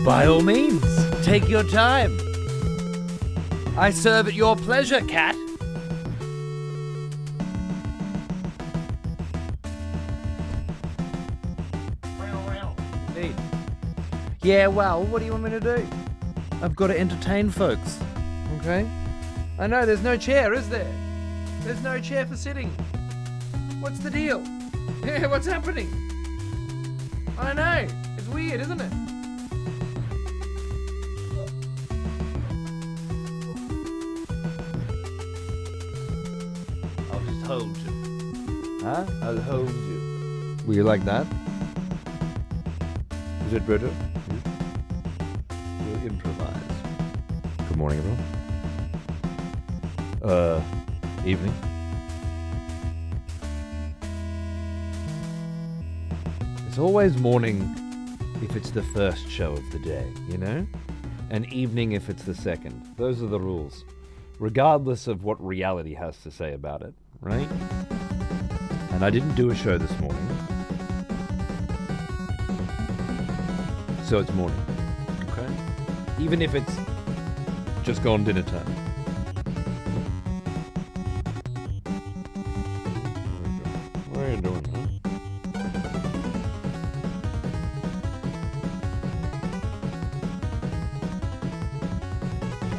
By all means, take your time. I serve at your pleasure, cat. Indeed. Yeah, well, what do you want me to do? I've got to entertain folks, okay? I know, there's no chair, is there? There's no chair for sitting. What's the deal? Yeah, what's happening? I know, it's weird, isn't it? I'll just hold you. Huh? I'll hold you. Will you like that? Is it better? We'll improvise. Good morning, everyone. Evening. It's always morning if it's the first show of the day, you know? And evening if it's the second. Those are the rules. Regardless of what reality has to say about it, right? And I didn't do a show this morning. So it's morning, okay? Even if it's just gone dinner time. What are you doing, huh?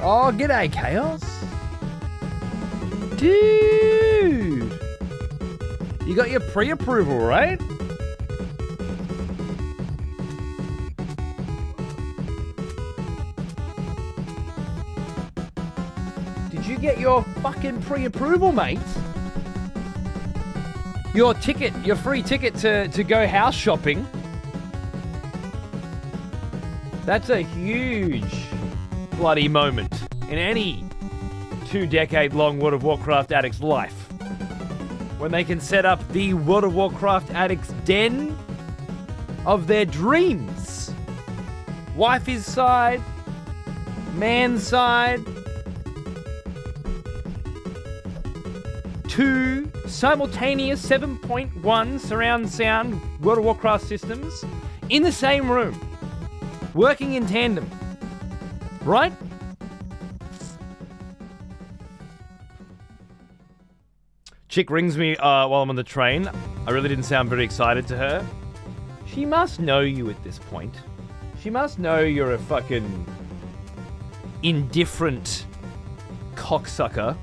Oh, g'day, Chaos. Dude! You got your pre-approval, right? Did you get your fucking pre-approval, mate? Your ticket, your free ticket to go house shopping. That's a huge bloody moment in any 2-decade-long World of Warcraft addict's life. When they can set up the World of Warcraft addict's den of their dreams. Wifey's side, man's side. 2 simultaneous 7.1 surround sound World of Warcraft systems in the same room, working in tandem. Right? Chick rings me while I'm on the train. I really didn't sound very excited to her. She must know you at this point. She must know you're a fucking indifferent cocksucker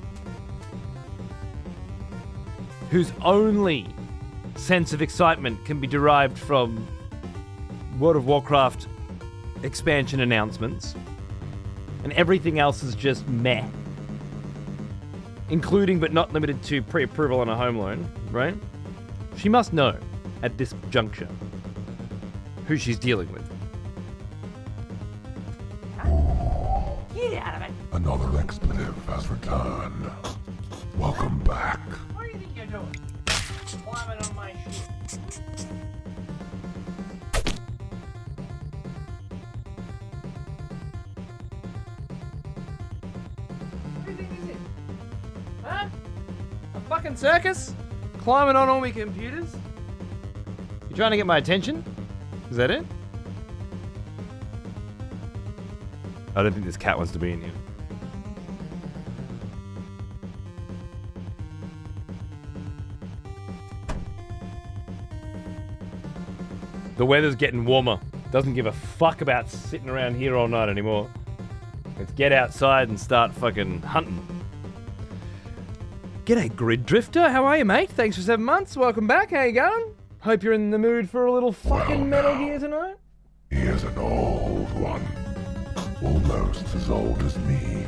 whose only sense of excitement can be derived from World of Warcraft expansion announcements. And everything else is just meh. Including but not limited to pre-approval on a home loan, right? She must know at this juncture who she's dealing with. Get out of it! Another expletive has returned. Welcome back. What do you think you're doing? Climbing on my shit. Huh? A fucking circus? Climbing on all my computers? You trying to get my attention? Is that it? I don't think this cat wants to be in here. The weather's getting warmer. Doesn't give a fuck about sitting around here all night anymore. Let's get outside and start fucking hunting. G'day, Grid Drifter. How are you, mate? Thanks for 7 months. Welcome back. How you going? Hope you're in the mood for a little fucking Metal Gear tonight. He is an old one. Almost as old as me.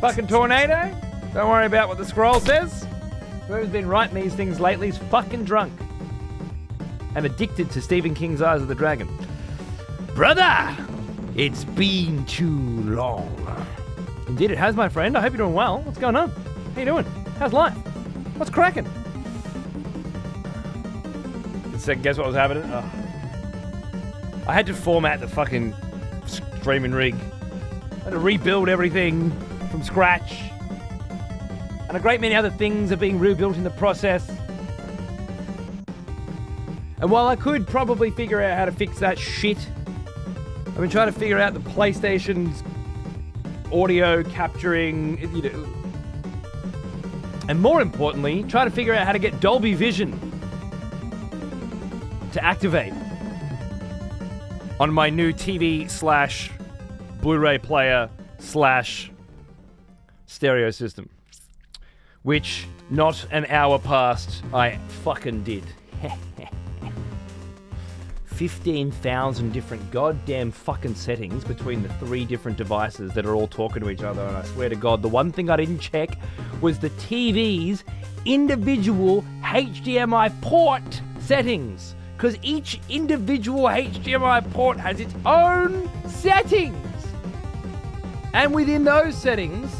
Fucking tornado? Don't worry about what the scroll says. Whoever's been writing these things lately is fucking drunk. And addicted to Stephen King's Eyes of the Dragon. Brother! It's been too long. Indeed it has, my friend. I hope you're doing well. What's going on? How you doing? How's life? What's cracking? Second guess what was happening? Oh. I had to format the fucking streaming rig. I had to rebuild everything from scratch. And a great many other things are being rebuilt in the process. And while I could probably figure out how to fix that shit, I've been trying to figure out the PlayStation's audio capturing, and more importantly, try to figure out how to get Dolby Vision to activate on my new TV / Blu-ray player / stereo system. Which, not an hour past, I fucking did. 15,000 different goddamn fucking settings between the 3 different devices that are all talking to each other, and I swear to God, the one thing I didn't check was the TV's individual HDMI port settings, because each individual HDMI port has its own settings. And within those settings,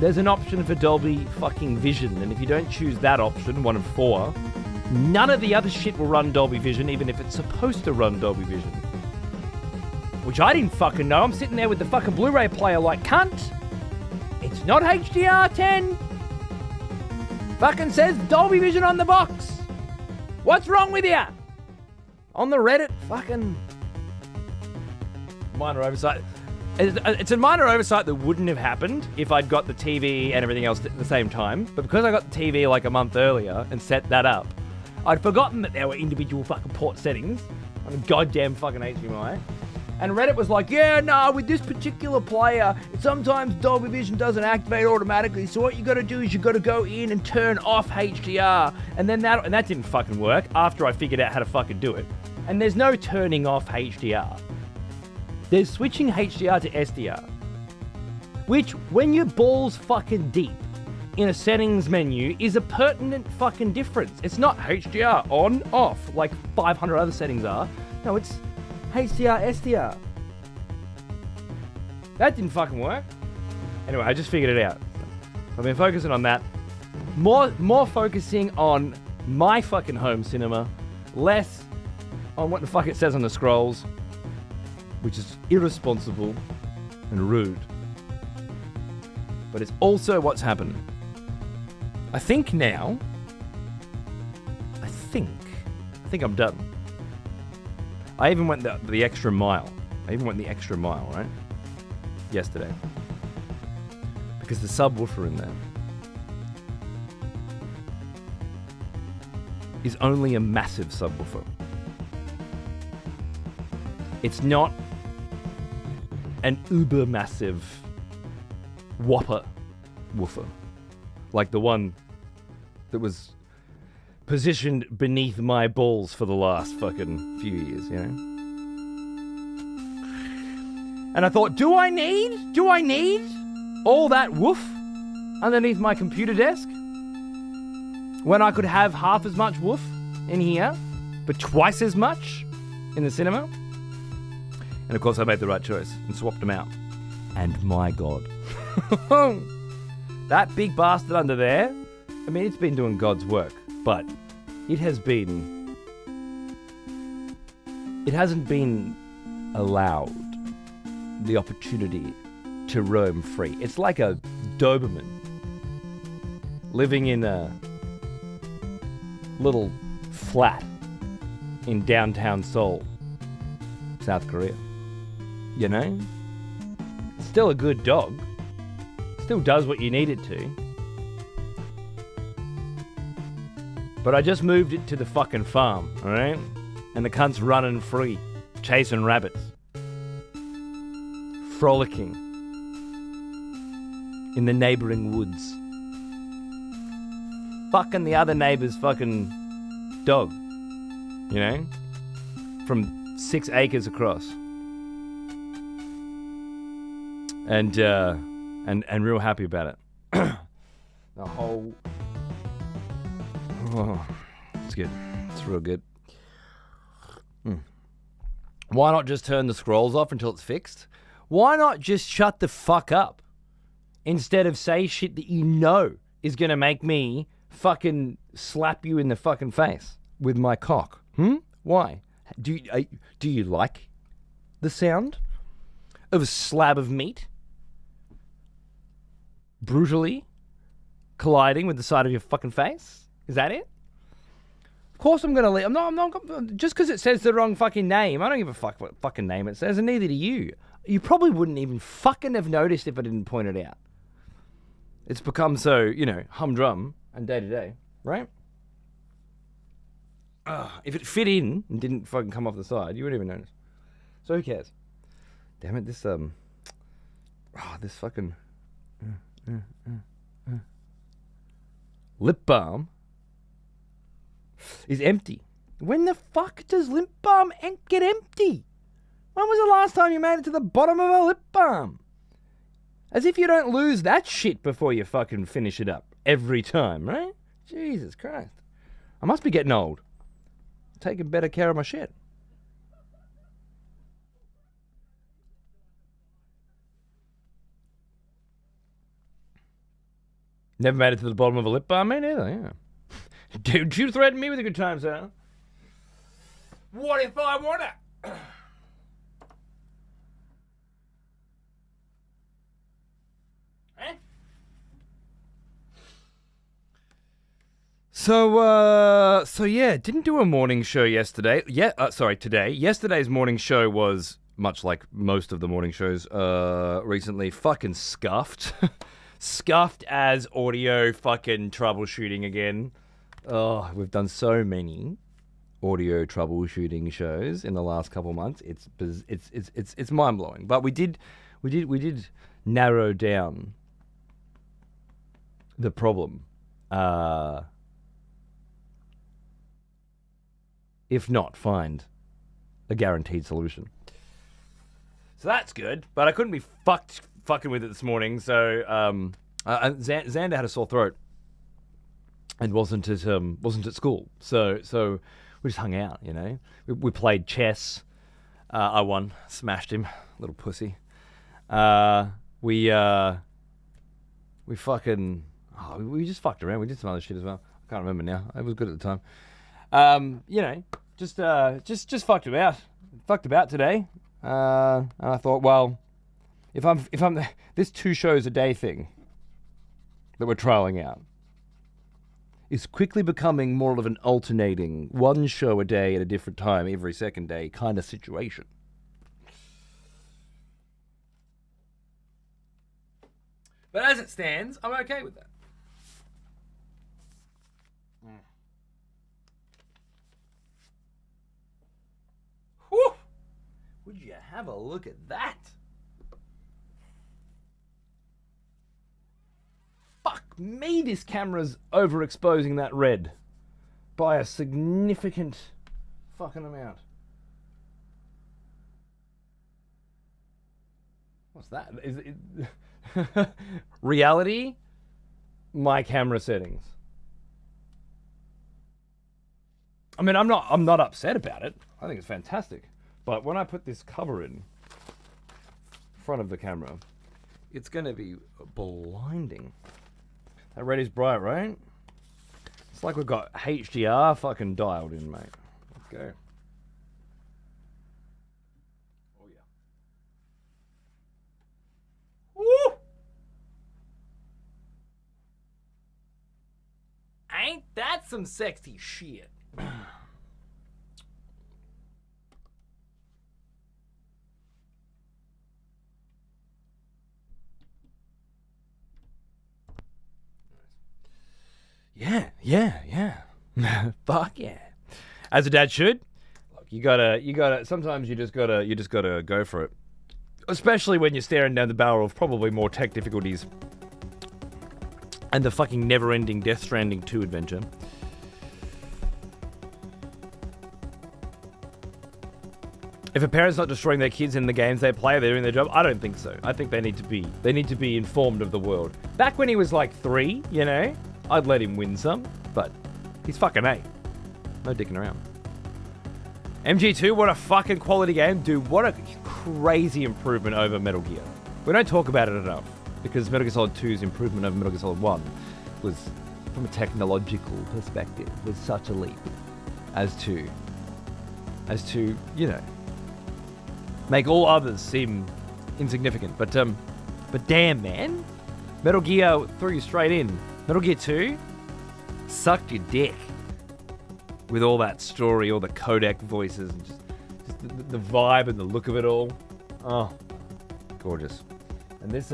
there's an option for Dolby fucking Vision, and if you don't choose that option, one of 4, none of the other shit will run Dolby Vision, even if it's supposed to run Dolby Vision. Which I didn't fucking know. I'm sitting there with the fucking Blu-ray player like, cunt, it's not HDR10. Fucking says Dolby Vision on the box. What's wrong with you? On the Reddit, fucking minor oversight. It's a minor oversight that wouldn't have happened if I'd got the TV and everything else at the same time. But because I got the TV like a month earlier and set that up, I'd forgotten that there were individual fucking port settings on a goddamn fucking HDMI. And Reddit was like, yeah, no, with this particular player, sometimes Dolby Vision doesn't activate automatically. So what you got to do is you got to go in and turn off HDR. And that didn't fucking work after I figured out how to fucking do it. And there's no turning off HDR. There's switching HDR to SDR. Which, when you're balls fucking deep in a settings menu, is a pertinent fucking difference. It's not HDR on, off, like 500 other settings are. No, it's HDR, SDR. That didn't fucking work. Anyway, I just figured it out. I've been focusing on that. More focusing on my fucking home cinema, less on what the fuck it says on the scrolls, which is irresponsible and rude. But it's also what's happened. I think I'm done. I even went the extra mile. Right? Yesterday. Because the subwoofer in there is only a massive subwoofer. It's not an uber massive whopper woofer, like the one that was positioned beneath my balls for the last fucking few years, you know? And I thought, do I need all that woof underneath my computer desk when I could have half as much woof in here, but twice as much in the cinema? And of course I made the right choice and swapped them out. And my God. That big bastard under there, I mean, it's been doing God's work, but it hasn't been allowed the opportunity to roam free. It's like a Doberman living in a little flat in downtown Seoul, South Korea. You know? Still a good dog. Still does what you need it to. But I just moved it to the fucking farm, alright? And the cunt's running free, chasing rabbits. Frolicking in the neighboring woods. Fucking the other neighbor's fucking dog. You know? From 6 acres across. And real happy about it. The whole... Oh, it's good. It's real good. Why not just turn the scrolls off until it's fixed? Why not just shut the fuck up? Instead of say shit that you know is gonna make me fucking slap you in the fucking face with my cock. Why? Do you like the sound of a slab of meat brutally colliding with the side of your fucking face? Is that it? course I'm gonna leave. I'm not just because it says the wrong fucking name. I don't give a fuck what fucking name it says, and neither do you. You probably wouldn't even fucking have noticed if I didn't point it out. It's become so, humdrum and day to day, right? If it fit in and didn't fucking come off the side, you wouldn't even notice. So who cares? Damn it, this fucking lip balm is empty. When the fuck does lip balm get empty? When was the last time you made it to the bottom of a lip balm? As if you don't lose that shit before you fucking finish it up every time, right? Jesus Christ. I must be getting old. Taking better care of my shit. Never made it to the bottom of a lip balm, mate, either, yeah. Dude, you threaten me with a good time, sir. What if I want it? So yeah, didn't do a morning show yesterday. Today. Yesterday's morning show was, much like most of the morning shows recently, fucking scuffed. Scuffed as audio fucking troubleshooting again. Oh, we've done so many audio troubleshooting shows in the last couple months. It's mind blowing. But we did narrow down the problem. If not, find a guaranteed solution. So that's good, but I couldn't be fucking with it this morning. So Xander had a sore throat and wasn't at school. So we just hung out, We played chess. I won, smashed him, little pussy. We just fucked around. We did some other shit as well. I can't remember now. It was good at the time. Just fucked about today. And I thought, well, if I'm this 2 shows a day thing that we're trialing out is quickly becoming more of an alternating 1 show a day at a different time every second day kind of situation. But as it stands, I'm okay with that. Whew. Would you have a look at that? Fuck me, this camera's overexposing that red by a significant fucking amount. What's that? Is it reality? My camera settings. I mean, I'm not upset about it. I think it's fantastic. But when I put this cover in front of the camera, it's going to be blinding. That red is bright, right? It's like we've got HDR fucking dialed in, mate. Let's go. Oh, yeah. Woo! Ain't that some sexy shit? Yeah. Fuck yeah. As a dad should. Look, you gotta. Sometimes you just gotta go for it. Especially when you're staring down the barrel of probably more tech difficulties and the fucking never-ending Death Stranding 2 adventure. If a parent's not destroying their kids in the games they play, they're doing their job. I don't think so. I think they need to be informed of the world. Back when he was like 3, I'd let him win some, but he's fucking 8. No dicking around. MG2, what a fucking quality game. Dude, what a crazy improvement over Metal Gear. We don't talk about it enough, because Metal Gear Solid 2's improvement over Metal Gear Solid 1 was, from a technological perspective, was such a leap as to make all others seem insignificant. But damn, man. Metal Gear threw you straight in. Metal Gear 2 sucked your dick. with all that story, all the codec voices, and just the vibe and the look of it all. Oh, gorgeous. And this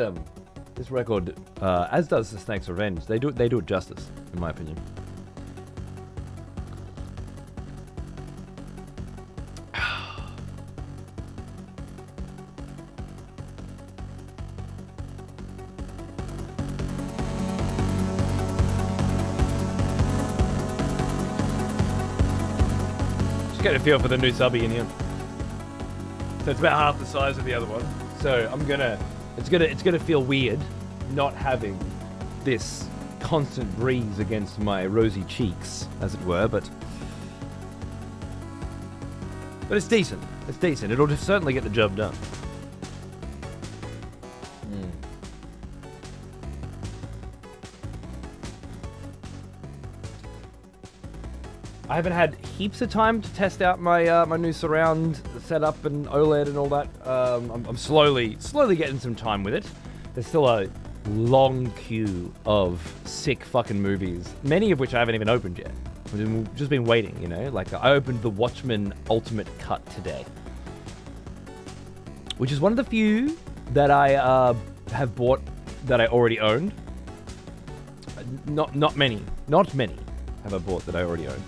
record, as does The Snake's Revenge, they do it justice, in my opinion. Just get a feel for the new subby in here. So it's about half the size of the other one. So it's gonna feel weird not having this constant breeze against my rosy cheeks, as it were, but it's decent. It's decent. It'll just certainly get the job done. I haven't had heaps of time to test out my my new surround setup and OLED and all that. I'm slowly getting some time with it. There's still a long queue of sick fucking movies, many of which I haven't even opened yet. I've just been waiting, you know? Like, I opened The Watchmen Ultimate Cut today, which is one of the few that I have bought that I already owned. Not many have I bought that I already owned.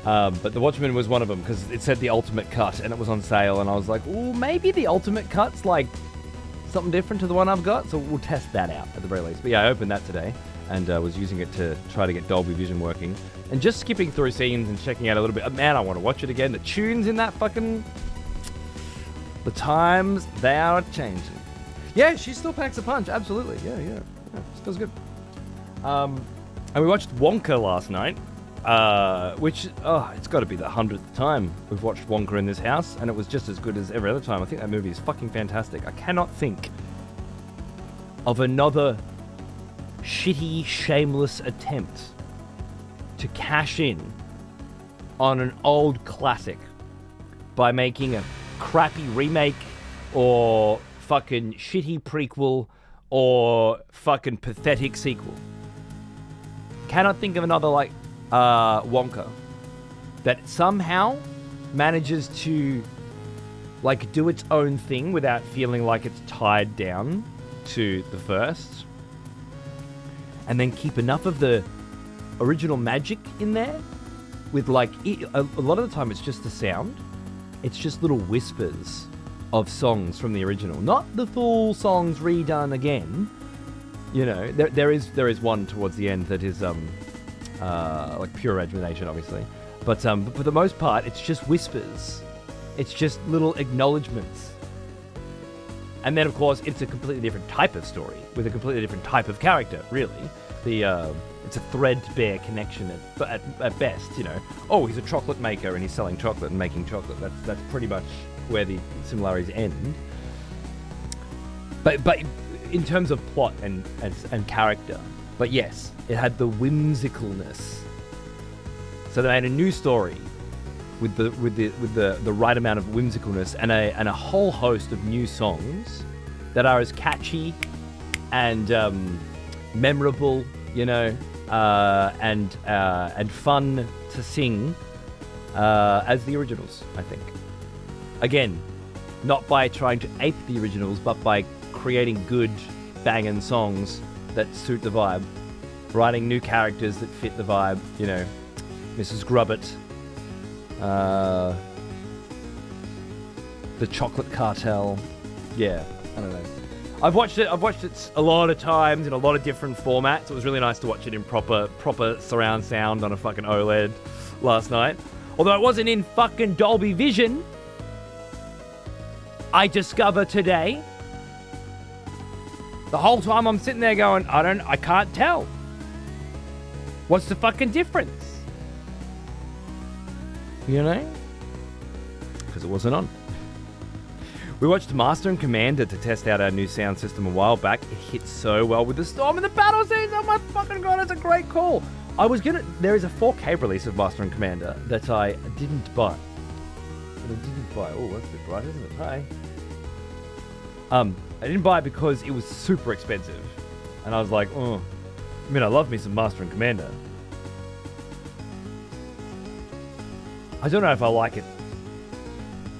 But The Watchmen was one of them because it said the Ultimate Cut and it was on sale, and I was like, "Oh, maybe the Ultimate Cut's like something different to the one I've got." So we'll test that out at the very least. But yeah, I opened that today and was using it to try to get Dolby Vision working and just skipping through scenes and checking out a little bit. Man, I want to watch it again. The tunes in that fucking... The times, they are changing. Yeah, she still packs a punch. Absolutely. Yeah. Feels good. And we watched Wonka last night. Which, it's got to be the 100th time we've watched Wonka in this house, and it was just as good as every other time. I think that movie is fucking fantastic. I cannot think of another shitty, shameless attempt to cash in on an old classic by making a crappy remake or fucking shitty prequel or fucking pathetic sequel. Cannot think of another, like, Wonka that somehow manages to like do its own thing without feeling like it's tied down to the first, and then keep enough of the original magic in there with like a lot of the time it's just the sound, it's just little whispers of songs from the original, not the full songs redone again, you know. There is one towards the end that is like pure imagination, obviously, but for the most part, it's just whispers. It's just little acknowledgements, and then of course it's a completely different type of story with a completely different type of character. Really, it's a threadbare connection at best. You know, oh, he's a chocolate maker and he's selling chocolate and making chocolate. That's pretty much where the similarities end. But in terms of plot and character. But yes, it had the whimsicalness. So they made a new story with the right amount of whimsicalness and a whole host of new songs that are as catchy and memorable, you know, and fun to sing as the originals, I think. Again, not by trying to ape the originals, but by creating good banging songs that suit the vibe, writing new characters that fit the vibe, you know, Mrs. Grubbit, the Chocolate Cartel. Yeah, I don't know. I've watched it a lot of times in a lot of different formats. It was really nice to watch it in proper surround sound on a fucking OLED last night. Although it wasn't in fucking Dolby Vision, I discover today. The whole time I'm sitting there going, I can't tell. What's the fucking difference? You know? Because it wasn't on. We watched Master and Commander to test out our new sound system a while back. It hit so well with the storm and the battle scenes. Oh my fucking god, it's a great call. There is a 4K release of Master and Commander that I didn't buy. Oh, that's a bit bright, isn't it? Hi. I didn't buy it because it was super expensive. And I was like, I love me some Master and Commander. I don't know if I like it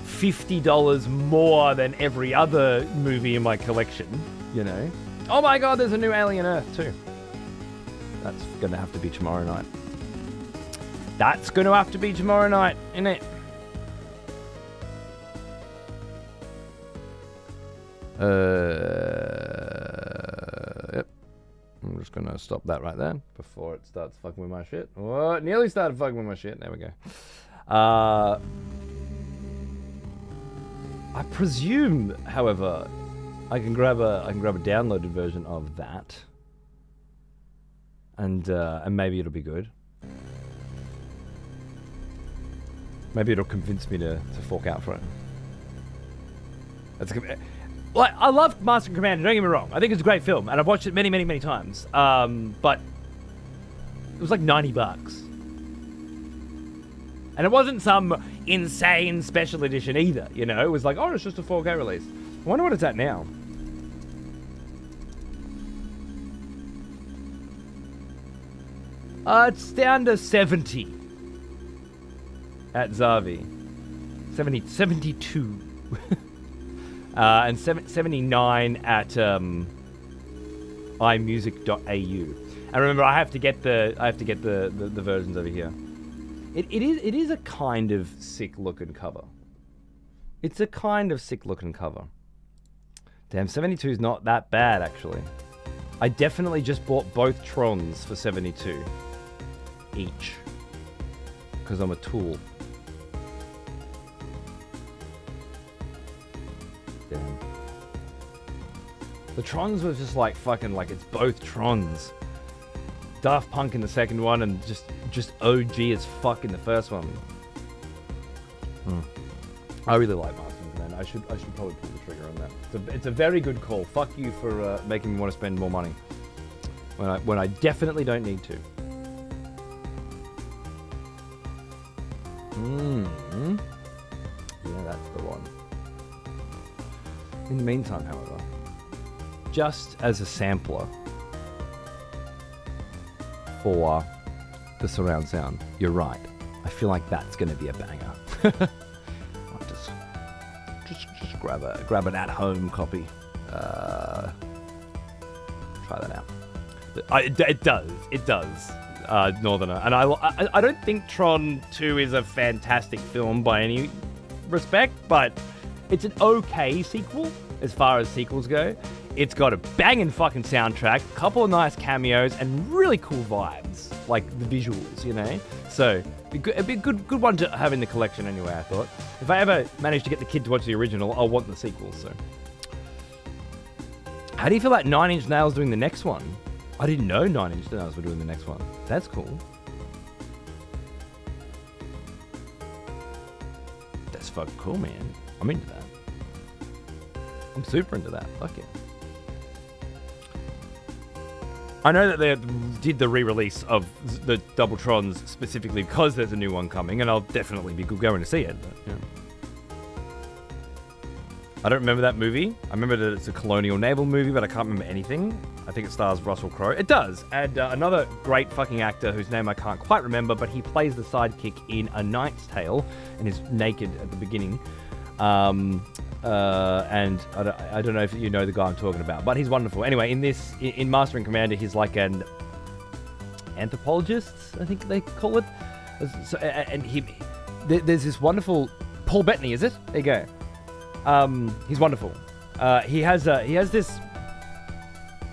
$50 more than every other movie in my collection, you know. Oh my god, there's a new Alien Earth too. That's gonna have to be tomorrow night. That's gonna have to be tomorrow night, isn't it? Yep. I'm just gonna stop that right there before it starts fucking with my shit. Oh, it nearly started fucking with my shit. There we go. I presume, however, I can grab a downloaded version of that, and maybe it'll be good. Maybe it'll convince me to fork out for it. Like, I love Master and Commander, don't get me wrong. I think it's a great film, and I've watched it many, many, many times. But it was like $90. And it wasn't some insane special edition either, you know? It was like, oh, it's just a 4K release. I wonder what it's at now. It's down to 70 at Zavi. 72. And 79 at imusic.au. And remember, I have to get the versions over here. It is a kind of sick looking cover. It's a kind of sick looking cover. Damn, 72 is not that bad actually. I definitely just bought both Trons for 72 each because I'm a tool. Damn. The Trons was just like fucking like it's both Trons. Daft Punk in the second one and just OG as fuck in the first one. I really like Master and Commander. I should probably pull the trigger on that. It's a very good call. Fuck you for making me want to spend more money when I definitely don't need to. Yeah, that's the one. In the meantime, however, just as a sampler for the surround sound, you're right. I feel like that's going to be a banger. I'll just grab an at-home copy. Try that out. It does. Northerner, and I don't think Tron 2 is a fantastic film by any respect, but it's an okay sequel as far as sequels go. It's got a banging fucking soundtrack, a couple of nice cameos, and really cool vibes, like the visuals, you know? So, it'd be a good one to have in the collection anyway, I thought. If I ever manage to get the kid to watch the original, I'll want the sequel, so. How do you feel about 9 Inch Nails doing the next one? I didn't know 9 Inch Nails were doing the next one. That's cool. That's fucking cool, man. I'm into that. I'm super into that. Fuck it. I know that they did the re-release of the Doubletrons specifically because there's a new one coming, and I'll definitely be going to see it. But, yeah. I don't remember that movie. I remember that it's a colonial naval movie, but I can't remember anything. I think it stars Russell Crowe. It does. And another great fucking actor whose name I can't quite remember, but he plays the sidekick in A Knight's Tale and is naked at the beginning. And I don't know if you know the guy I'm talking about, but he's wonderful. Anyway, in Master and Commander, he's like an anthropologist, I think they call it. So, and there's this wonderful Paul Bettany, is it? There you go. He's wonderful. He has this.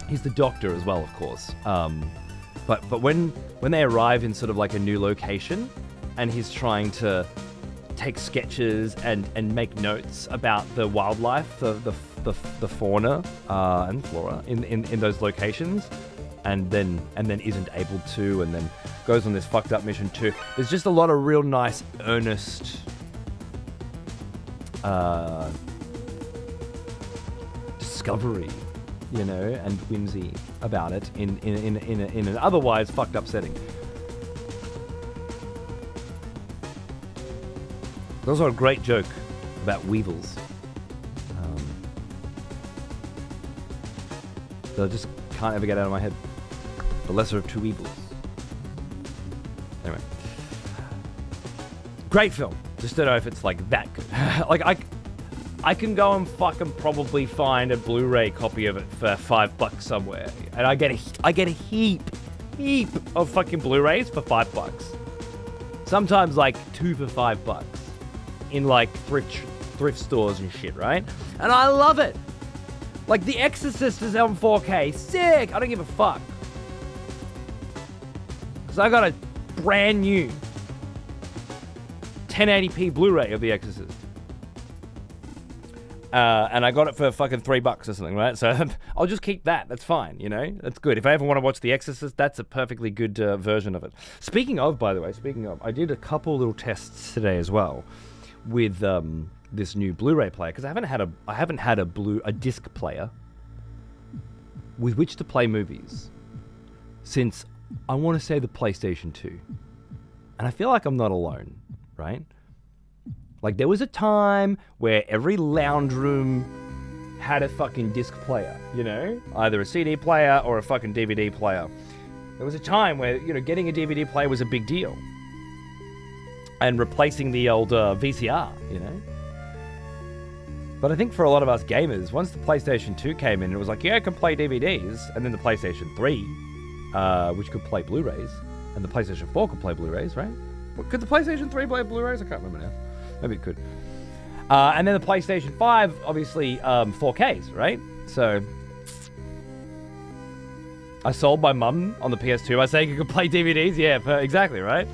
He's the doctor as well, of course. But when they arrive in sort of like a new location, and he's trying to take sketches and make notes about the wildlife, the fauna and flora in those locations, and then isn't able to, and then goes on this fucked up mission too. There's just a lot of real nice, earnest discovery, you know, and whimsy about it in an otherwise fucked up setting. There's also a great joke about weevils. That I just can't ever get out of my head. The lesser of two evils. Anyway. Great film. Just don't know if it's like that good. Like I can go and fucking probably find a Blu-ray copy of it for $5 somewhere, and I get a heap of fucking Blu-rays for $5. Sometimes like 2 for $5 in like thrift stores and shit, right? And I love it. Like The Exorcist is on 4K. Sick. I don't give a fuck. Because I got a brand new 1080p Blu-ray of The Exorcist. And I got it for fucking $3 or something, right? So I'll just keep that. That's fine, you know? That's good. If I ever want to watch The Exorcist, that's a perfectly good version of it. Speaking of, I did a couple little tests today as well with this new Blu-ray player, because I haven't had a disc player with which to play movies since, I want to say, the PlayStation 2. And I feel like I'm not alone, right? Like, there was a time where every lounge room had a fucking disc player, you know? Either a CD player or a fucking DVD player. There was a time where, you know, getting a DVD player was a big deal. And replacing the old VCR, you know? But I think for a lot of us gamers, once the PlayStation 2 came in, it was like, yeah, I can play DVDs. And then the PlayStation 3, which could play Blu-rays. And the PlayStation 4 could play Blu-rays, right? Could the PlayStation 3 play Blu-rays? I can't remember now. Maybe it could. And then the PlayStation 5, obviously, 4Ks, right? So I sold my mum on the PS2 by saying you could play DVDs. Yeah, exactly, right?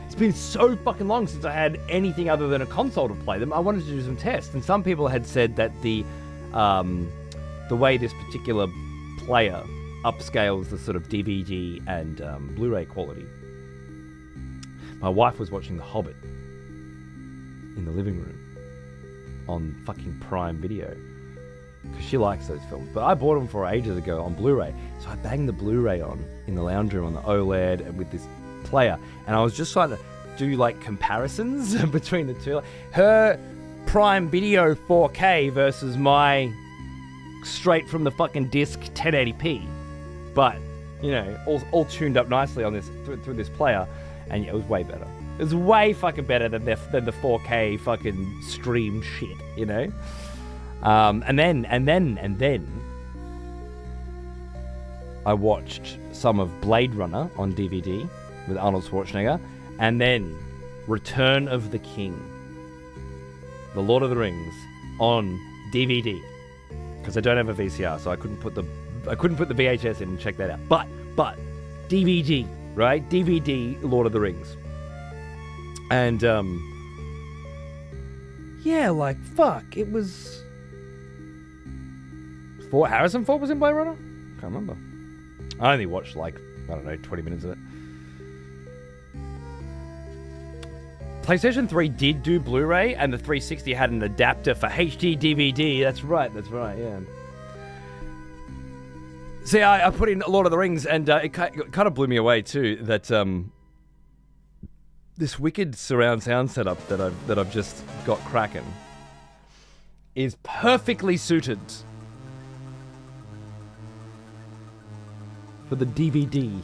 It's been so fucking long since I had anything other than a console to play them. I wanted to do some tests, and some people had said that the way this particular player upscales the sort of DVD and Blu-ray quality. My wife was watching The Hobbit in the living room on fucking Prime Video because she likes those films. But I bought them for her ages ago on Blu-ray, so I banged the Blu-ray on in the lounge room on the OLED and with this player, and I was just trying to do like comparisons between the two. Her Prime Video 4K versus my straight from the fucking disc 1080p, but you know, all tuned up nicely on this through this player, and yeah, it was way better. It was way fucking better than the 4K fucking stream shit, you know? And then I watched some of Blade Runner on DVD with Arnold Schwarzenegger, and then Return of the King, The Lord of the Rings, on DVD, because I don't have a VCR, so I couldn't put the VHS in and check that out. But DVD, right? DVD, Lord of the Rings. And, yeah, like, fuck, it was... Harrison Ford was in Blade Runner? Can't remember. I only watched, like, I don't know, 20 minutes of it. PlayStation 3 did do Blu-ray, and the 360 had an adapter for HD DVD. That's right, yeah. See, I put in Lord of the Rings, and it kind of blew me away, too, that... this wicked surround sound setup that I've just got cracking is perfectly suited for the DVD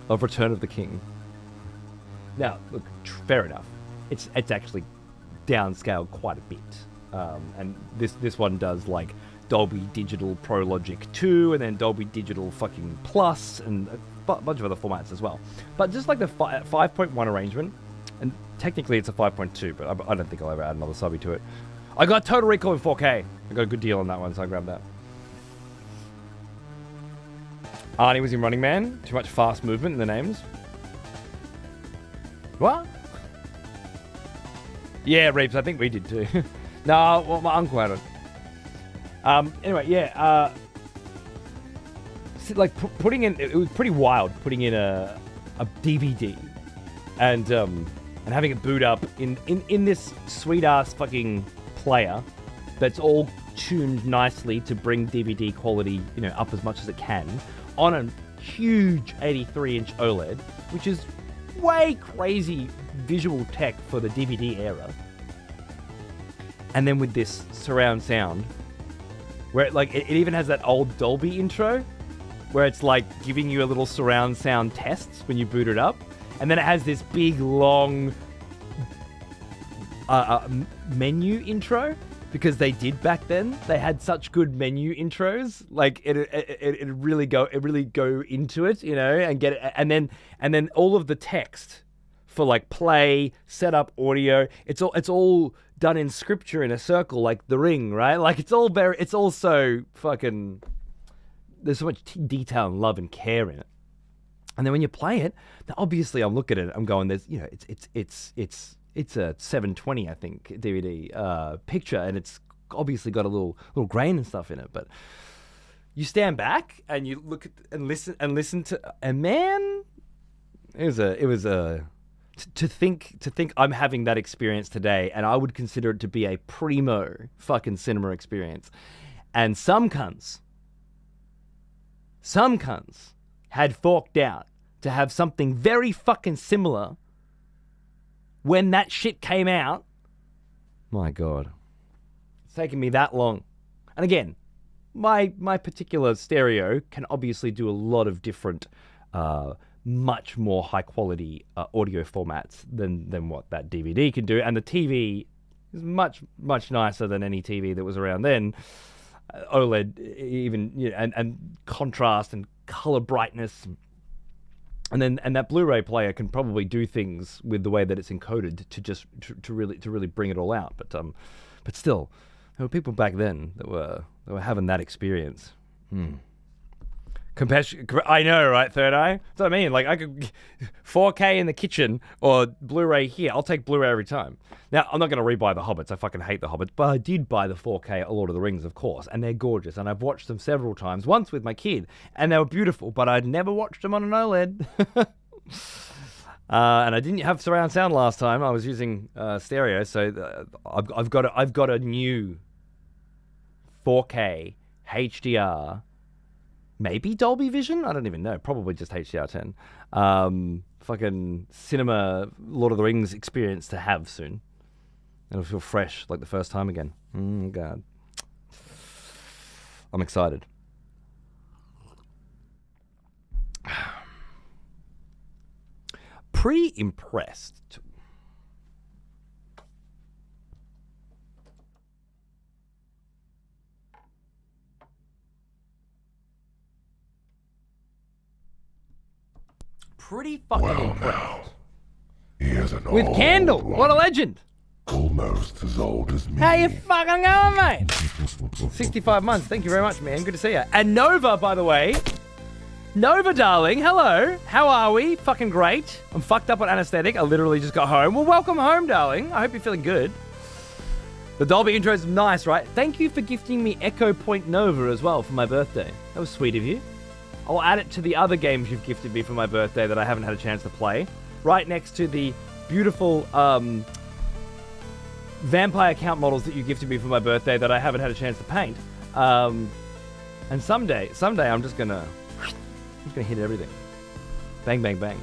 of Return of the King. Now, look, fair enough. It's actually downscaled quite a bit, and this one does like Dolby Digital Pro Logic 2, and then Dolby Digital fucking Plus, and a bunch of other formats as well. But just like the 5.1 arrangement. And technically it's a 5.2, but I don't think I'll ever add another subby to it. I got Total Recall in 4K. I got a good deal on that one, so I grabbed that. Arnie was in Running Man. Too much fast movement in the names. What? Yeah, Reeps, I think we did too. No, well, my uncle had it. Anyway, yeah. Like, putting in... It was pretty wild, putting in a DVD. And having it boot up in this sweet-ass fucking player that's all tuned nicely to bring DVD quality, you know, up as much as it can on a huge 83-inch OLED, which is way crazy visual tech for the DVD era. And then with this surround sound, where it even has that old Dolby intro, where it's like giving you a little surround sound test when you boot it up. And then it has this big, long menu intro, because they did back then. They had such good menu intros. Like it really go into it, you know, and get it, and then all of the text for like play, setup, audio. It's all done in scripture in a circle, like The Ring, right? Like it's all so fucking. There's so much detail and love and care in it. And then when you play it, obviously I'm looking at it, I'm going, there's, you know, it's a 720, I think, DVD picture, and it's obviously got a little grain and stuff in it. But you stand back and you look at and listen to, and man, to think I'm having that experience today, and I would consider it to be a primo fucking cinema experience. And some cunts had forked out to have something very fucking similar when that shit came out. My God. It's taken me that long. And again, my particular stereo can obviously do a lot of different, much more high quality audio formats than what that DVD can do. And the TV is much, much nicer than any TV that was around then. OLED, even, you know, and contrast and color brightness, and that Blu-ray player can probably do things with the way that it's encoded to really bring it all out. But still, there were people back then that were having that experience. I know, right? Third Eye. That's what I mean. Like, I could 4K in the kitchen or Blu-ray here. I'll take Blu-ray every time. Now, I'm not going to rebuy the Hobbits. I fucking hate the Hobbits. But I did buy the 4K Lord of the Rings, of course, and they're gorgeous. And I've watched them several times. Once with my kid, and they were beautiful. But I'd never watched them on an OLED. And I didn't have surround sound last time. I was using stereo, so I've got a new 4K HDR. Maybe Dolby Vision? I don't even know. Probably just HDR10. Fucking cinema Lord of the Rings experience to have soon. It'll feel fresh like the first time again. God. I'm excited. Pretty impressed. Pretty fucking impressed. Now, here's an with old Candle. one, What a legend. almost as old as me. How you fucking going, mate? 65 months. Thank you very much, man. Good to see you. And Nova, by the way. Nova, darling. Hello. How are we? Fucking great. I'm fucked up on anesthetic. I literally just got home. Well, welcome home, darling. I hope you're feeling good. The Dolby intro is nice, right? Thank you for gifting me Echo Point Nova as well for my birthday. That was sweet of you. I'll add it to the other games you've gifted me for my birthday that I haven't had a chance to play. Right next to the beautiful vampire count models that you gifted me for my birthday that I haven't had a chance to paint. And someday I'm just gonna hit everything. Bang, bang, bang.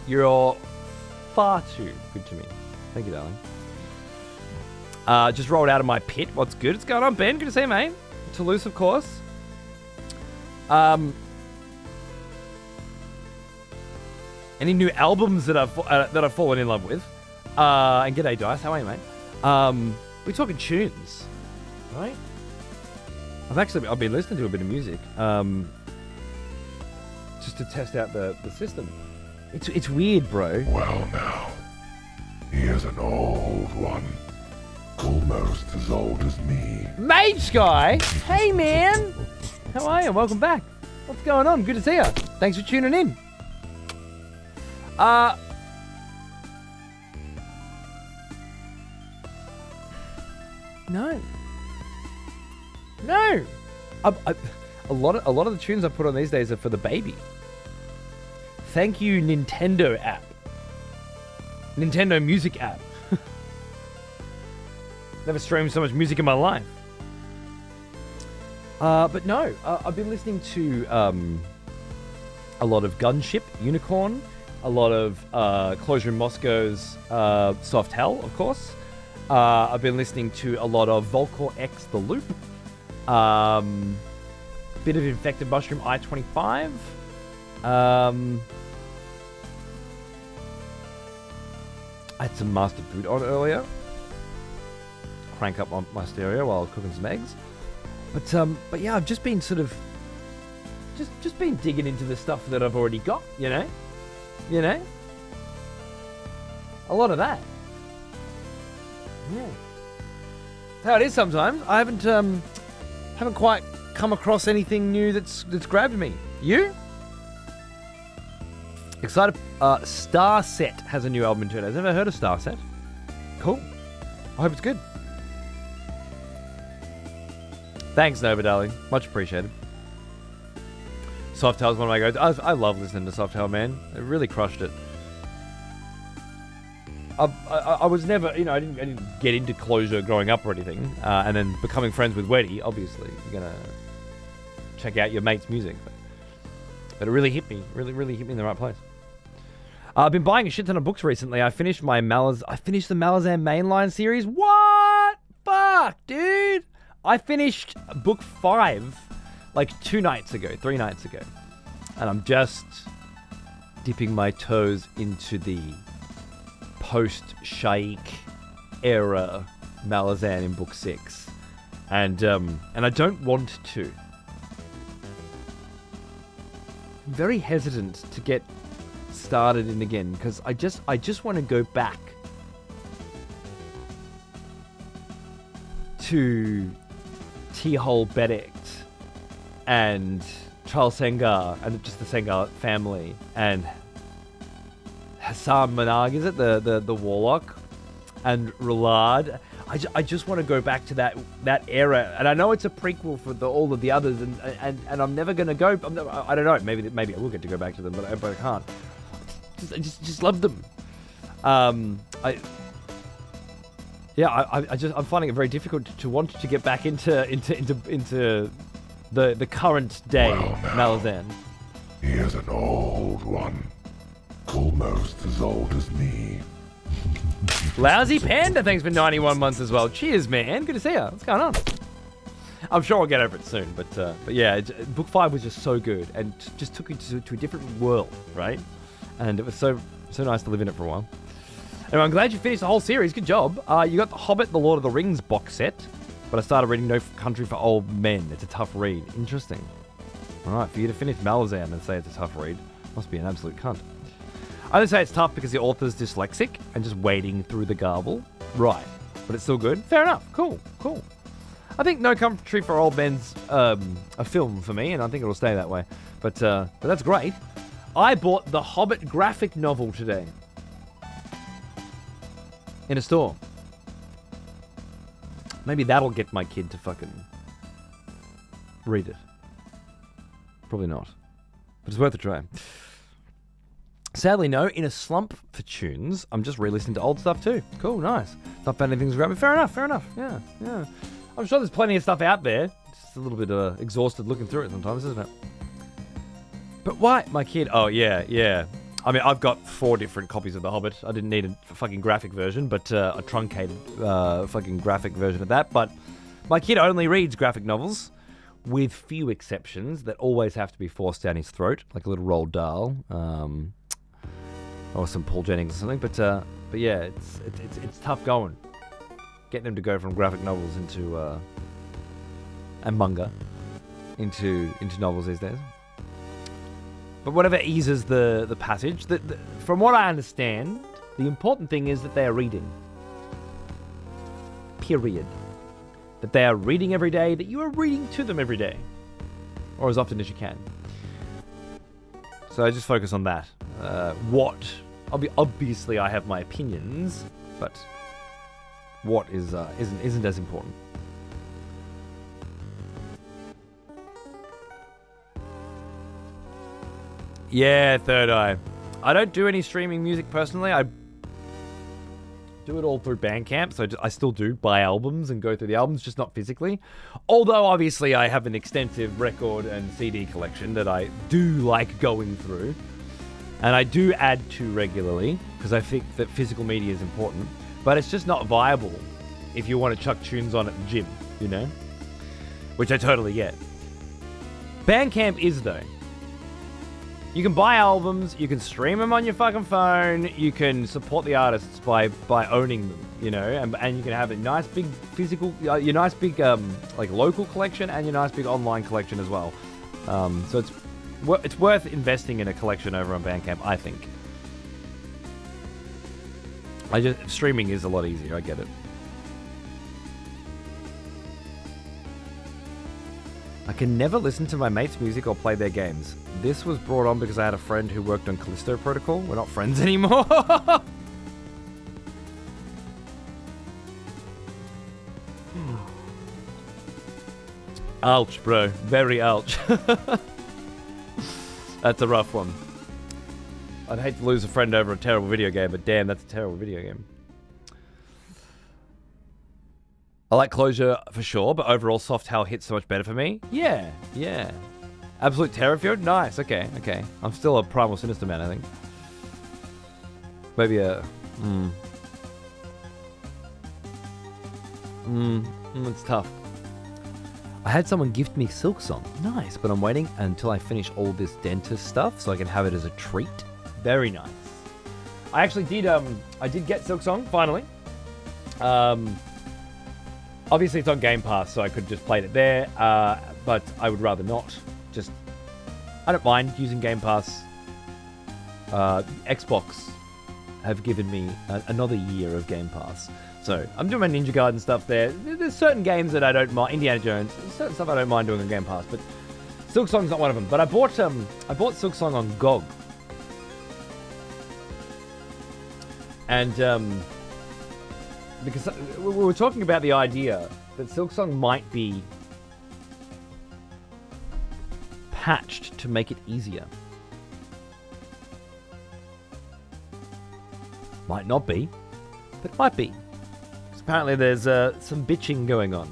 You're far too good to me. Thank you, darling. Just rolled out of my pit. What's good? What's going on, Ben? Good to see you, mate. Toulouse, of course. Any new albums that I've fallen in love with? And g'day, Dice. How are you, mate? We're talking tunes, right? I've been listening to a bit of music, just to test out the system. It's weird, bro. Well, now, here's an old one, almost as old as me. Mage Guy, hey man, how are you? Welcome back. What's going on? Good to see you. Thanks for tuning in. No. A lot of the tunes I put on these days are for the baby. Thank you, Nintendo app. Nintendo Music app. Never streamed so much music in my life. But no, I've been listening to a lot of Gunship, Unicorn, a lot of Closure in Moscow's Soft Hell, of course. I've been listening to a lot of Volcor X The Loop, bit of Infected Mushroom I-25, I had some Master Boot on earlier. Crank up my stereo while cooking some eggs. But yeah, I've just been sort of just been digging into the stuff that I've already got, you know? A lot of that. Yeah. That's how it is sometimes. I haven't quite come across anything new that's grabbed me. You? Excited. Starset has a new album in 2 days. Ever heard of Starset? Cool. I hope it's good. Thanks, Nova, darling. Much appreciated. Softail's one of my go-to. I love listening to Softail, man. It really crushed it. I was never, I didn't get into Closure growing up or anything. And then becoming friends with Weddy, obviously, you're going to check out your mate's music. But it really hit me. Really hit me in the right place. I've been buying a shit ton of books recently. I finished the Malazan mainline series. What? Fuck, dude. I finished book 5 like 3 nights ago. And I'm just dipping my toes into the post-Shaikh era Malazan in book 6. And I don't want to. I'm very hesitant to get started in again because I just want to go back to T-Hole Bedekt and Charles Sengar and just the Sengar family and Hassan Manag, is it the warlock, and Roulard. I just want to go back to that era, and I know it's a prequel for all of the others, and I'm never gonna go. I don't know. Maybe I will get to go back to them, but I can't. I just love them. I'm finding it very difficult to want to get back into the current day Malazan. He is an old one, almost as old as me. Lousy Panda, thanks for 91 months as well. Cheers, man. Good to see you. What's going on? I'm sure I'll get over it soon, but yeah, book 5 was just so good and just took me to a different world, right? And it was so nice to live in it for a while. Anyway, I'm glad you finished the whole series. Good job. You got The Hobbit, The Lord of the Rings box set, but I started reading No Country for Old Men. It's a tough read. Interesting. All right, for you to finish Malazan and say it's a tough read, must be an absolute cunt. I don't say it's tough because the author's dyslexic and just wading through the garble. Right, but it's still good. Fair enough. Cool. I think No Country for Old Men's a film for me, and I think it'll stay that way. But that's great. I bought the Hobbit graphic novel today. In a store. Maybe that'll get my kid to fucking read it. Probably not. But it's worth a try. Sadly, no. In a slump for tunes, I'm just re-listening to old stuff too. Cool, nice. Not found anything's grabbing. Fair enough. Yeah. I'm sure there's plenty of stuff out there. Just a little bit exhausted looking through it sometimes, isn't it? But why? My kid... Oh, yeah. I mean, I've got 4 different copies of The Hobbit. I didn't need a fucking graphic version, but a truncated fucking graphic version of that. But my kid only reads graphic novels, with few exceptions that always have to be forced down his throat, like a little Roald Dahl, or some Paul Jennings or something. But yeah, it's tough going, getting him to go from graphic novels into and manga into novels these days. But whatever eases the passage, from what I understand, the important thing is that they are reading. Period. That they are reading every day, that you are reading to them every day. Or as often as you can. So I just focus on that. Obviously I have my opinions, but what isn't as important. Yeah, Third Eye. I don't do any streaming music personally. I do it all through Bandcamp, so I still do buy albums and go through the albums, just not physically. Although, obviously, I have an extensive record and CD collection that I do like going through. And I do add to regularly, because I think that physical media is important. But it's just not viable if you want to chuck tunes on at the gym, you know? Which I totally get. Bandcamp is, though. You can buy albums, you can stream them on your fucking phone, you can support the artists by owning them, you know, and you can have a nice big physical, your nice big like local collection and your nice big online collection as well. So it's worth investing in a collection over on Bandcamp, I think. Streaming is a lot easier, I get it. I can never listen to my mates' music or play their games. This was brought on because I had a friend who worked on Callisto Protocol. We're not friends anymore. Ouch, bro. Very ouch. That's a rough one. I'd hate to lose a friend over a terrible video game, but damn, that's a terrible video game. I like Closure for sure, but overall Soft Hell hits so much better for me. Yeah. Absolute Terrorfield? Nice, okay. I'm still a Primal Sinister man, I think. Maybe a... it's tough. I had someone gift me Silksong. Nice, but I'm waiting until I finish all this dentist stuff so I can have it as a treat. Very nice. I actually did, I did get Silksong, finally. Obviously, it's on Game Pass, so I could just play it there, but I would rather not. I don't mind using Game Pass. Xbox have given me another year of Game Pass. So, I'm doing my Ninja Gaiden stuff there. There's certain games that I don't mind. Indiana Jones, certain stuff I don't mind doing on Game Pass, but Silksong's not one of them. But I bought Silksong on GOG. And, because we were talking about the idea that Silksong might be patched to make it easier. Might not be, but it might be. Because apparently there's some bitching going on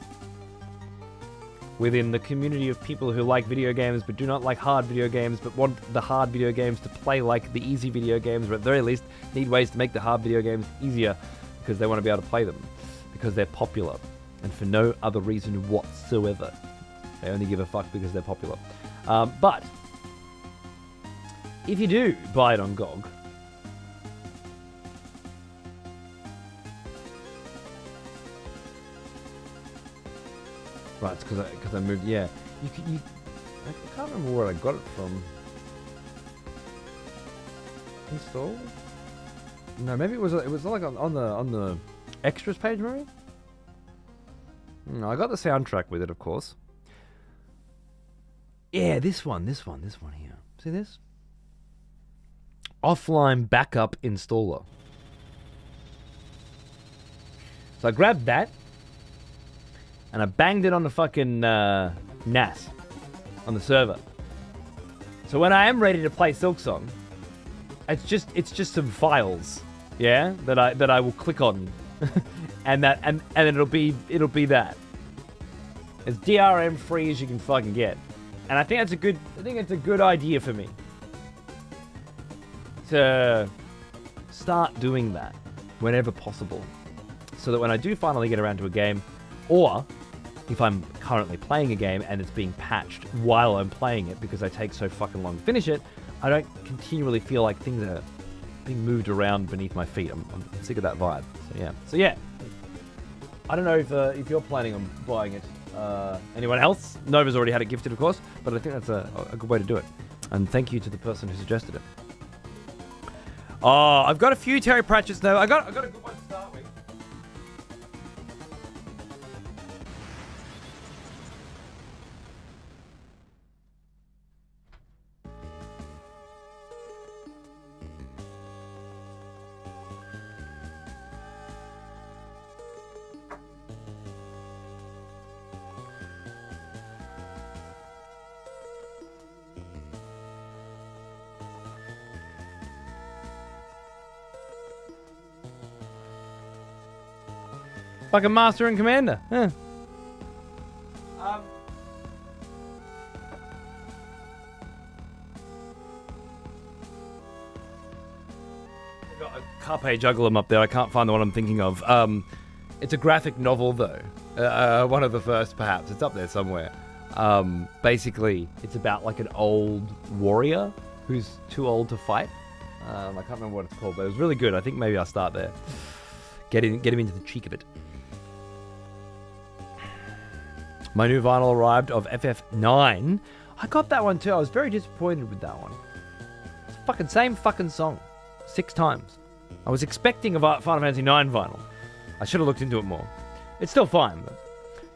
within the community of people who like video games but do not like hard video games but want the hard video games to play like the easy video games, or at the very least need ways to make the hard video games easier because they want to be able to play them because they're popular and for no other reason whatsoever. They only give a fuck because they're popular. But if you do buy it on GOG, right, it's because I moved. Yeah, I can't remember where I got it from. Install? No, maybe it was like on the extras page, maybe. No, I got the soundtrack with it, of course. Yeah, this one here. See this? Offline backup installer. So I grabbed that and I banged it on the fucking NAS on the server. So when I am ready to play Silksong, it's just some files, yeah, that I will click on, and it'll be that as DRM free as you can fucking get. And I think it's a good idea for me to start doing that whenever possible, so that when I do finally get around to a game, or if I'm currently playing a game and it's being patched while I'm playing it because I take so fucking long to finish it, I don't continually feel like things are being moved around beneath my feet. I'm sick of that vibe. So yeah. I don't know if you're planning on buying it. Anyone else? Nova's already had it gifted, of course, but I think that's a good way to do it. And thank you to the person who suggested it. Oh, I've got a few Terry Pratchett's now. I got a good one to start with. Fucking Master and Commander. Huh. Got a Carpe Jugglum up there. I can't find the one I'm thinking of. It's a graphic novel, though. One of the first, perhaps. It's up there somewhere. Basically, it's about like an old warrior Who's Too Old to Fight. I can't remember what it's called, but it was really good. I think maybe I'll start there. Get him into the cheek of it. My new vinyl arrived of FF9. I got that one too. I was very disappointed with that one. It's the fucking same fucking song. 6 times. I was expecting a Final Fantasy 9 vinyl. I should have looked into it more. It's still fine, but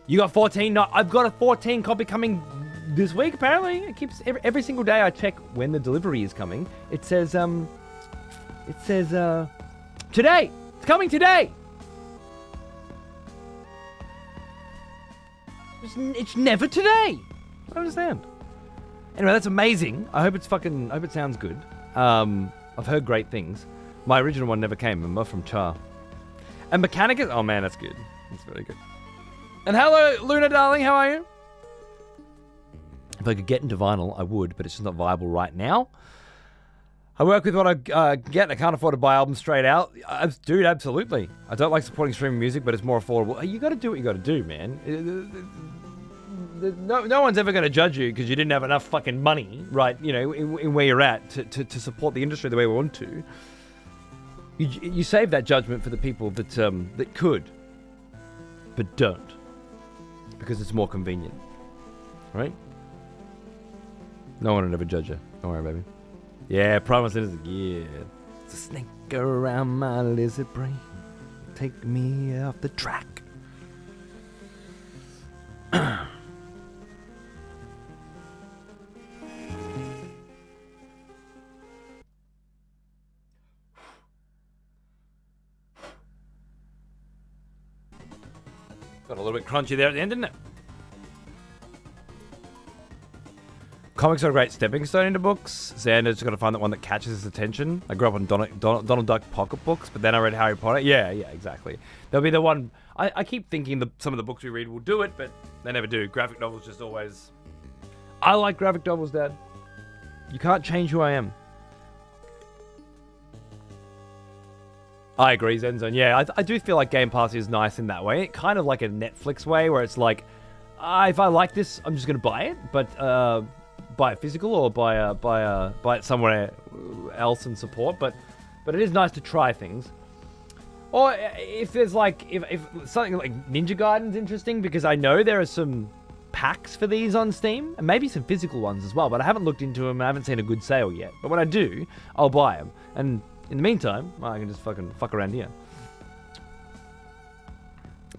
you got 14. No, I've got a 14 copy coming this week, apparently. It keeps every single day I check when the delivery is coming. It says today. It's coming today. It's never today. I don't understand. Anyway, that's amazing. I hope it sounds good. I've heard great things. My original one never came, remember, from Char. And Mechanicus, oh man, that's good. That's very good. And hello, Luna darling, how are you? If I could get into vinyl, I would, but it's just not viable right now. I work with what I get. I can't afford to buy albums straight out. Dude, absolutely. I don't like supporting streaming music, but it's more affordable. You got to do what you got to do, man. No one's ever going to judge you because you didn't have enough fucking money, right? You know, in where you're at to support the industry the way we want to. You save that judgment for the people that could, but don't, because it's more convenient, right? No one will ever judge you. Don't worry, baby. Yeah, promise it is. Yeah, it's a snake around my lizard brain. Take me off the track. Got a little bit crunchy there at the end, didn't it? Comics are a great stepping stone into books. Xander's got to find that one that catches his attention. I grew up on Donald Duck pocket books, but then I read Harry Potter. Yeah, exactly. There'll be the one... I keep thinking some of the books we read will do it, but they never do. Graphic novels just always... I like graphic novels, Dad. You can't change who I am. I agree, Zenzone. Yeah, I do feel like Game Pass is nice in that way. Kind of like a Netflix way, where it's like, if I like this, I'm just going to buy it, but buy it physical or buy it somewhere else and support. But it is nice to try things. Or if there's like, if something like Ninja Gaiden's interesting, because I know there are some packs for these on Steam, and maybe some physical ones as well, but I haven't looked into them. I haven't seen a good sale yet. But when I do, I'll buy them. And in the meantime, I can just fucking fuck around here.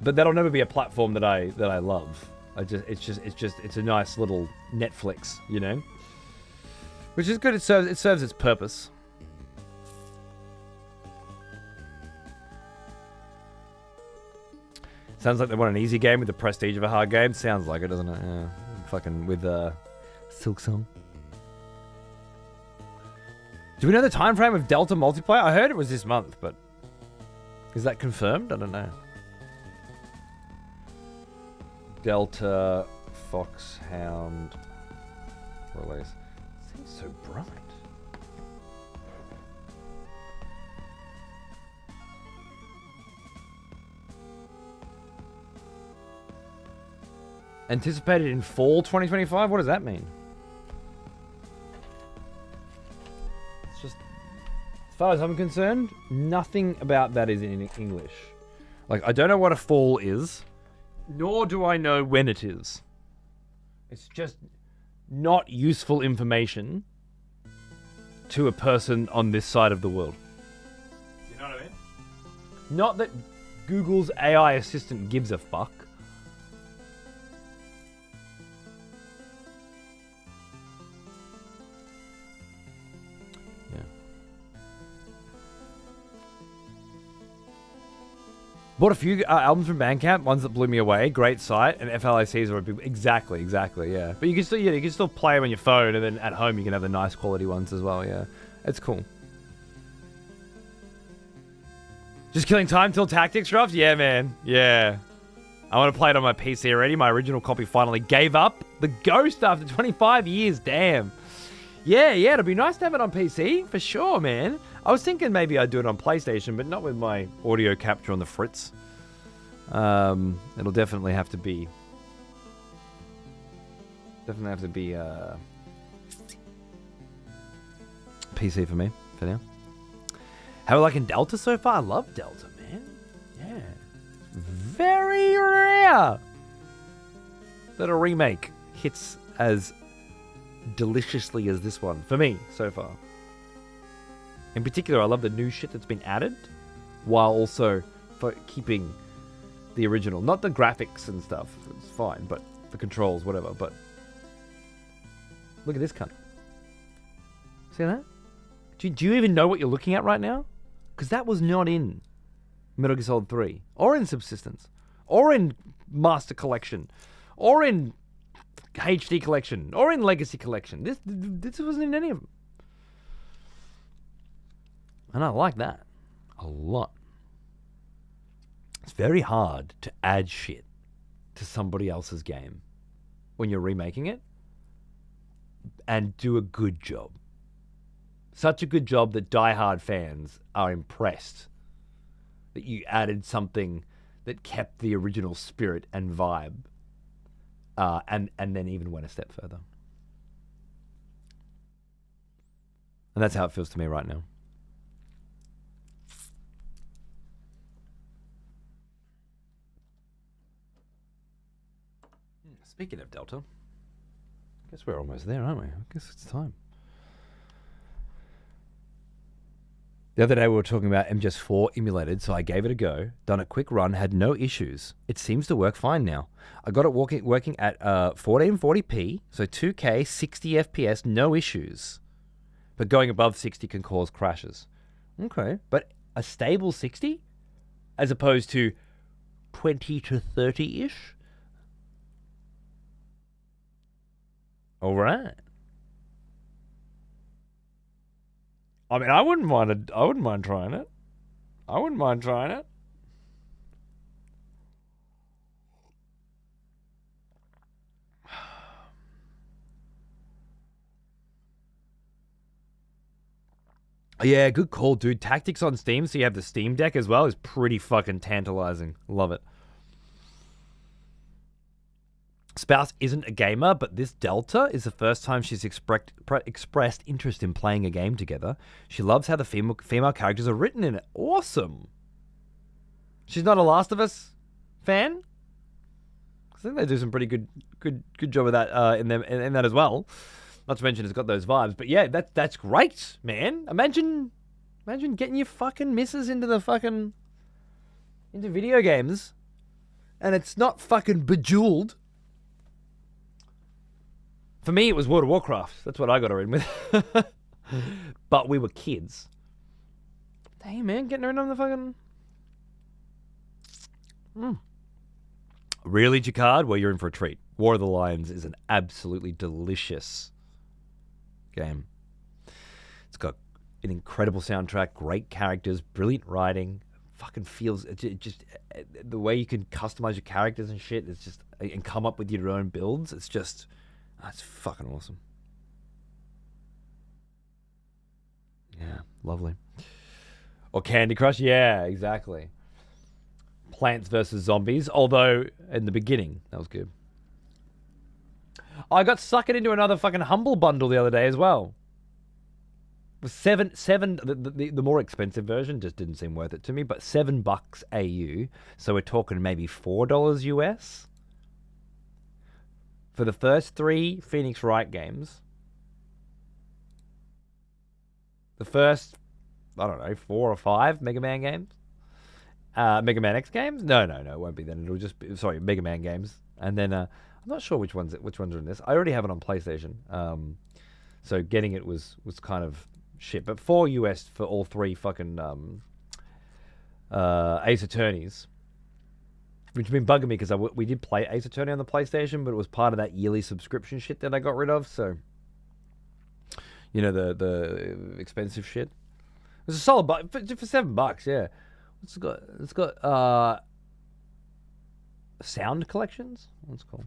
But that'll never be a platform that I love. It's a nice little Netflix, you know, which is good. It serves its purpose. Sounds like they want an easy game with the prestige of a hard game. Sounds like it, doesn't it? Yeah, fucking with Silk Song. Do we know the time frame of Delta multiplayer? I heard it was this month, but is that confirmed? I don't know. Delta Foxhound release. Seems so bright. Anticipated in fall 2025? What does that mean? It's just, as far as I'm concerned, nothing about that is in English. Like, I don't know what a fall is, nor do I know when it is. It's just not useful information to a person on this side of the world. You know what I mean? Not that Google's AI assistant gives a fuck. Bought a few albums from Bandcamp, ones that blew me away. Great site, and FLACs are a big... Exactly, yeah. But you can still play them on your phone, and then at home you can have the nice quality ones as well, yeah. It's cool. Just killing time till Tactics drops? Yeah, man. Yeah. I want to play it on my PC already. My original copy finally gave up the ghost after 25 years. Damn. Yeah, it'll be nice to have it on PC, for sure, man. I was thinking maybe I'd do it on PlayStation, but not with my audio capture on the fritz. It'll definitely have to be... PC for me for now. How are we liking Delta so far? I love Delta, man. Yeah. Very rare that a remake hits as deliciously as this one for me so far. In particular, I love the new shit that's been added while also keeping the original. Not the graphics and stuff, it's fine, but the controls, whatever. But look at this cunt. See that? Do you even know what you're looking at right now? Because that was not in Metal Gear Solid 3, or in Subsistence, or in Master Collection, or in HD Collection, or in Legacy Collection. This wasn't in any of them. And I like that a lot. It's very hard to add shit to somebody else's game when you're remaking it and do a good job. Such a good job that diehard fans are impressed that you added something that kept the original spirit and vibe, and then even went a step further. And that's how it feels to me right now. Speaking of Delta, I guess we're almost there, aren't we? I guess it's time. The other day we were talking about MGS4 emulated, so I gave it a go, done a quick run, had no issues. It seems to work fine now. I got it working at 1440p, so 2K, 60 FPS, no issues. But going above 60 can cause crashes. Okay, but a stable 60? As opposed to 20 to 30-ish? All right. I mean, I wouldn't mind trying it. I wouldn't mind trying it. Yeah, good call, dude. Tactics on Steam, so you have the Steam Deck as well, is pretty fucking tantalizing. Love it. Spouse isn't a gamer, but this Delta is the first time she's expressed interest in playing a game together. She loves how the female characters are written in it. Awesome. She's not a Last of Us fan? I think they do some pretty good job of that in that as well. Not to mention it's got those vibes. But yeah, that's great, man. Imagine getting your fucking missus into video games, and it's not fucking Bejeweled. For me, it was World of Warcraft. That's what I got her in with. But we were kids. Hey, man, getting her in on the fucking... Really, Jacquard? Well, you're in for a treat. War of the Lions is an absolutely delicious game. It's got an incredible soundtrack, great characters, brilliant writing. Fucking feels... just the way you can customize your characters and shit, it's just... And come up with your own builds, it's just... That's fucking awesome. Yeah, lovely. Or Candy Crush, yeah, exactly. Plants vs. Zombies, although in the beginning, that was good. I got suckered into another fucking Humble Bundle the other day as well. The more expensive version just didn't seem worth it to me, but $7 AU, so we're talking maybe $4 US. For the first 3 Phoenix Wright games, the first, I don't know, 4 or 5 Mega Man games, Mega Man X games? No, it won't be then. It'll just be, sorry, Mega Man games. And then, I'm not sure which ones are in this. I already have it on PlayStation. So getting it was kind of shit. But $4 US for all 3 fucking Ace Attorneys. Which has been bugging me because we did play Ace Attorney on the PlayStation, but it was part of that yearly subscription shit that I got rid of. So, you know, the expensive shit. It was a solid for $7. Yeah, it's got sound collections. What's it called?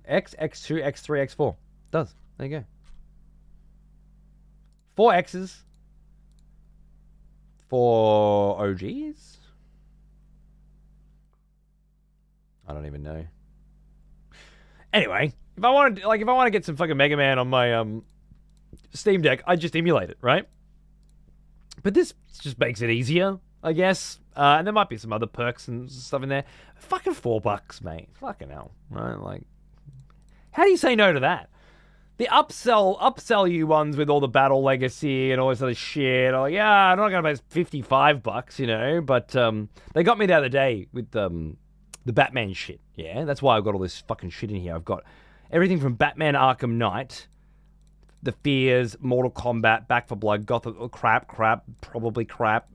X, X2, X3, X4. It does. There you go. 4 X's. 4 OGs? I don't even know. Anyway, if I want to get some fucking Mega Man on my Steam Deck, I just emulate it, right? But this just makes it easier, I guess. And there might be some other perks and stuff in there. Fucking $4, mate. Fucking hell, right? Like, how do you say no to that? The upsell you ones with all the battle legacy and all this other shit. Like, yeah, I'm not gonna pay $55, you know. But they got me the other day with the Batman shit. Yeah, that's why I've got all this fucking shit in here. I've got everything from Batman Arkham Knight, The Fears, Mortal Kombat, Back for Blood, Gotham, crap,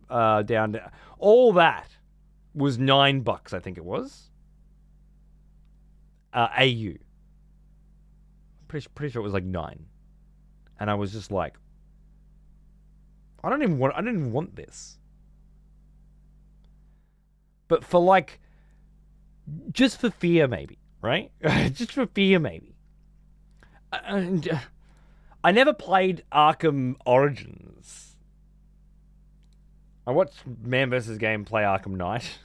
down to... All that was $9, I think it was. AU. Pretty sure it was like 9. And I was just like... I didn't even want this. But for like... Just for fear, maybe, right? Just for fear, maybe. I never played Arkham Origins. I watched Man vs. Game play Arkham Knight.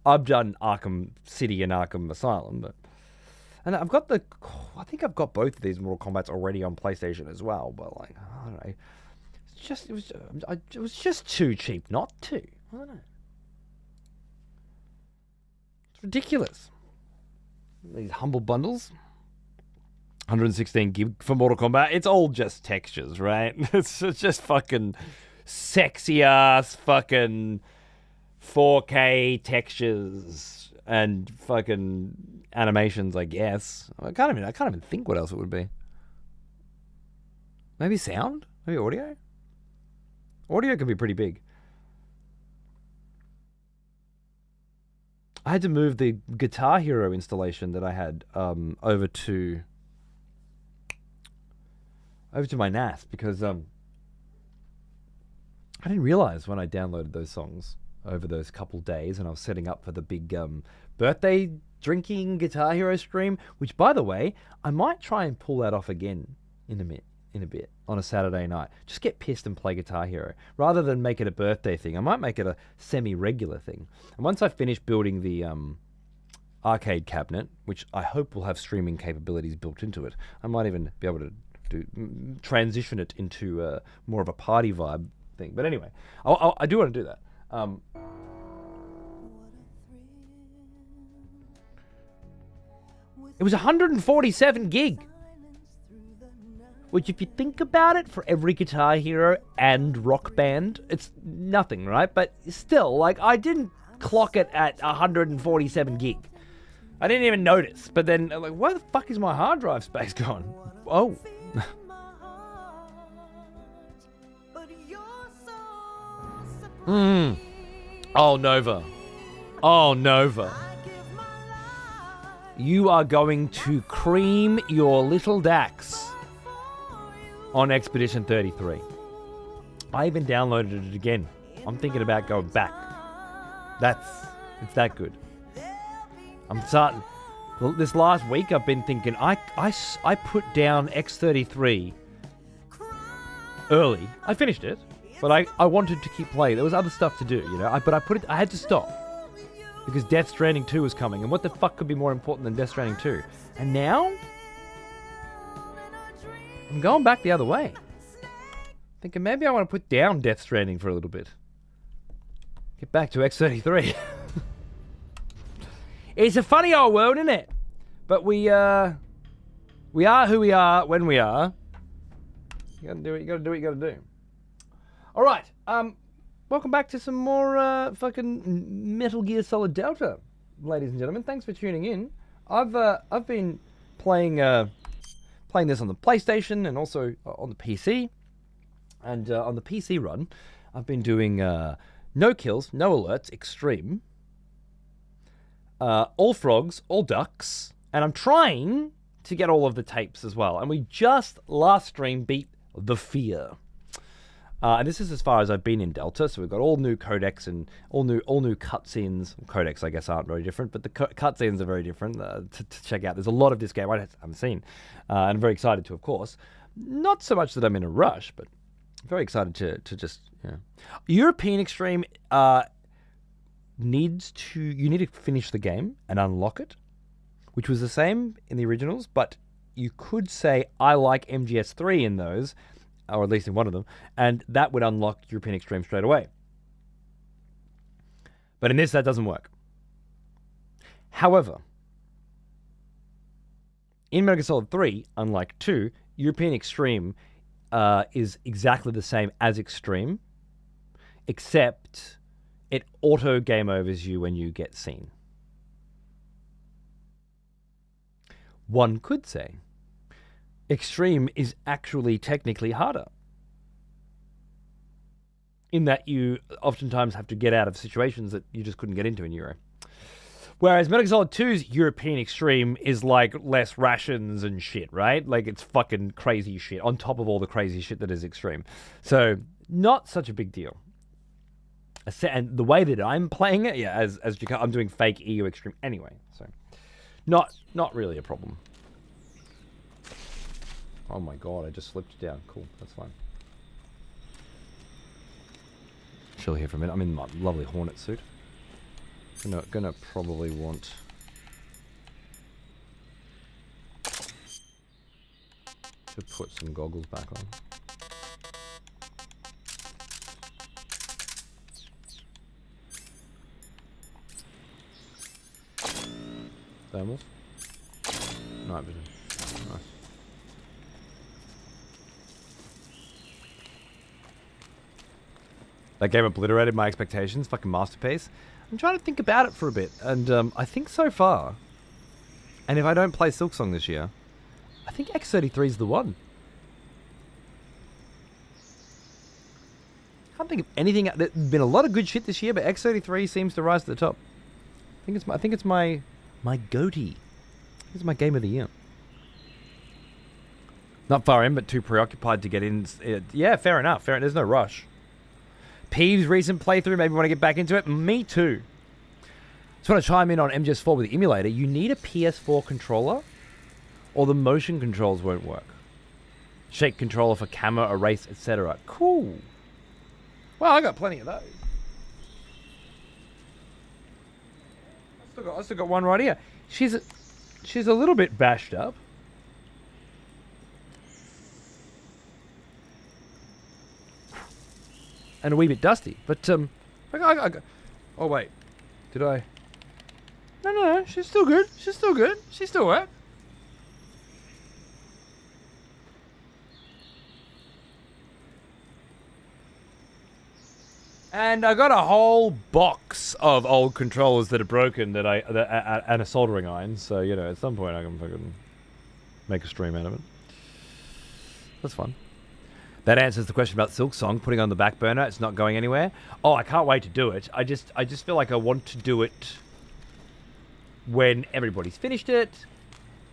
I've done Arkham City and Arkham Asylum, and I think I've got both of these Mortal Kombats already on PlayStation as well. But like, I don't know, it was just too cheap not to. I don't know. It's ridiculous. These humble bundles. 116 gig for Mortal Kombat. It's all just textures, right? It's just fucking sexy ass fucking 4K textures and fucking animations, I guess. I can't even think what else it would be. Maybe sound? Maybe audio? Audio can be pretty big. I had to move the Guitar Hero installation that I had over to my NAS because I didn't realize when I downloaded those songs over those couple days and I was setting up for the big birthday drinking Guitar Hero stream, which, by the way, I might try and pull that off again in a bit on a Saturday night. Just get pissed and play Guitar Hero. Rather than make it a birthday thing, I might make it a semi-regular thing. And once I finish building the arcade cabinet, which I hope will have streaming capabilities built into it, I might even be able to transition it into more of a party vibe thing. But anyway, I do want to do that. It was 147 gig. Which, if you think about it, for every Guitar Hero and Rock Band, it's nothing, right? But still, like, I didn't clock it at 147 gig. I didn't even notice. But then, like, where the fuck is my hard drive space gone? Oh. Oh, Nova. Oh, Nova. You are going to cream your little Dax on Expedition 33. I even downloaded it again. I'm thinking about going back. It's that good. I'm starting. This last week I've been thinking I put down X33 early. I finished it, but I wanted to keep playing. There was other stuff to do, you know. I had to stop because Death Stranding 2 was coming, and what the fuck could be more important than Death Stranding 2? And now I'm going back the other way. Thinking maybe I want to put down Death Stranding for a little bit. Get back to X33. It's a funny old world, isn't it? But we are who we are when we are. You gotta do what you gotta do. All right. Welcome back to some more fucking Metal Gear Solid Delta, ladies and gentlemen. Thanks for tuning in. I've been playing this on the PlayStation and also on the PC. And on the PC run, I've been doing no kills, no alerts, extreme. All frogs, all ducks, and I'm trying to get all of the tapes as well. And we just last stream beat The Fear. And this is as far as I've been in Delta, so we've got all new codecs and all new cutscenes. Codecs, I guess, aren't very different, but the cutscenes are very different to check out. There's a lot of this game I haven't seen, and I'm very excited to, of course. Not so much that I'm in a rush, but very excited to just, you know. European Extreme you need to finish the game and unlock it. which was the same in the originals, but you could say, I like MGS3 in those, or at least in one of them, and that would unlock European Extreme straight away. But in this, that doesn't work. However, in Metal Gear Solid 3, unlike 2, European Extreme is exactly the same as Extreme, except it auto game overs you when you get seen. One could say Extreme is actually technically harder, in that you oftentimes have to get out of situations that you just couldn't get into in Euro. Whereas Metal Gear Solid 2's European Extreme is like less rations and shit, right? Like it's fucking crazy shit on top of all the crazy shit that is Extreme. So not such a big deal. And the way that I'm playing it, yeah, as I'm doing fake EU Extreme anyway, so not really a problem. Oh my god, I just slipped down. Cool, that's fine. Chill here for a minute. I'm in my lovely Hornet suit. Gonna probably want to put some goggles back on. Thermals? Night vision. Nice. That game obliterated my expectations. Fucking masterpiece. I'm trying to think about it for a bit, and I think so far, and if I don't play Silksong this year, I think X33 is the one. Can't think of anything. There's been a lot of good shit this year, but X33 seems to rise to the top. I think it's my goatee. It's my game of the year. Not far in, but too preoccupied to get in. Yeah, fair enough. There's no rush. Peeves' recent playthrough, maybe want to get back into it. Me too. Just want to chime in on MGS4 with the emulator. You need a PS4 controller, or the motion controls won't work. Shake controller for camera, erase, etc. Cool. Well, I got plenty of those. I still got one right here. She's a little bit bashed up. And a wee bit dusty, but oh wait, did I? No, she's still good. She still works. And I got a whole box of old controllers that are broken and a soldering iron. So you know, at some point I can fucking make a stream out of it. That's fun. That answers the question about Silksong, putting on the back burner. It's not going anywhere. Oh, I can't wait to do it. I just feel like I want to do it when everybody's finished it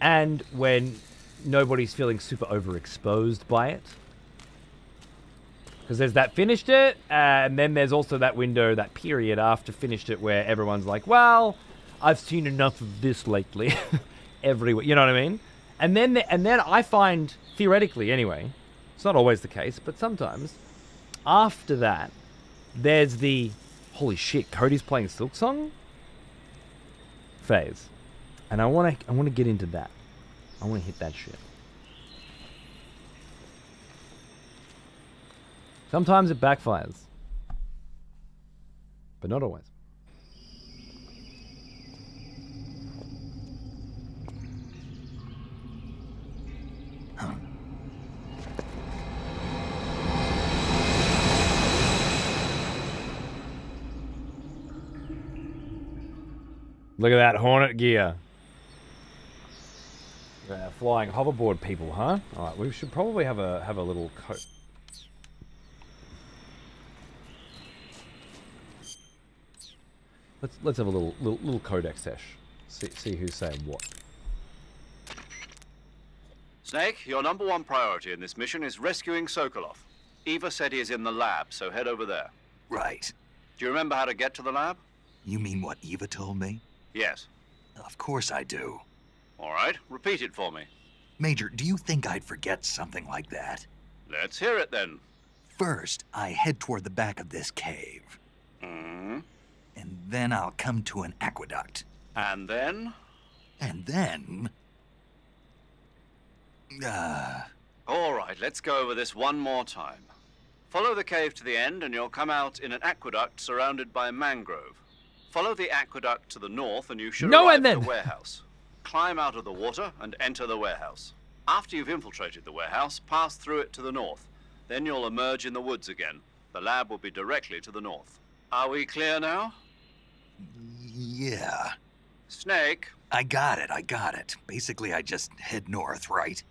and when nobody's feeling super overexposed by it. Because there's that finished it, and then there's also that window, that period after finished it where everyone's like, well, I've seen enough of this lately. Everywhere, you know what I mean? And then I find, theoretically anyway, it's not always the case, but sometimes, after that, there's the, holy shit, Cody's playing Silksong phase. And I want to get into that. I want to hit that shit. Sometimes it backfires. But not always. Look at that Hornet gear. Flying hoverboard people, huh? Alright, we should probably have a little coat. Let's have a little codex sesh. See who's saying what. Snake, your number one priority in this mission is rescuing Sokolov. Eva said he is in the lab, so head over there. Right. Do you remember how to get to the lab? You mean what Eva told me? Yes. Of course I do. All right, repeat it for me. Major, do you think I'd forget something like that? Let's hear it then. First, I head toward the back of this cave. Hmm. And then I'll come to an aqueduct. And then? And then... All right, let's go over this one more time. Follow the cave to the end and you'll come out in an aqueduct surrounded by mangrove. Follow the aqueduct to the north and you should arrive at the warehouse. Climb out of the water and enter the warehouse. After you've infiltrated the warehouse, pass through it to the north. Then you'll emerge in the woods again. The lab will be directly to the north. Are we clear now? Yeah. Snake. I got it. Basically, I just head north, right?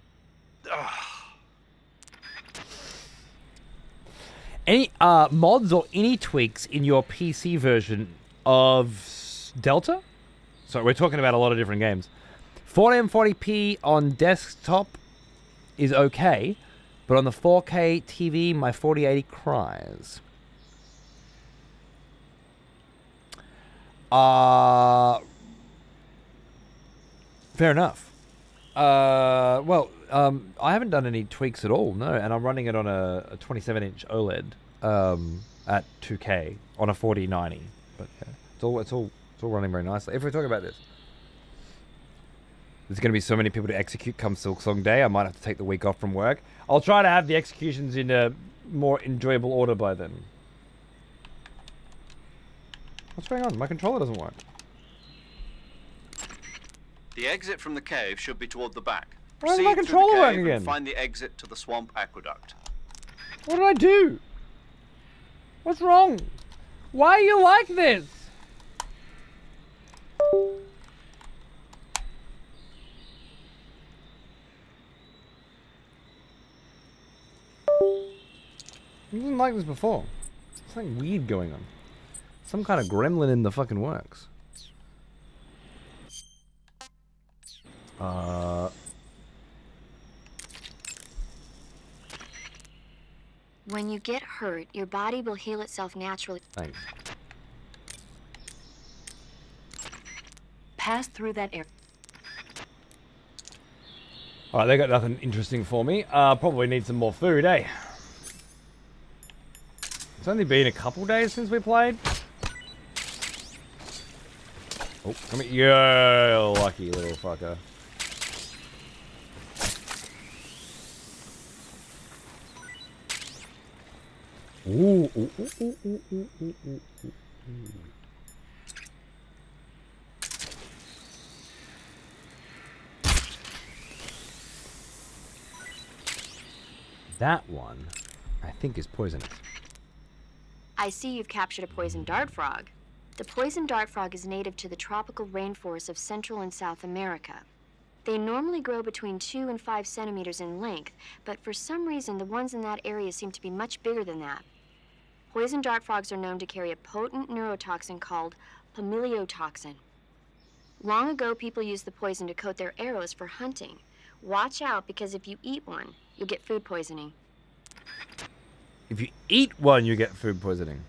Any mods or any tweaks in your PC version of Delta? So we're talking about a lot of different games. 1440p on desktop is okay, but on the 4K TV, my 4080 cries. Fair enough. Well, I haven't done any tweaks at all, no, and I'm running it on a 27-inch OLED at 2K on a 4090. But yeah, it's all running very nicely. If we're talking about this, there's going to be so many people to execute come Silksong Day. I might have to take the week off from work. I'll try to have the executions in a more enjoyable order by then. What's going on? My controller doesn't work. The exit from the cave should be toward the back. Why is Proceed my through the controller cave working and again? find the exit to the swamp aqueduct. What did I do? What's wrong? Why are you like this? I didn't like this before. There's something weird going on. Some kind of gremlin in the fucking works. When you get hurt, your body will heal itself naturally. Thanks. Pass through that area. Alright, they got nothing interesting for me. Probably need some more food, eh? It's only been a couple days since we played. Oh, come here. You lucky little fucker. Ooh, ooh, ooh, ooh, ooh, ooh, ooh, ooh, ooh. That one, I think, is poisonous. I see you've captured a poison dart frog. The poison dart frog is native to the tropical rainforests of Central and South America. They normally grow between 2 and 5 centimeters in length, but for some reason the ones in that area seem to be much bigger than that. Poison dart frogs are known to carry a potent neurotoxin called pamiliotoxin. Long ago, people used the poison to coat their arrows for hunting. Watch out, because if you eat one, you'll get food poisoning. If you eat one, you get food poisoning.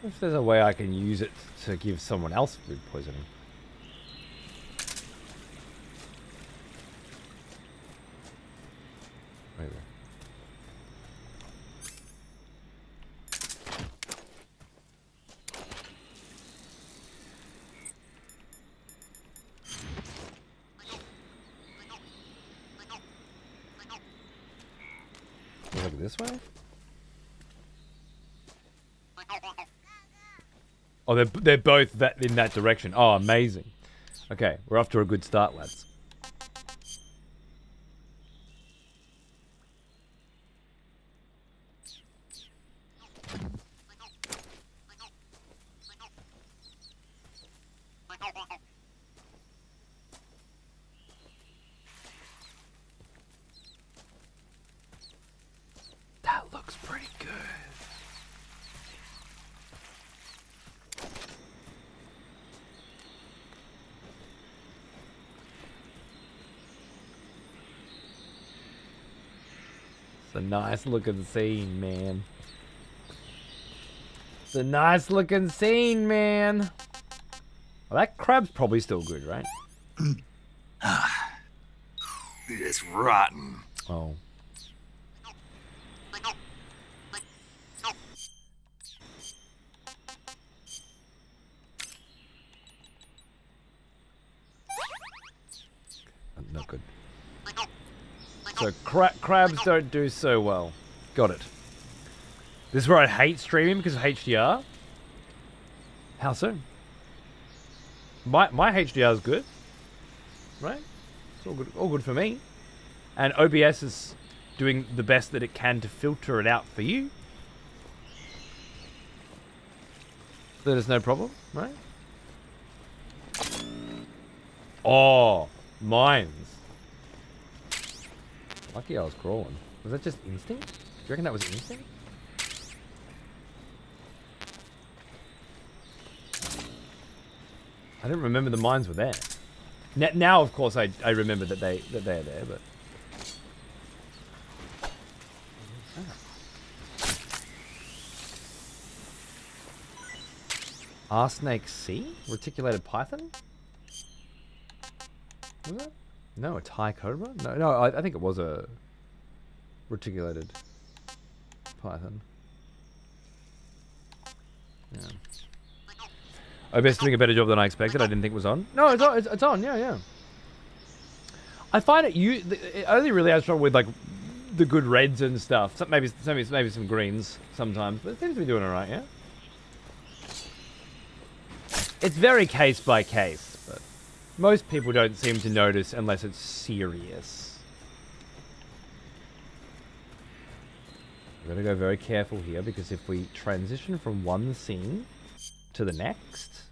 If there's a way I can use it to give someone else food poisoning. Maybe. Like this way? Oh, they're both in that direction. Oh, amazing. Okay, we're off to a good start, lads. That looks pretty good. It's a nice looking scene, man. It's a nice looking scene, man. Well, that crab's probably still good, right? It's rotten. Oh. So crabs don't do so well. Got it. This is where I hate streaming because of HDR. How so? My HDR is good, right? It's all good for me. And OBS is doing the best that it can to filter it out for you. So there's no problem, right? Oh, mines. Lucky I was crawling. Was that just instinct? Do you reckon that was instinct? I didn't remember the mines were there. Now, of course, I remember that they're there, but... Arsnake Sea? Reticulated python? Was it? No, a Thai cobra? No, I think it was a reticulated python. Yeah. OBS doing a better job than I expected. I didn't think it was on. No, it's on. Yeah. I find it only really has trouble with like the good reds and stuff. Maybe some greens sometimes, but it seems to be doing all right. Yeah. It's very case by case, but most people don't seem to notice unless it's serious. We're gonna go very careful here because if we transition from one scene to the next,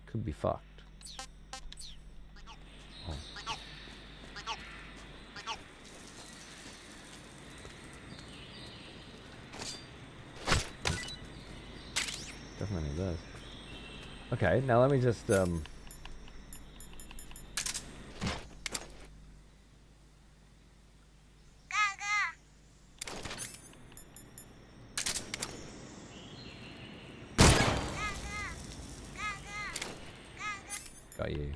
could be fucked. Oh. Definitely does. Okay, now let me just got you.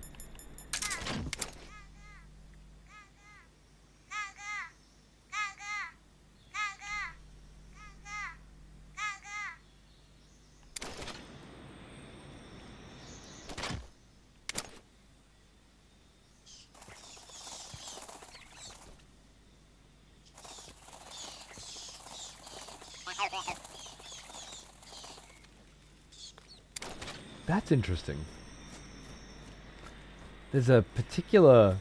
That's interesting. There's a particular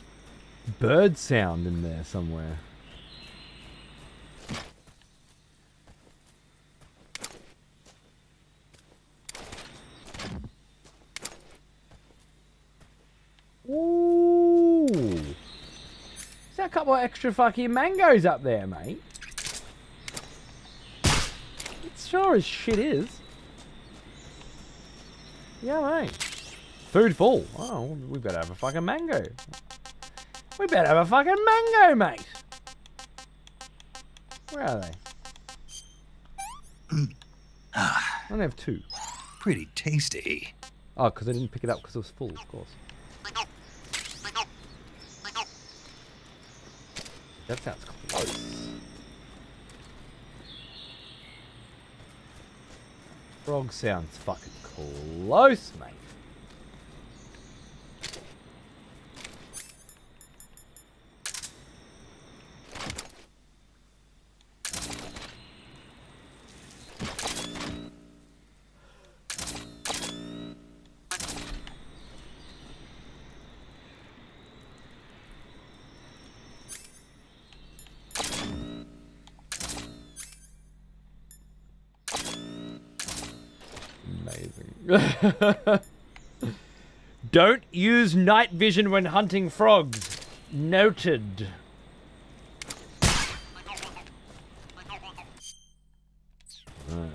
bird sound in there somewhere. Ooh! There's a couple of extra fucking mangoes up there, mate. It sure as shit is. Yeah, mate. Food full. Oh, we better have a fucking mango. We better have a fucking mango, mate. Where are they? I only have two. Pretty tasty. Oh, because I didn't pick it up because it was full, of course. That sounds close. Frog sounds fucking close, mate. Don't use night vision when hunting frogs. Noted. Right.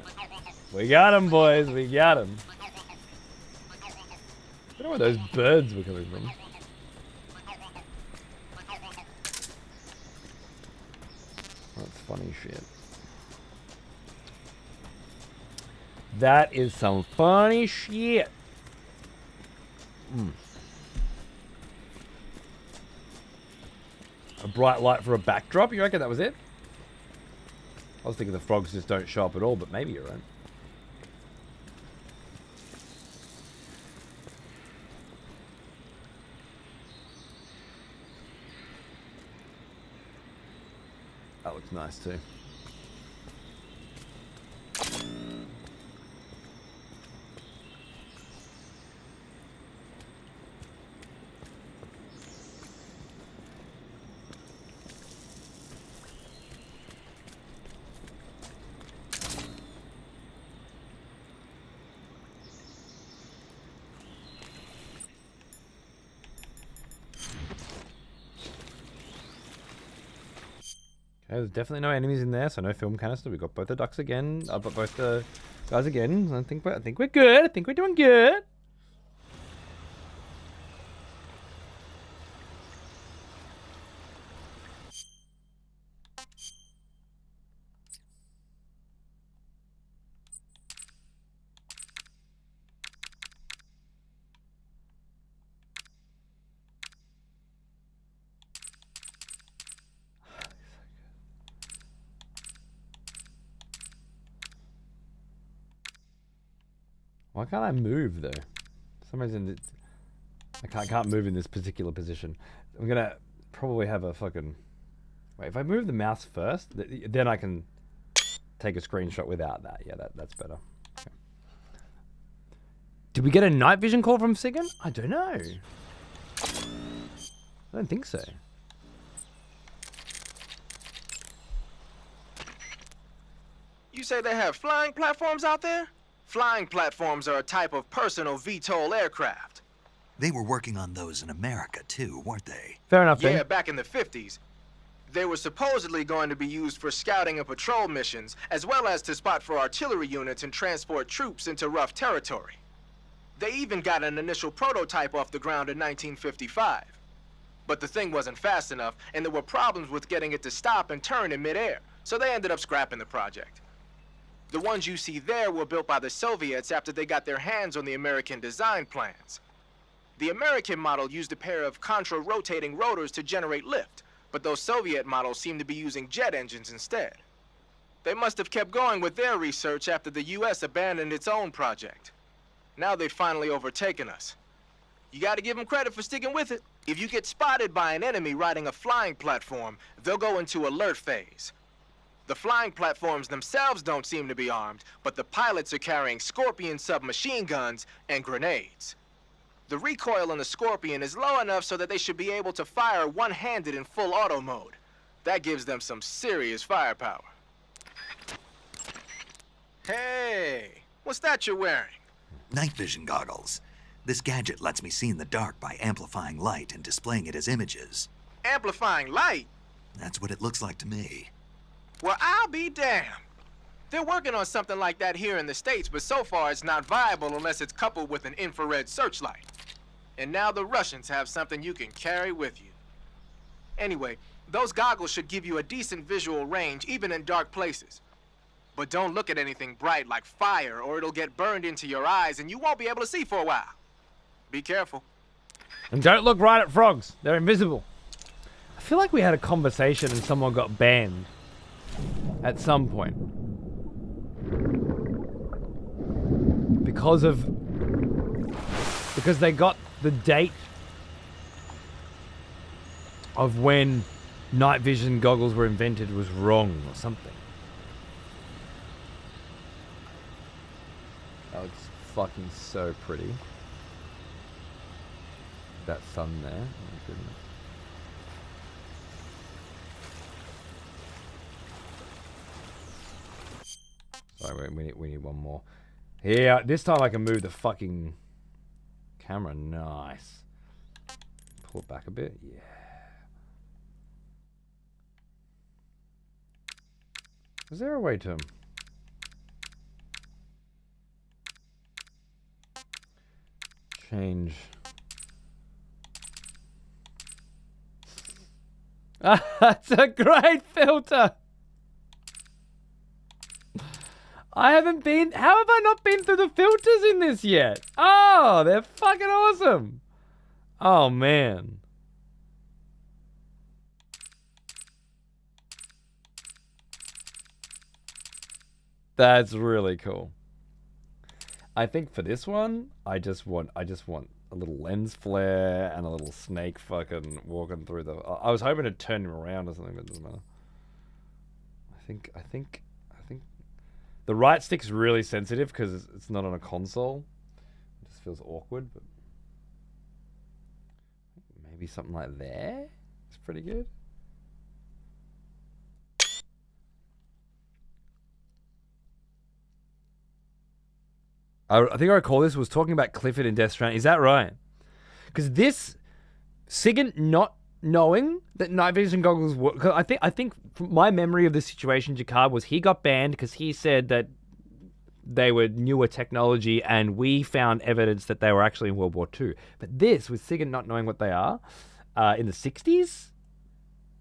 We got him, boys. We got him. I don't know where those birds were coming from. That's funny shit. That is some funny shit. A bright light for a backdrop? You reckon that was it? I was thinking the frogs just don't show up at all, but maybe you're right. That looks nice too. Okay, there's definitely no enemies in there, so no film canister. We got both the ducks again. But both the guys again. I think we're good. I think we're doing good. Why can't I move though? For some reason I can't move in this particular position. I'm gonna probably have a fucking... Wait, if I move the mouse first, then I can take a screenshot without that. Yeah, that's better. Okay. Did we get a night vision call from Sigan? I don't know. I don't think so. You say they have flying platforms out there? Flying platforms are a type of personal VTOL aircraft. They were working on those in America, too, weren't they? Fair enough, then. Yeah, back in the 50s. They were supposedly going to be used for scouting and patrol missions, as well as to spot for artillery units and transport troops into rough territory. They even got an initial prototype off the ground in 1955. But the thing wasn't fast enough, and there were problems with getting it to stop and turn in midair, so they ended up scrapping the project. The ones you see there were built by the Soviets after they got their hands on the American design plans. The American model used a pair of contra-rotating rotors to generate lift, but those Soviet models seem to be using jet engines instead. They must have kept going with their research after the US abandoned its own project. Now they've finally overtaken us. You gotta give them credit for sticking with it. If you get spotted by an enemy riding a flying platform, they'll go into alert phase. The flying platforms themselves don't seem to be armed, but the pilots are carrying Scorpion submachine guns and grenades. The recoil on the Scorpion is low enough so that they should be able to fire one-handed in full auto mode. That gives them some serious firepower. Hey, what's that you're wearing? Night vision goggles. This gadget lets me see in the dark by amplifying light and displaying it as images. Amplifying light? That's what it looks like to me. Well, I'll be damned. They're working on something like that here in the States, but so far it's not viable unless it's coupled with an infrared searchlight. And now the Russians have something you can carry with you. Anyway, those goggles should give you a decent visual range, even in dark places. But don't look at anything bright like fire, or it'll get burned into your eyes and you won't be able to see for a while. Be careful. And don't look right at frogs. They're invisible. I feel like we had a conversation and someone got banned at some point. Because they got the date of when night vision goggles were invented was wrong or something. That looks fucking so pretty. That sun there. Oh my goodness. Sorry, we need one more. Yeah, this time I can move the fucking camera. Nice. Pull it back a bit. Yeah. Is there a way to change? That's a great filter. I haven't been... How have I not been through the filters in this yet? Oh, they're fucking awesome. Oh, man. That's really cool. I think for this one, I just want a little lens flare and a little snake fucking walking through the... I was hoping to turn him around or something, but it doesn't matter. think the right stick's really sensitive because it's not on a console. It just feels awkward, but maybe something like there. It's pretty good. I think I recall this was talking about Clifford in Death Stranding. Is that right? Because this Sigint not knowing that night vision goggles were, I think from my memory of the situation, Jakab, was he got banned because he said that they were newer technology, and we found evidence that they were actually in World War II. But this, with Sigint not knowing what they are in the 60s,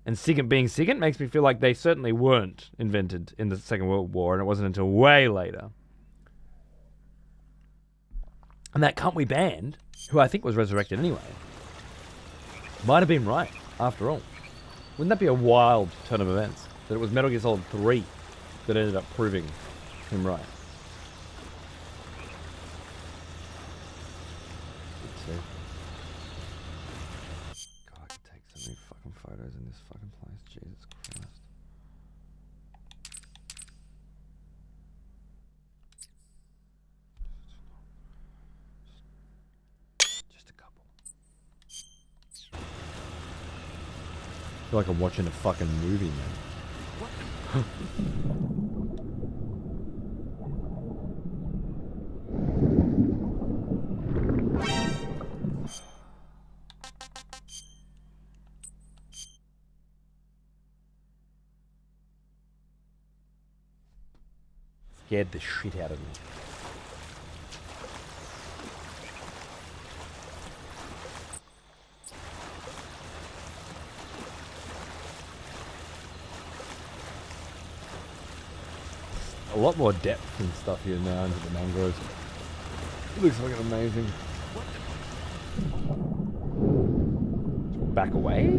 and Sigint being Sigint, makes me feel like they certainly weren't invented in the Second World War, and it wasn't until way later. And that cunt we banned, who I think was resurrected anyway, might have been right, after all. Wouldn't that be a wild turn of events? That it was Metal Gear Solid 3 that ended up proving him right. God, I could take so many fucking photos in this fucking place. Jesus Christ. Just a couple. I feel like I'm watching a fucking movie, man. Scared the shit out of me. A lot more depth and stuff here now into the mangroves. It looks fucking amazing. Back away?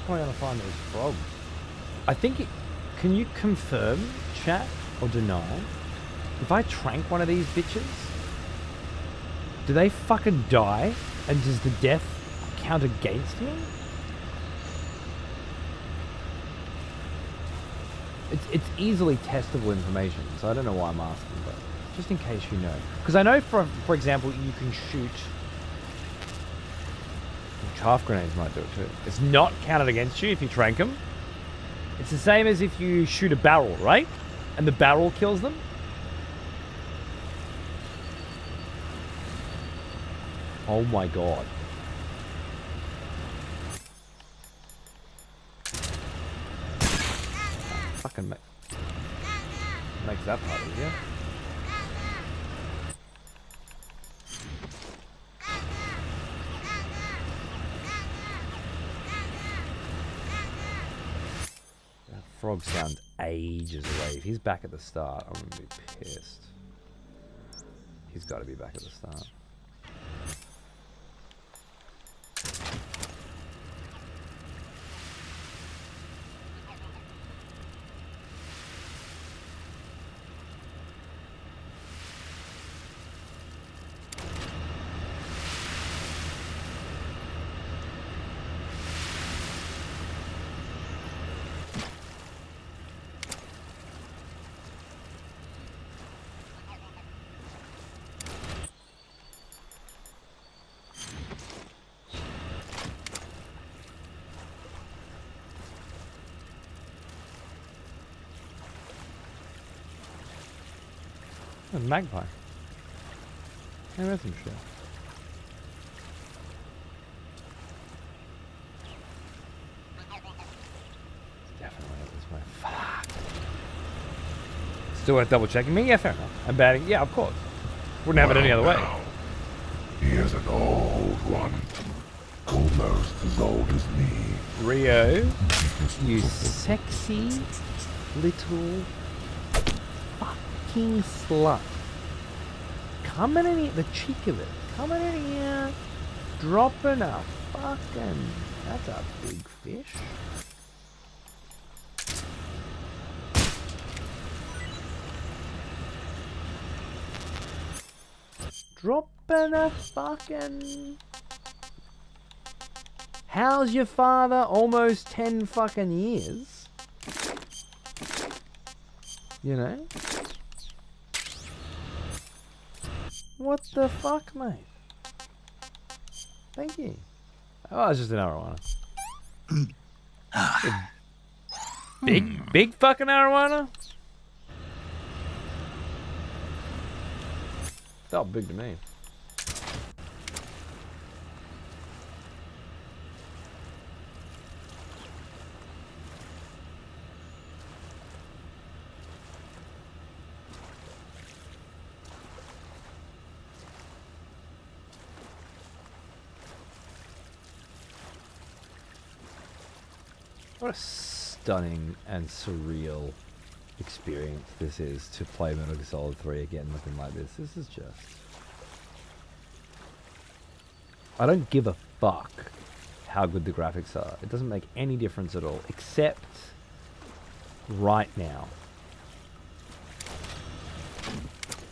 How am I gonna find those frogs? I think can you confirm, chat, or deny? If I trank one of these bitches, do they fucking die? And does the death count against me? It's easily testable information, so I don't know why I'm asking, but just in case you know. Because I know, for example, you can shoot... Chaff grenades might do it too. It's not counted against you if you trank them. It's the same as if you shoot a barrel, right? And the barrel kills them. Oh my god. Fucking makes that part easier. That frog sounds ages away. If he's back at the start, I'm gonna be pissed. He's got to be back at the start. A magpie. Hey, that's some shit. Still worth double checking me? Yeah, fair enough. I'm batting. Yeah, of course. Wouldn't have it any other way. Now, he is an old one. Almost as old as me. Rio, you sexy little fucking slut. Coming in here, the cheek of it. Coming in here, dropping a fucking... That's a big fish. Dropping a fucking... How's your father almost 10 fucking years? You know? What the fuck, mate? Thank you. Oh, it's just an arowana. Big fucking arowana? Felt big to me. What a stunning and surreal experience this is to play Metal Gear Solid 3 again looking like this. This is just... I don't give a fuck how good the graphics are. It doesn't make any difference at all, except right now.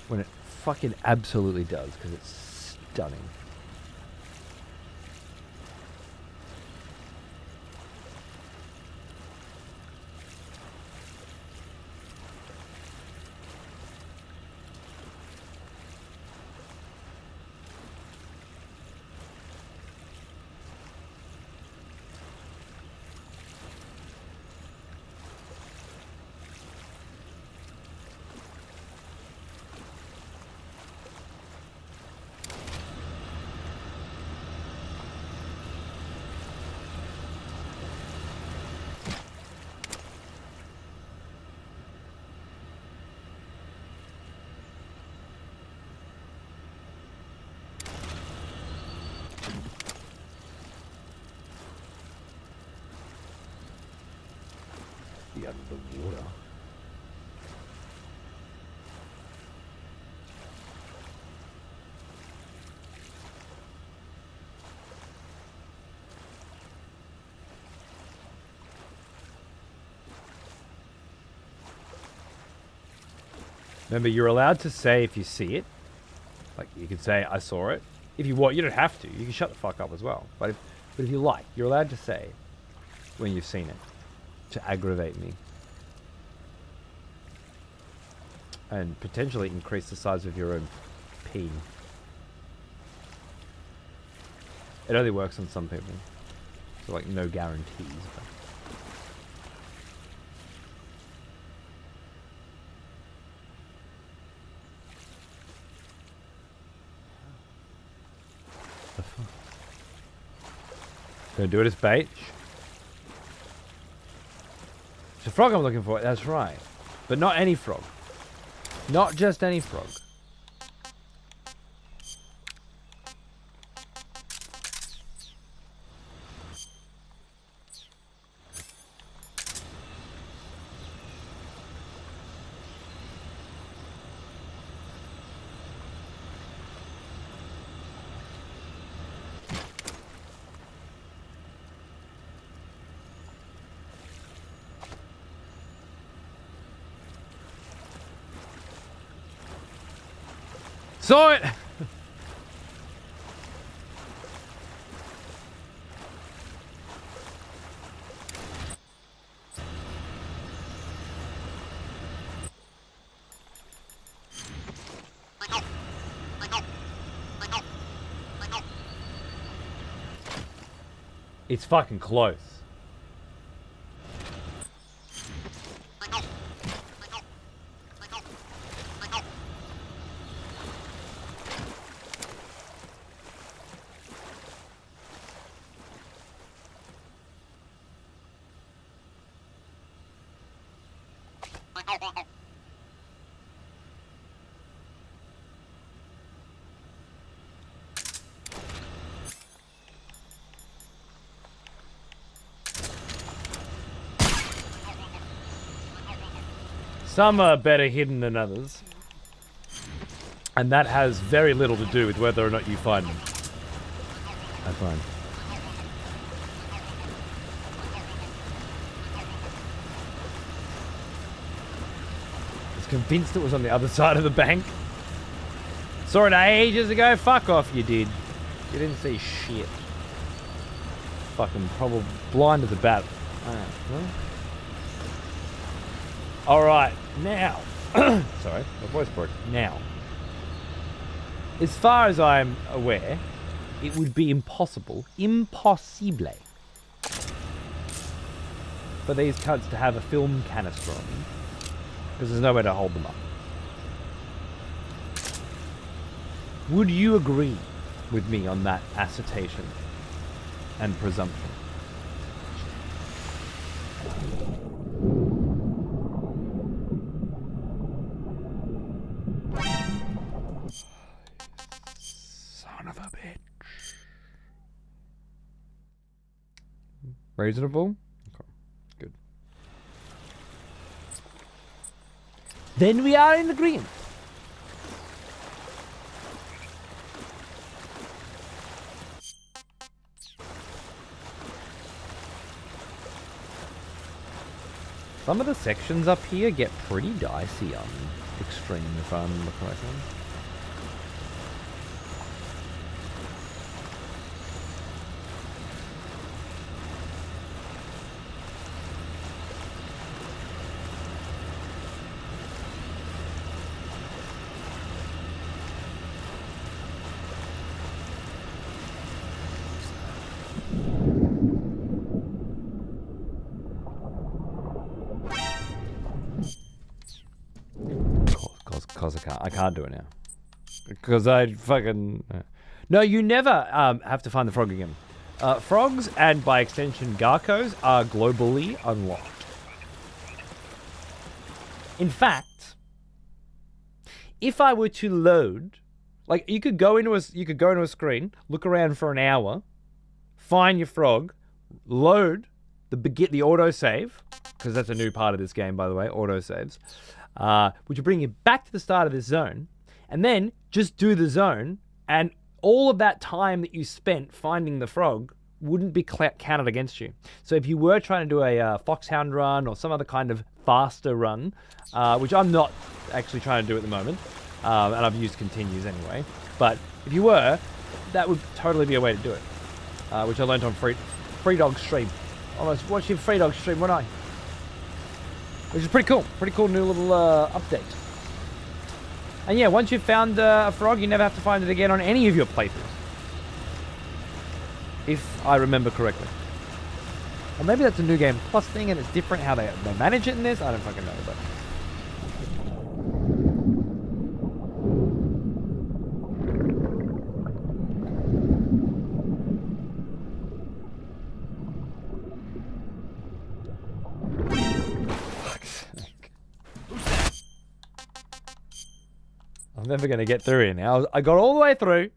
When it fucking absolutely does, because it's stunning. Under the water. Remember, you're allowed to say if you see it. Like, you can say, I saw it. If you want, you don't have to. You can shut the fuck up as well. But if you like, you're allowed to say when you've seen it. To aggravate me. And potentially increase the size of your own pee. It only works on some people. So like no guarantees. But. Gonna do it as bait. The frog I'm looking for, that's right. But not any frog. Not just any frog. Saw it! It's fucking close. Some are better hidden than others. And that has very little to do with whether or not you find them. I find. I was convinced it was on the other side of the bank. Saw it ages ago. Fuck off, you did. You didn't see shit. Fucking probably blind as a bat. Alright, now. Sorry, my voice broke. Now. As far as I'm aware, it would be impossible, impossible, for these cunts to have a film canister on them, because there's nowhere to hold them up. Would you agree with me on that assertion and presumption? Son of a bitch. Reasonable? Okay, good. Then we are in agreement. Some of the sections up here get pretty dicey on extreme, if I'm correct. I can't do it now. Because I fucking... No, you never have to find the frog again. Frogs, and by extension Garcos, are globally unlocked. In fact, if I were to load... Like, you could go into a screen, look around for an hour, find your frog, load the autosave, because that's a new part of this game, by the way, autosaves. Which will bring you back to the start of this zone, and then just do the zone, and all of that time that you spent finding the frog wouldn't be counted against you. So if you were trying to do a foxhound run or some other kind of faster run, which I'm not actually trying to do at the moment, and I've used continues anyway, but if you were, that would totally be a way to do it, which I learned on Free Dog stream. I was watching Free Dog stream one night. Which is pretty cool. Pretty cool new little update. And yeah, once you've found a frog, you never have to find it again on any of your playthroughs. If I remember correctly. Or maybe that's a new game plus thing and it's different how they manage it in this. I don't fucking know, but... I'm never going to get through here now. I got all the way through.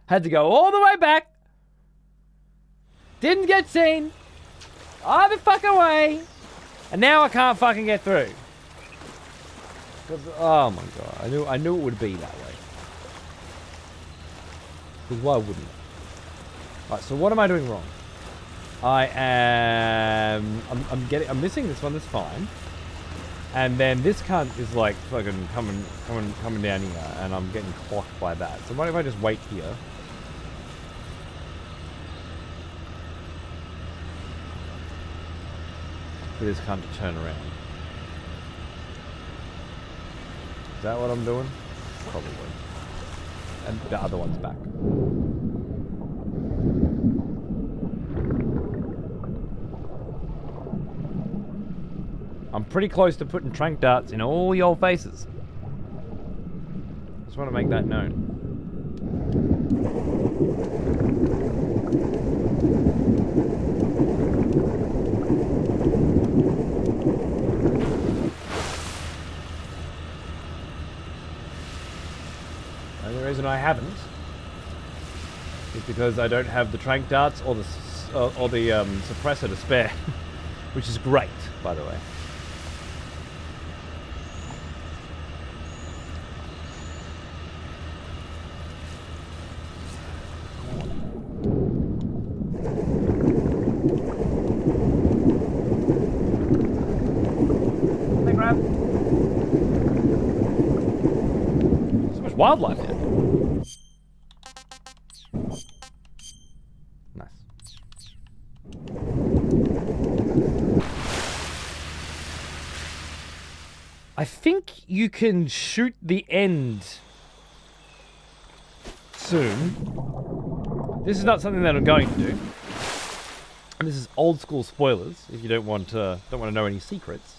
Had to go all the way back. Didn't get seen. Either fucking way. And now I can't fucking get through. Oh my god. I knew it would be that way. Because why wouldn't it? Right, so what am I doing wrong? I'm missing this one, that's fine. And then this cunt is like fucking coming down here, and I'm getting clocked by that. So what if I just wait here? For this cunt to turn around. Is that what I'm doing? Probably. And the other one's back. I'm pretty close to putting trank darts in all your faces. Just want to make that known. The only reason I haven't is because I don't have the trank darts or the suppressor to spare, which is great, by the way. wildlife here. Nice. I think you can shoot the end soon. This is not something that I'm going to do. And this is old school spoilers if you don't want to know any secrets.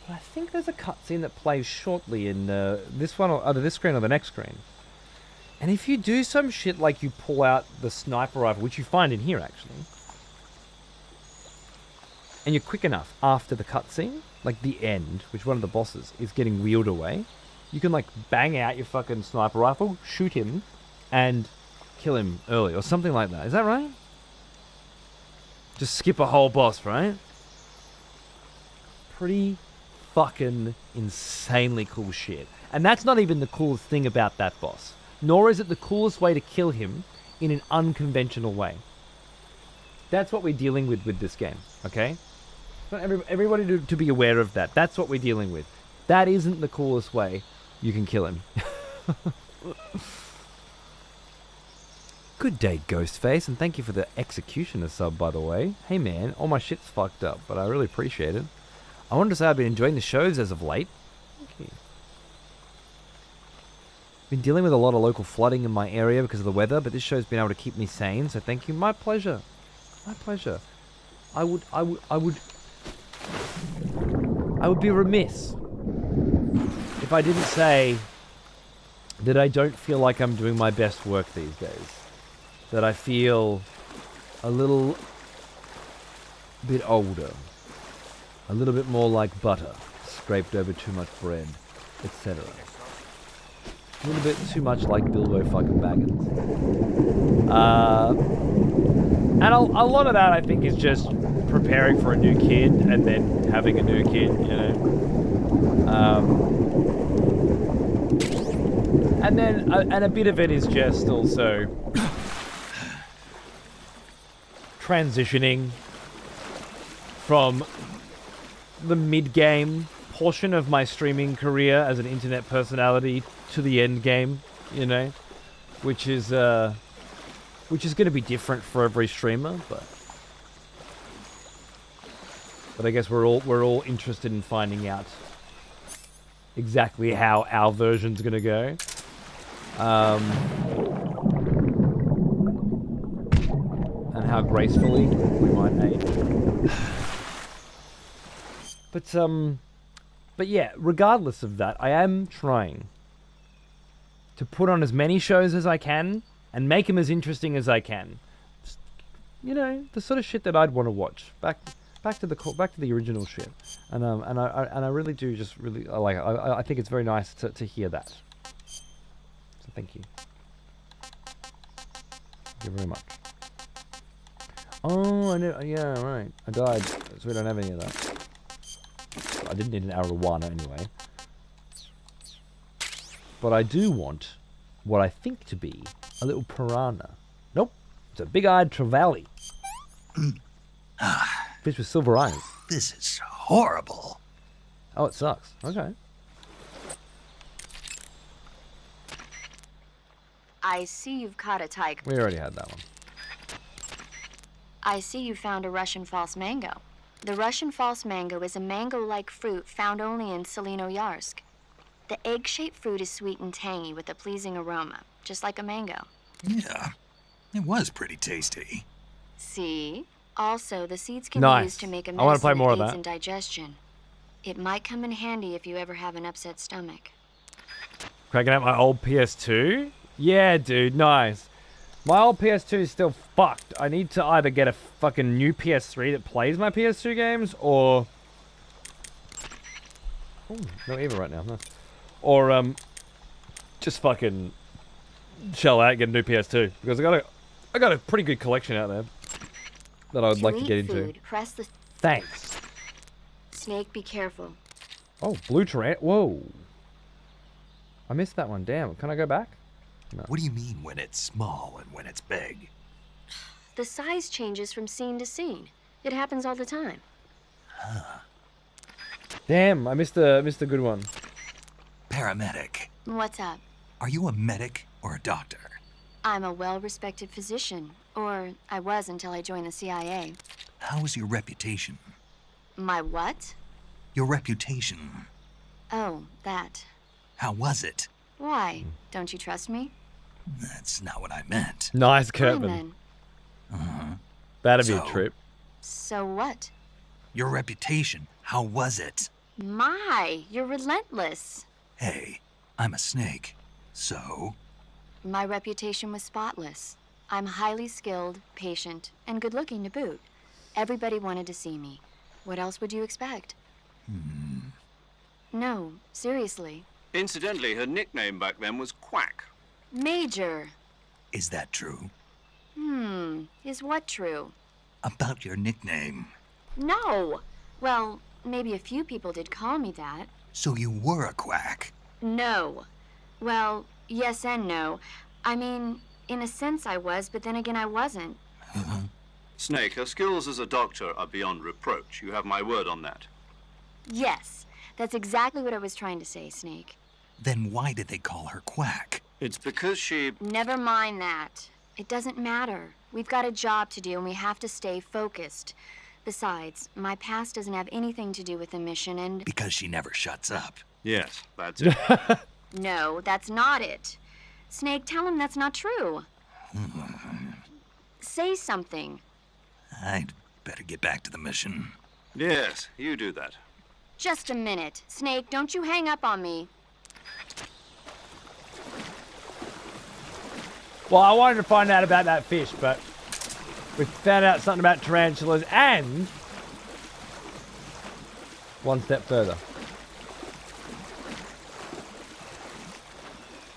But I think there's a cutscene that plays shortly in this one, or either this screen or the next screen. And if you do some shit like you pull out the sniper rifle, which you find in here actually, and you're quick enough after the cutscene, like the end, which one of the bosses is getting wheeled away, you can like bang out your fucking sniper rifle, shoot him, and kill him early, or something like that. Is that right? Just skip a whole boss, right? Pretty fucking insanely cool shit. And that's not even the coolest thing about that boss. Nor is it the coolest way to kill him in an unconventional way. That's what we're dealing with this game, okay? I want everybody to be aware of that. That's what we're dealing with. That isn't the coolest way you can kill him. Good day, Ghostface, and thank you for the Executioner sub, by the way. Hey man, all my shit's fucked up, but I really appreciate it. I wanted to say I've been enjoying the shows as of late. Okay. Been dealing with a lot of local flooding in my area because of the weather, but this show's been able to keep me sane, so thank you. My pleasure. My pleasure. I would be remiss if I didn't say that I don't feel like I'm doing my best work these days. That I feel a little bit older. A little bit more like butter, scraped over too much bread, etc. A little bit too much like Bilbo fucking Baggins. And a lot of that, I think, is just preparing for a new kid and then having a new kid, you know. And then, and a bit of it is just also transitioning from the mid-game portion of my streaming career as an internet personality to the end game, you know, which is going to be different for every streamer, but I guess we're all interested in finding out exactly how our version's going to go. And how gracefully we might age. But yeah, regardless of that, I am trying to put on as many shows as I can and make them as interesting as I can. Just, you know, the sort of shit that I'd want to watch. Back to the original shit. And I really do just really like. I think it's very nice to hear that. So thank you. Thank you very much. Oh, I know. Yeah, right. I died, so we don't have any of that. I didn't need an arowana anyway. But I do want what I think to be a little piranha. Nope. It's a big-eyed trevally. Fish with silver eyes. This is horrible. Oh, it sucks. Okay. I see you've caught a tiger. We already had that one. I see you found a Russian false mango. The Russian false mango is a mango-like fruit found only in Selino-Yarsk. The egg-shaped fruit is sweet and tangy with a pleasing aroma, just like a mango. Yeah, it was pretty tasty. See? Also, the seeds can Nice. be used to make a I wanna play medicine more of that aids that. in digestion. It might come in handy if you ever have an upset stomach. Cracking out my old PS2? Yeah, dude, nice. My old PS2 is still fucked. I need to either get a fucking new PS3 that plays my PS2 games, or... Ooh, no Eva right now, no. Or, just fucking shell out and get a new PS2. Because I got a pretty good collection out there that I would like to get into. Food, press the... Thanks. Snake, be careful. Oh, blue terrain. Whoa. I missed that one. Damn. Can I go back? No. What do you mean when it's small and when it's big? The size changes from scene to scene. It happens all the time. Huh. Damn, I missed a good one. Paramedic, What's up? Are you a medic or a doctor? I'm a well-respected physician. Or I was until I joined the CIA. How is your reputation? My what? Your reputation. Oh, that. How was it? Why? Don't you trust me? That's not what I meant. Nice, Fine Kirkman. then. That'd be a So- trip. So what? Your reputation. How was it? My, you're relentless. Hey, I'm a snake. So? My reputation was spotless. I'm highly skilled, patient, and good-looking to boot. Everybody wanted to see me. What else would you expect? No, seriously. Incidentally, her nickname back then was Quack. Major. Is that true? Is what true? About your nickname. No. Well, maybe a few people did call me that. So you were a quack. No. Well, yes and no. I mean, in a sense I was, but then again I wasn't. Snake, her skills as a doctor are beyond reproach. You have my word on that. Yes, that's exactly what I was trying to say, Snake. Then why did they call her quack? It's because she... Never mind that. It doesn't matter. We've got a job to do and we have to stay focused. Besides, my past doesn't have anything to do with the mission and... Because she never shuts up. Yes, that's it. No, that's not it. Snake, tell him that's not true. Say something. I'd better get back to the mission. Yes, you do that. Just a minute. Snake, don't you hang up on me. Well, I wanted to find out about that fish, but we found out something about tarantulas and one step further.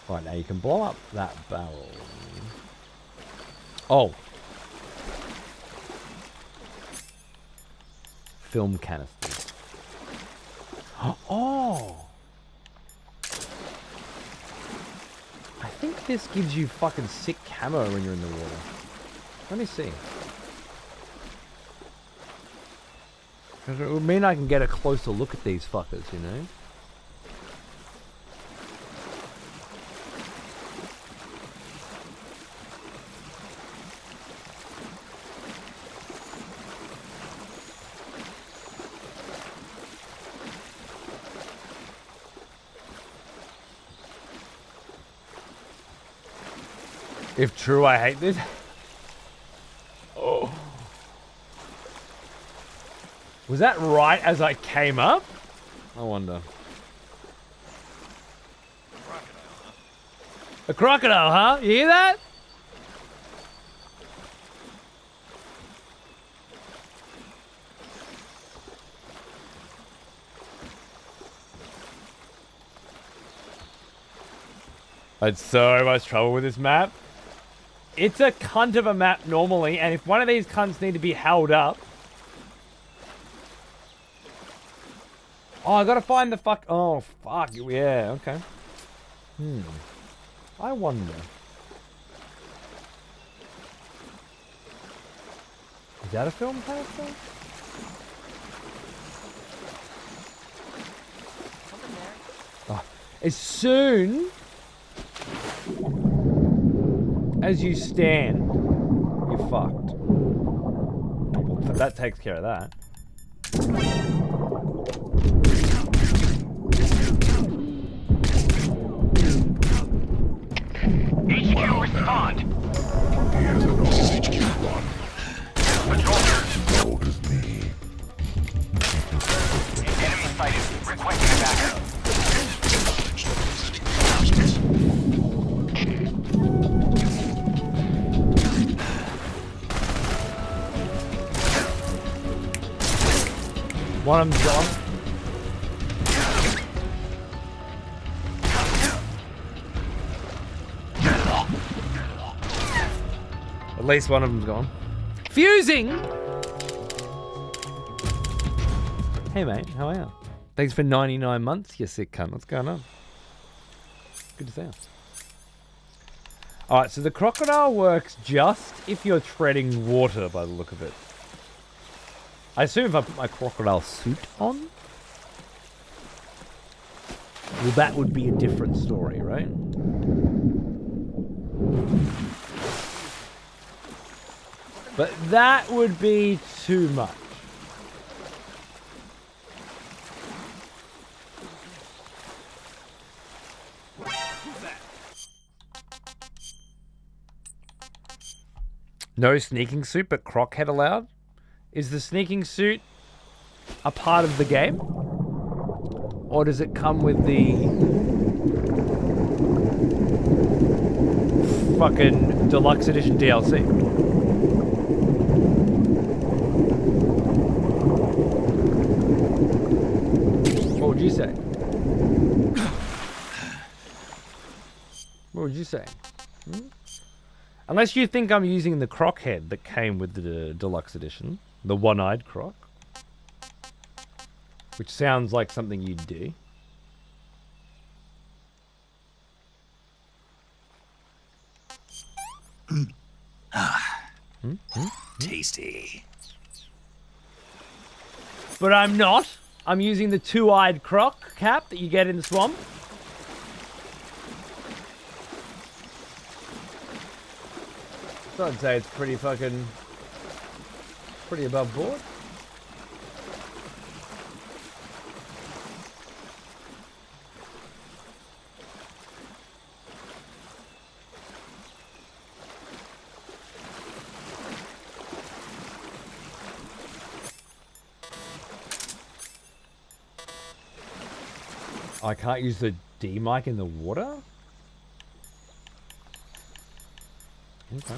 Right, now you can blow up that barrel. Oh. Film canisters. Oh. I think this gives you fucking sick camo when you're in the water. Let me see. Because it would mean I can get a closer look at these fuckers, you know? If true, I hate this. Oh. Was that right as I came up? I wonder. A crocodile, huh? You hear that? I had so much trouble with this map. It's a cunt of a map normally, and if one of these cunts need to be held up... Oh, I gotta find the fuck... Oh, fuck. Yeah, okay. I wonder. Is that a film canister? Something there. Oh, as soon as you stand, you're fucked. Well, that takes care of that. HQ, respond. He has an old one. Patrol. As old as me. Enemy sighted. Requesting backup. One of them's gone. At least one of them's gone. Fusing! Hey mate, how are you? Thanks for 99 months, you sick cunt. What's going on? Good to see you. Alright, so the crocodile works just if you're treading water by the look of it. I assume if I put my crocodile suit on, well, that would be a different story, right? But that would be too much. No sneaking suit, but Crockhead allowed? Is the sneaking suit a part of the game? Or does it come with the fucking deluxe edition DLC? What would you say? What would you say? Unless you think I'm using the croc head that came with the deluxe edition. The one-eyed croc. Which sounds like something you'd do. Tasty. But I'm not. I'm using the two-eyed croc cap that you get in the swamp. So I'd say it's pretty above board. I can't use the D mic in the water? Okay.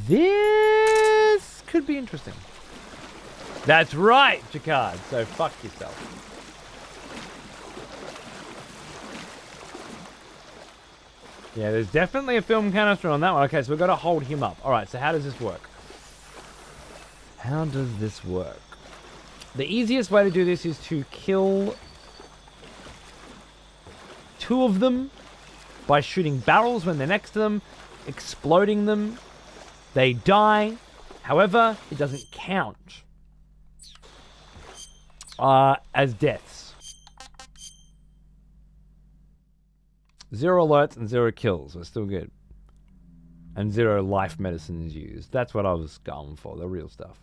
This could be interesting. That's right, Jacquard. So fuck yourself. Yeah, there's definitely a film canister on that one. Okay, so we've got to hold him up. Alright, so how does this work? How does this work? The easiest way to do this is to kill two of them by shooting barrels when they're next to them, exploding them. They die. However, it doesn't count as deaths. 0 alerts and 0 kills. We're still good. And 0 life medicines used. That's what I was going for, the real stuff.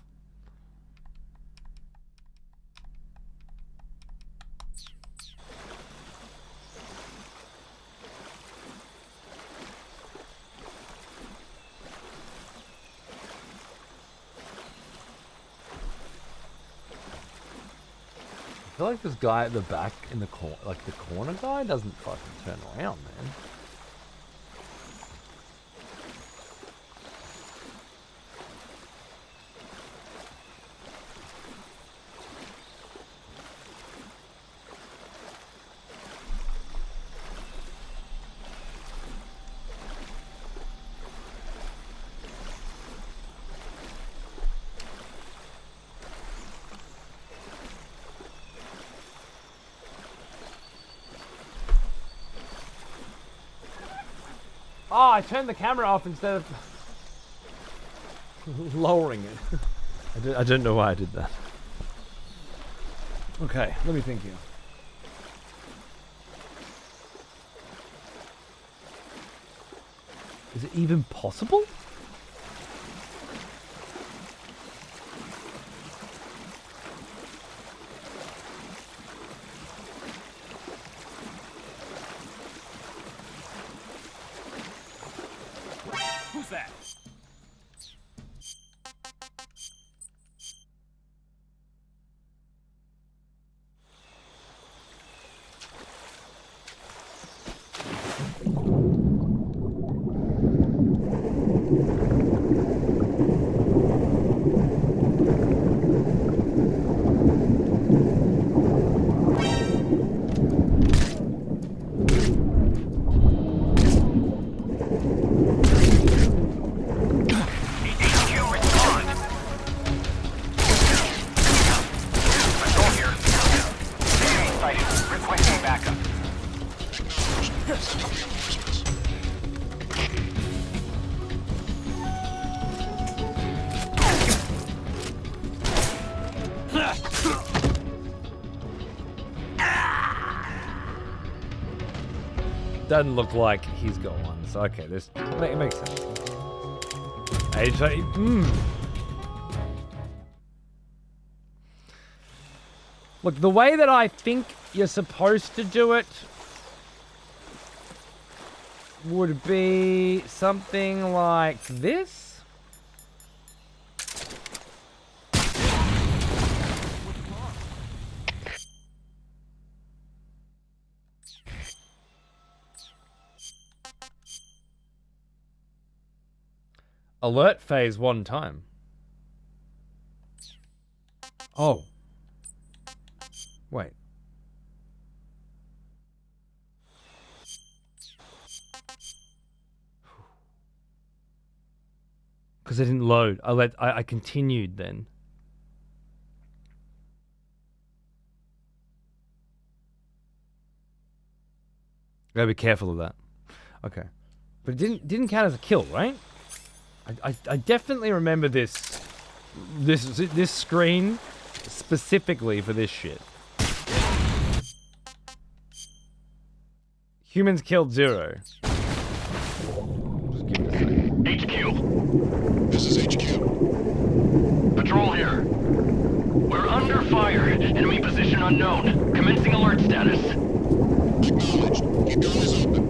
I feel like this guy at the back in the corner, like the corner guy, doesn't fucking turn around, man. Oh, I turned the camera off instead of lowering it. I don't know why I did that. Okay, let me think here. Is it even possible? Who's that? doesn't look like he's got one. So okay, this makes sense. Look, the way that I think you're supposed to do it would be something like this. Alert phase one time. Oh. Wait. Because I didn't load. I continued then. Gotta be careful of that. Okay. But it didn't count as a kill, right? I definitely remember this screen specifically for this shit. Humans killed 0. Just give it a second. HQ. This is HQ. Patrol here. We're under fire. Enemy position unknown. Commencing alert status. Acknowledged. Keep your eyes open.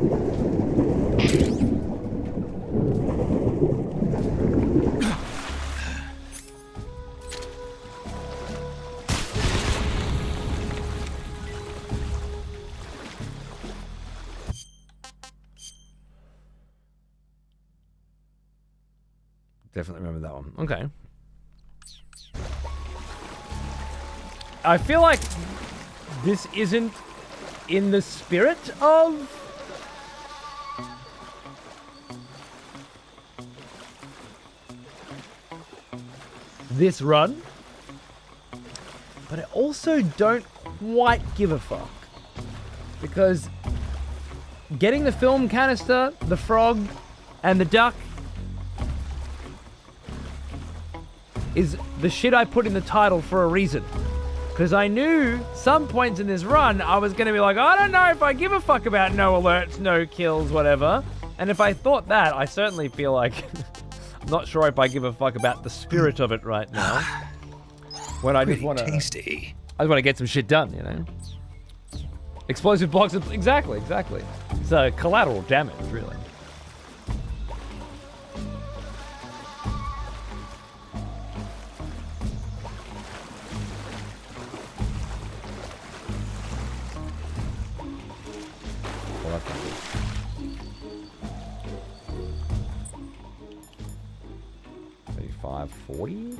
Definitely remember that one. Okay. I feel like this isn't in the spirit of this run, but I also don't quite give a fuck, because getting the film canister, the frog, and the duck is the shit I put in the title for a reason. Because I knew some points in this run I was going to be like, I don't know if I give a fuck about no alerts, no kills, whatever. And if I thought that, I certainly feel like I'm not sure if I give a fuck about the spirit of it right now. When I just want to tasty. I just want to get some shit done, you know. Explosive blocks, exactly. So collateral damage, really. Maybe 540.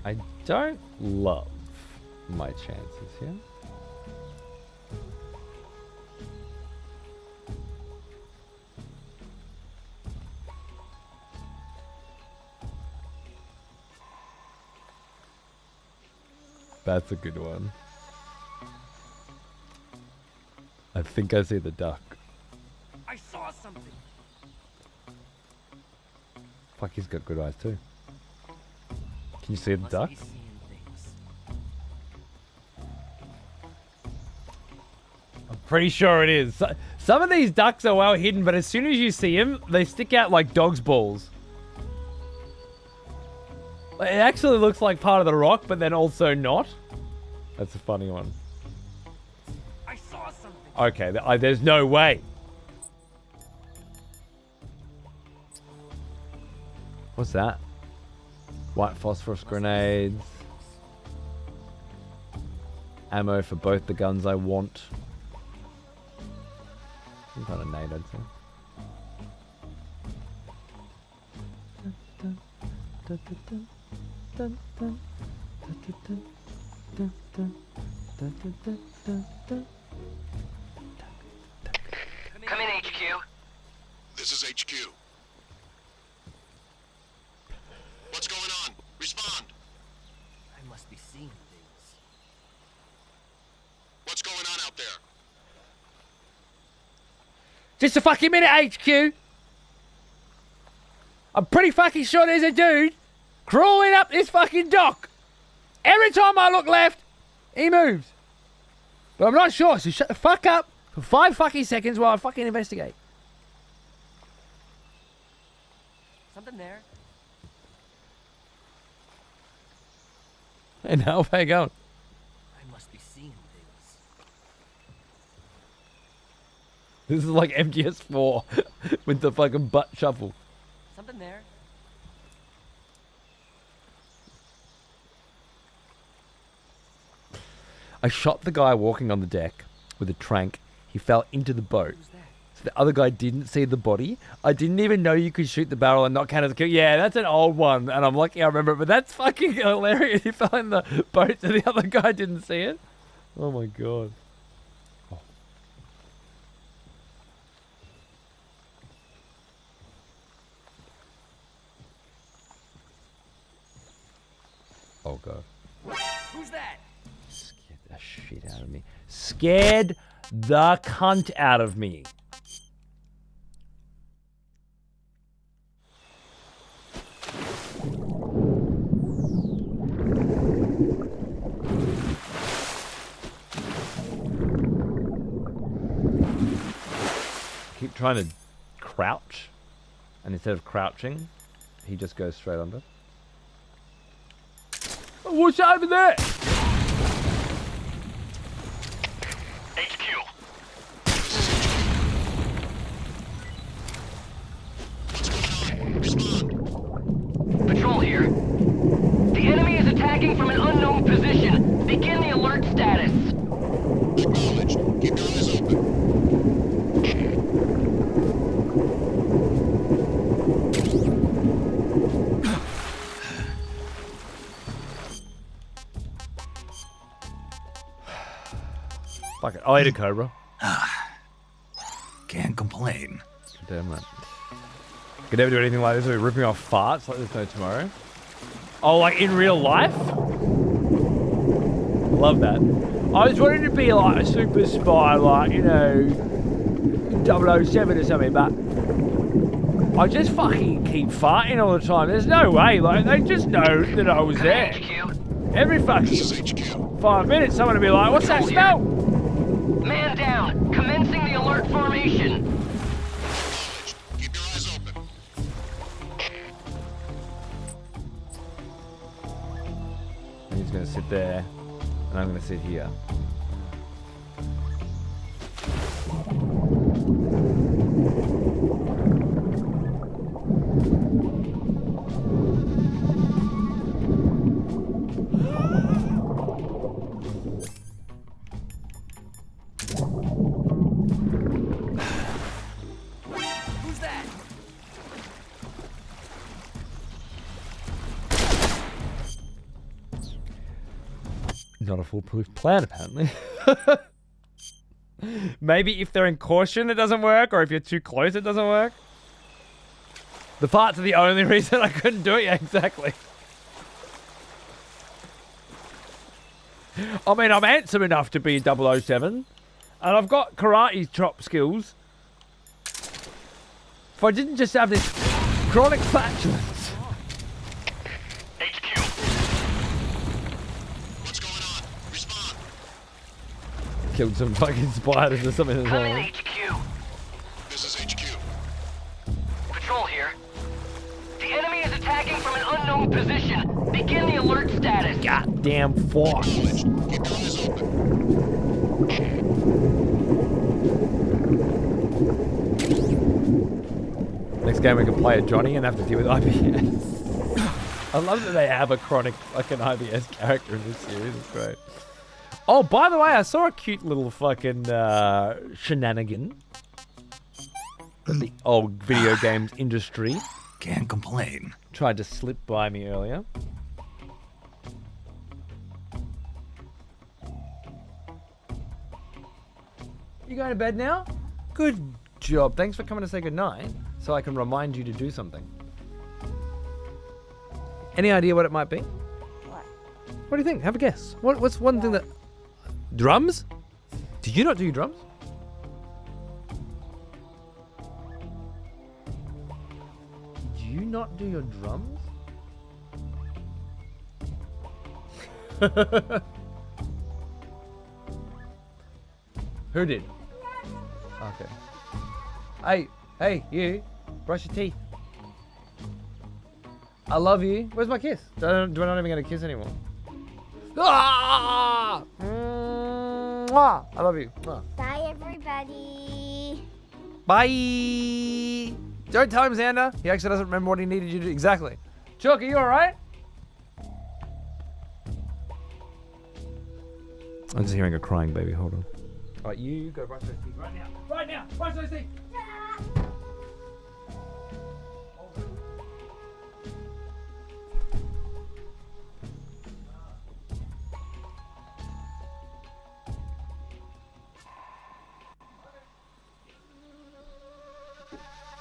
I don't love my chances here. That's a good one. I think I see the duck. I saw something. Fuck, he's got good eyes too. Can you see the duck? I'm pretty sure it is. Some of these ducks are well hidden, but as soon as you see them, they stick out like dog's balls. It actually looks like part of the rock, but then also not. That's a funny one. I saw something. Okay, there's no way. What's that? White phosphorus grenades. Ammo for both the guns I want. Some kind of nade, I'd say. Come in, HQ. This is HQ. What's going on? Respond. I must be seeing things. What's going on out there? Just a fucking minute, HQ! I'm pretty fucking sure there's a dude crawling up this fucking dock. Every time I look left, he moves. But I'm not sure, so shut the fuck up for 5 fucking seconds while I fucking investigate. Something there. And how far going? I must be seeing things. This is like MGS4 with the fucking butt shuffle. Something there. I shot the guy walking on the deck with a trank. He fell into the boat. So the other guy didn't see the body. I didn't even know you could shoot the barrel and not count as a kill. Yeah, that's an old one, and I'm lucky I remember it. But that's fucking hilarious. He fell in the boat so the other guy didn't see it. Oh my god. Oh. Oh god. Who's that? Scared the shit out of me. Scared the cunt out of me. Keep trying to crouch, and instead of crouching, he just goes straight under. Oh, what's over there? HQ. Patrol here. The enemy is attacking from an unknown position. Begin the alert status. Acknowledged. Keep your eyes open. Fuck it. I'll eat a cobra. Can't complain. Damn right. Could never do anything like this. We're ripping off farts like there's no tomorrow. Oh, like in real life? Love that. I was wanting to be like a super spy, like, you know, 007 or something, but I just fucking keep farting all the time. There's no way. Like, they just know that I was there. HQ. Every fucking 5 minutes, someone will be like, what's that smell? Man down. Commencing the alert formation. Keep your eyes open. And he's going to sit there, and I'm going to sit here. Who's that? Not a foolproof plan, apparently. Maybe if they're in caution, it doesn't work, or if you're too close, it doesn't work. The parts are the only reason I couldn't do it. Yeah, exactly. I mean, I'm handsome enough to be 007, and I've got karate chop skills. If I didn't just have this chronic flatulence. HQ. What's going on? Respond. Killed some fucking spiders or something as Come in, well. HQ. This is HQ. Patrol here. The enemy is attacking from an unknown position. Begin the alert status. Goddamn fuck. Acknowledged. Keep your eyes open. Next game we can play a Johnny and have to deal with IBS. I love that they have a chronic fucking IBS character in this series. It's great. Oh, by the way, I saw a cute little fucking shenanigan from the old video games industry. Can't complain. Tried to slip by me earlier. You going to bed now? Good job. Thanks for coming to say goodnight, so I can remind you to do something. Any idea what it might be? What? What do you think? Have a guess. What's one thing that... Drums? Did you not do drums? Did you not do your drums? Who did? Okay. Hey, you. Brush your teeth. I love you. Where's my kiss? Do I not even get a kiss anymore? Ah! Mwah! I love you. Mwah. Bye, everybody. Bye. Don't tell him, Xander. He actually doesn't remember what he needed you to do. Exactly. Chuck, are you alright? I'm just hearing a crying baby. Hold on. Alright, you go brush those teeth right now. Right now! Brush those teeth!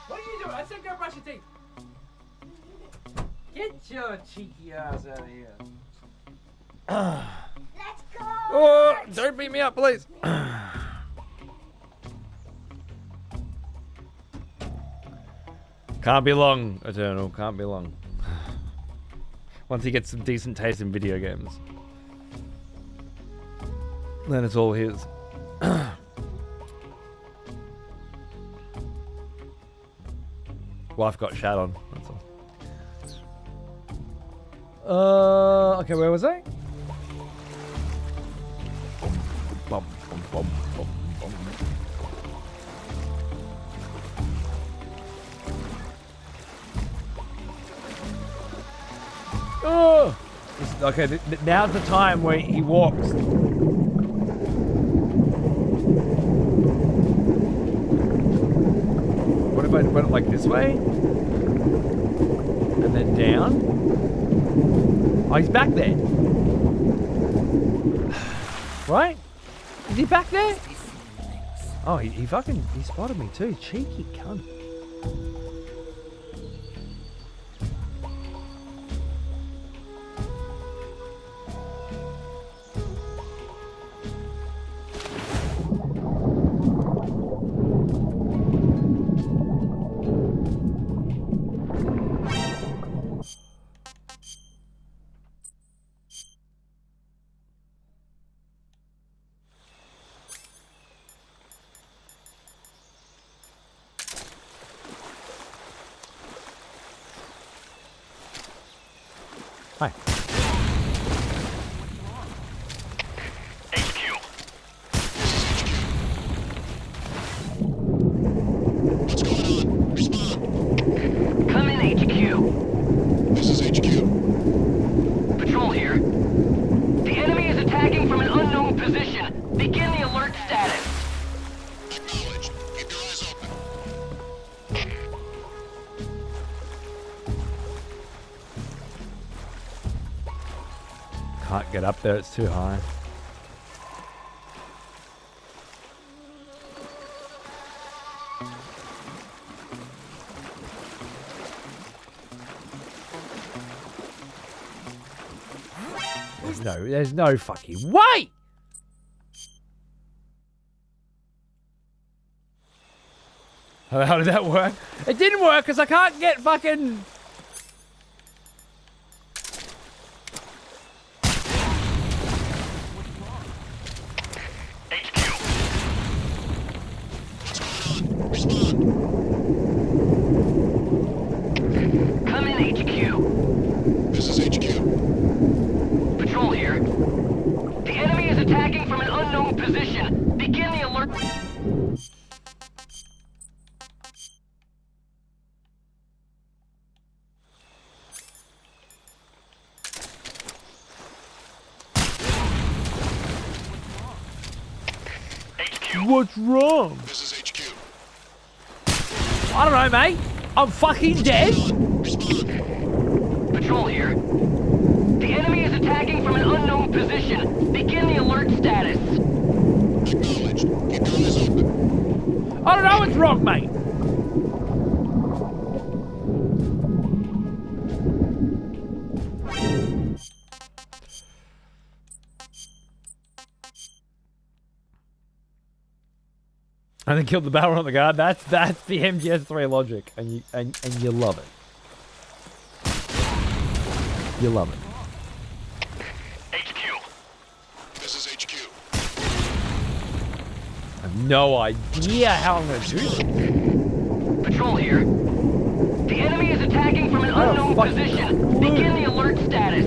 What are you doing? I said go brush your teeth. Get your cheeky ass out of here. Let's go. Oh, don't beat me up, please. Can't be long, Eternal. Can't be long. Once he gets some decent taste in video games, then it's all his. Wife got shat on. That's all. Okay, where was I? Bum, bum, bum, bum, bum. Oh! Okay, now's the time where he walks. What if I went like this way? And then down? Oh, he's back there. Right? Is he back there? Oh, he spotted me too. Cheeky cunt. Hi. Come in, HQ. This is HQ. Patrol here. The enemy is attacking from an unknown position. Begin the alert status. Acknowledged. Keep your eyes open. Can't get up there, it's too high. There's no fucking way! How did that work? It didn't work because I can't get fucking... Come in, HQ. This is HQ. Patrol here. The enemy is attacking from an unknown position. Begin the alert. What's wrong? This is HQ. I don't know, mate. I'm fucking dead. Patrol here. The enemy is attacking from an unknown position. Begin the alert status. Acknowledged. Keep your eyes open. I don't know what's wrong, mate. And then killed the barrel on the guard. That's the MGS3 logic, and you love it. You love it. HQ. This is HQ. I have no idea how I'm going to do this. Patrol here. The enemy is attacking from an unknown position. Begin the alert status.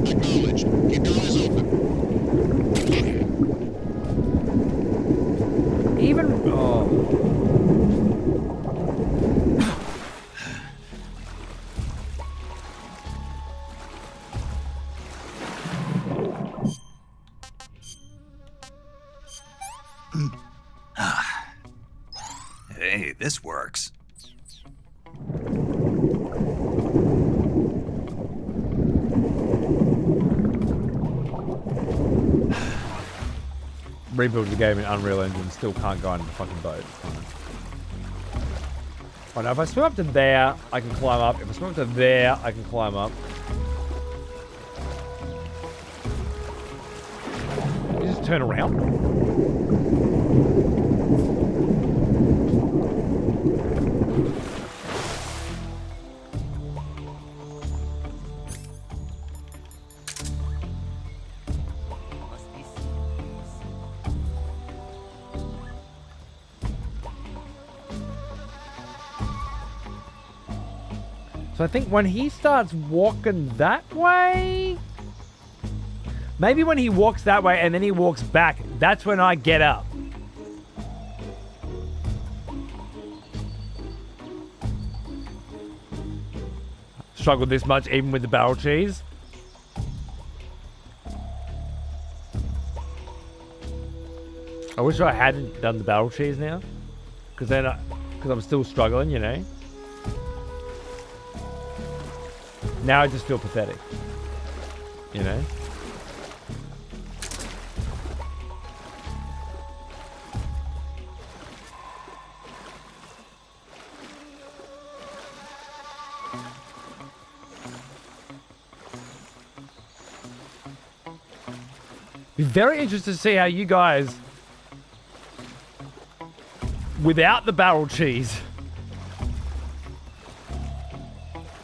Acknowledged. Keep your eyes open. Even... Oh. Hey, this works. Rebuild the game in Unreal Engine, still can't go into the fucking boat. Oh, now if I swim up to there, I can climb up. If I swim up to there, I can climb up. You just turn around. Must be seeing things. So I think when he starts walking that way... Maybe when he walks that way and then he walks back, that's when I get up. Struggled this much even with the barrel cheese. I wish I hadn't done the barrel cheese now. Because I'm still struggling, you know. Now I just feel pathetic. You know? Be very interested to see how you guys, without the barrel cheese,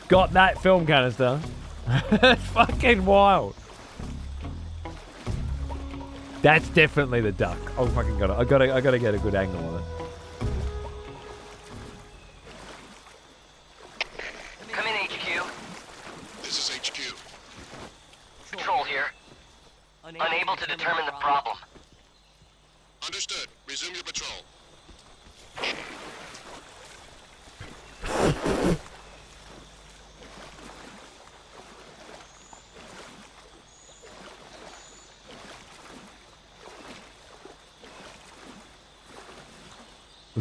got that film canister. That's fucking wild. That's definitely the duck. Oh, fucking got it. I gotta get a good angle on it. Come in, HQ. This is HQ. Patrol here. Unable to determine the problem. Understood. Resume your patrol.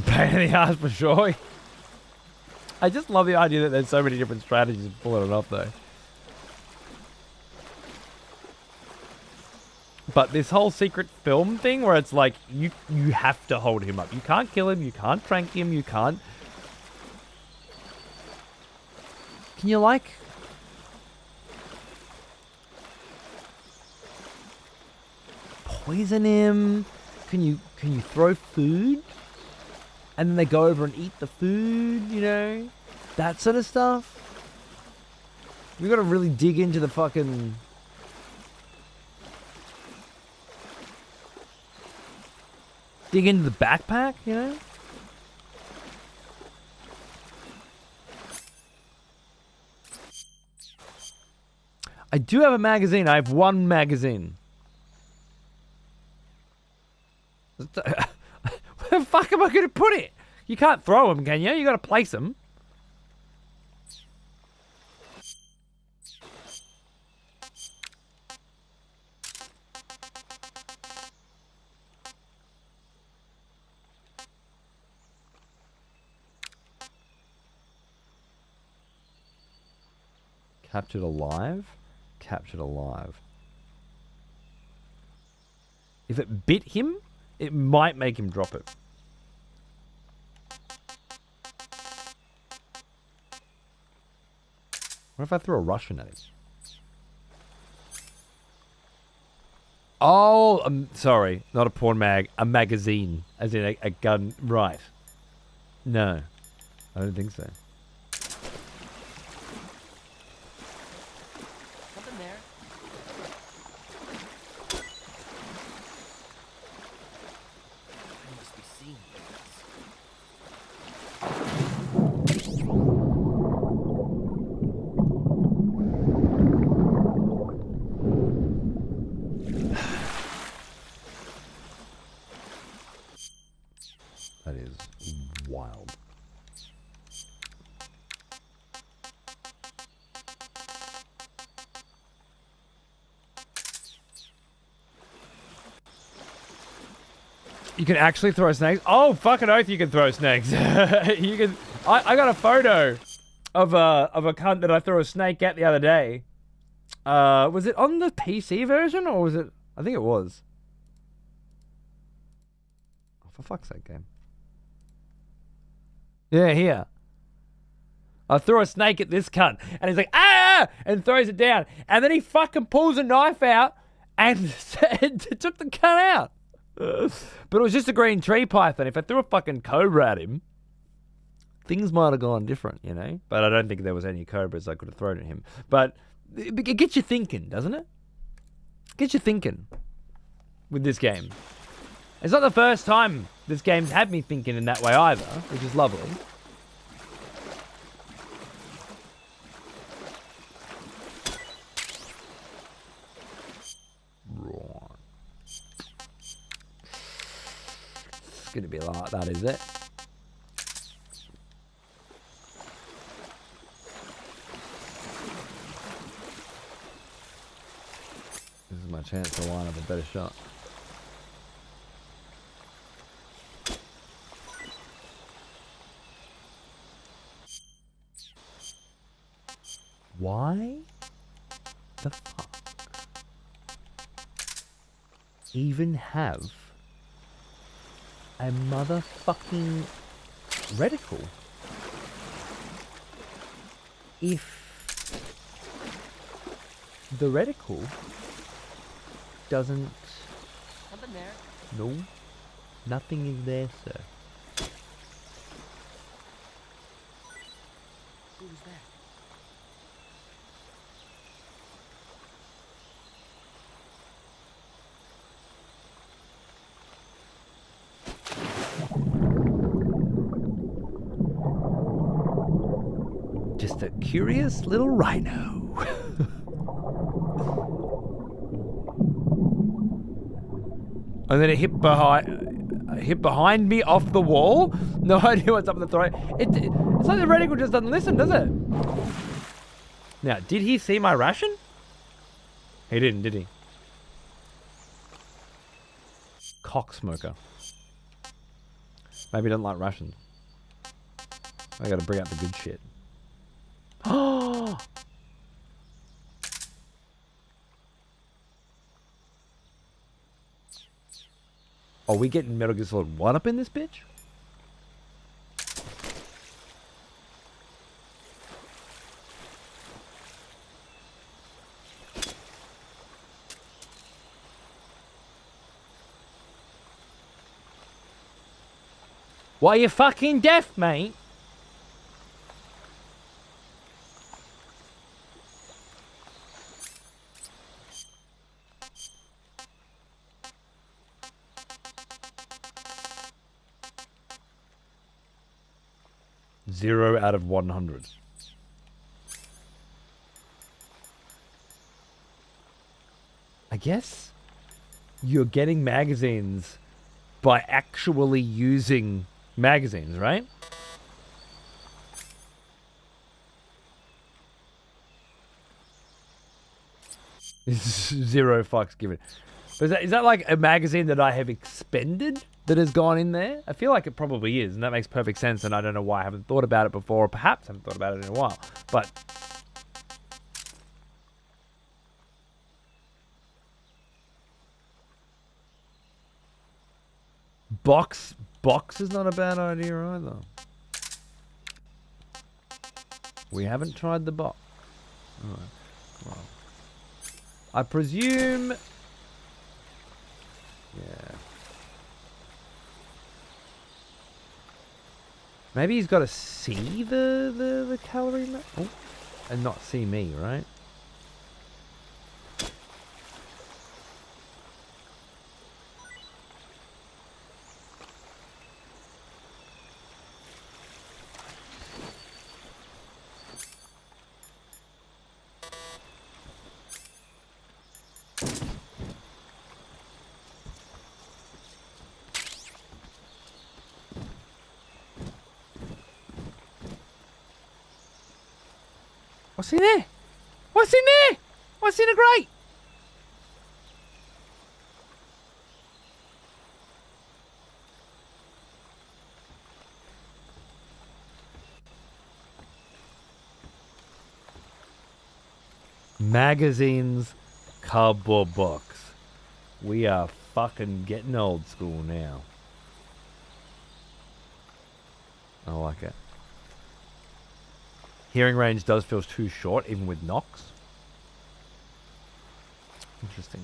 Pain in the ass for sure. I just love the idea that there's so many different strategies of pulling it off though. But this whole secret film thing where it's like you have to hold him up. You can't kill him, you can't trank him, you can't. Can you like poison him? Can you throw food? And then they go over and eat the food, you know? That sort of stuff. We gotta really dig into the fucking... dig into the backpack, you know? I do have a magazine. I have one magazine. Where the fuck am I going to put it? You can't throw them, can you? You got to place them. Captured alive? Captured alive. If it bit him, it might make him drop it. What if I threw a Russian at it? Oh, sorry. Not a porn mag. A magazine. As in a gun. Right. No. I don't think so. That is wild. You can actually throw snakes? Oh, fucking oath you can throw snakes. You can. I got a photo of a cunt that I threw a snake at the other day. Was it on the PC version or was it? I think it was. Oh, for fuck's sake, game. Yeah, here. I threw a snake at this cunt and he's like, ah! And throws it down. And then he fucking pulls a knife out and took the cunt out. But it was just a green tree python. If I threw a fucking cobra at him, things might have gone different, you know? But I don't think there was any cobras I could have thrown at him. But it gets you thinking, doesn't it? Gets you thinking with this game. It's not the first time this game's had me thinking in that way either, which is lovely. It's gonna be like that, is it? This is my chance to line up a better shot. Why the fuck even have a motherfucking reticle if the reticle doesn't... Something there. No, nothing is there, sir. Who's that? Just a curious little rhino. And then it hit behind me off the wall. No idea what's up in the throat. It's like the reticle just doesn't listen, does it? Now, did he see my ration? He didn't, did he? Cock smoker. Maybe he doesn't like rations. I gotta bring out the good shit. Oh! Are we getting Metal Gear Solid 1 up in this bitch? Why you fucking deaf, mate? Zero out of 100. I guess you're getting magazines by actually using magazines, right? Zero fucks given. But is that like a magazine that I have expended that has gone in there? I feel like it probably is, and that makes perfect sense, and I don't know why I haven't thought about it before, or perhaps I haven't thought about it in a while. But box is not a bad idea either. We haven't tried the box. Alright. Well, I presume... Yeah. Maybe he's got to see the calorie map? Oh, and not see me, right? What's in there? What's in there? What's in a grate? Magazines, cardboard box. We are fucking getting old school now. I like it. Hearing range does feel too short, even with knocks. Interesting.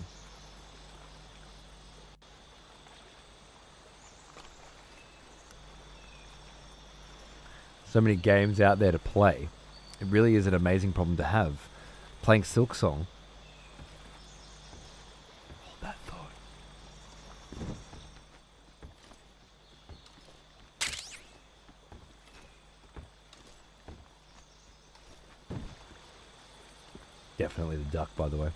So many games out there to play. It really is an amazing problem to have. Playing Silksong. Hold that thought. Definitely the duck, by the way.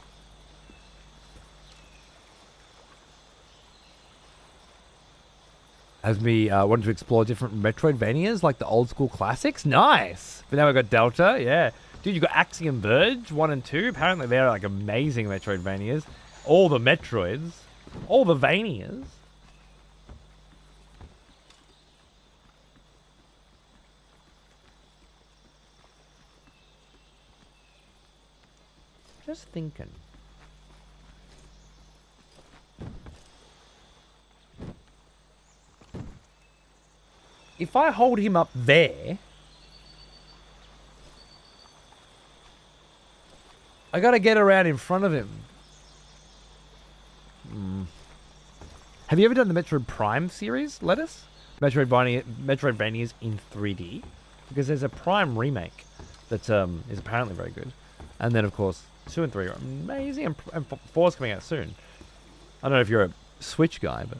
Has me wanted to explore different Metroidvanias, like the old school classics. Nice! But now we've got Delta, yeah. Dude, you got Axiom Verge 1 and 2. Apparently they're like amazing Metroidvanias. All the Metroids. All the Vanias. Just thinking. If I hold him up there, I gotta get around in front of him. Have you ever done the Metroid Prime series, Lettuce? Metroidvanias in 3D? Because there's a Prime remake that is apparently very good. And then, of course, 2 and 3 are amazing, and 4's coming out soon. I don't know if you're a Switch guy, but...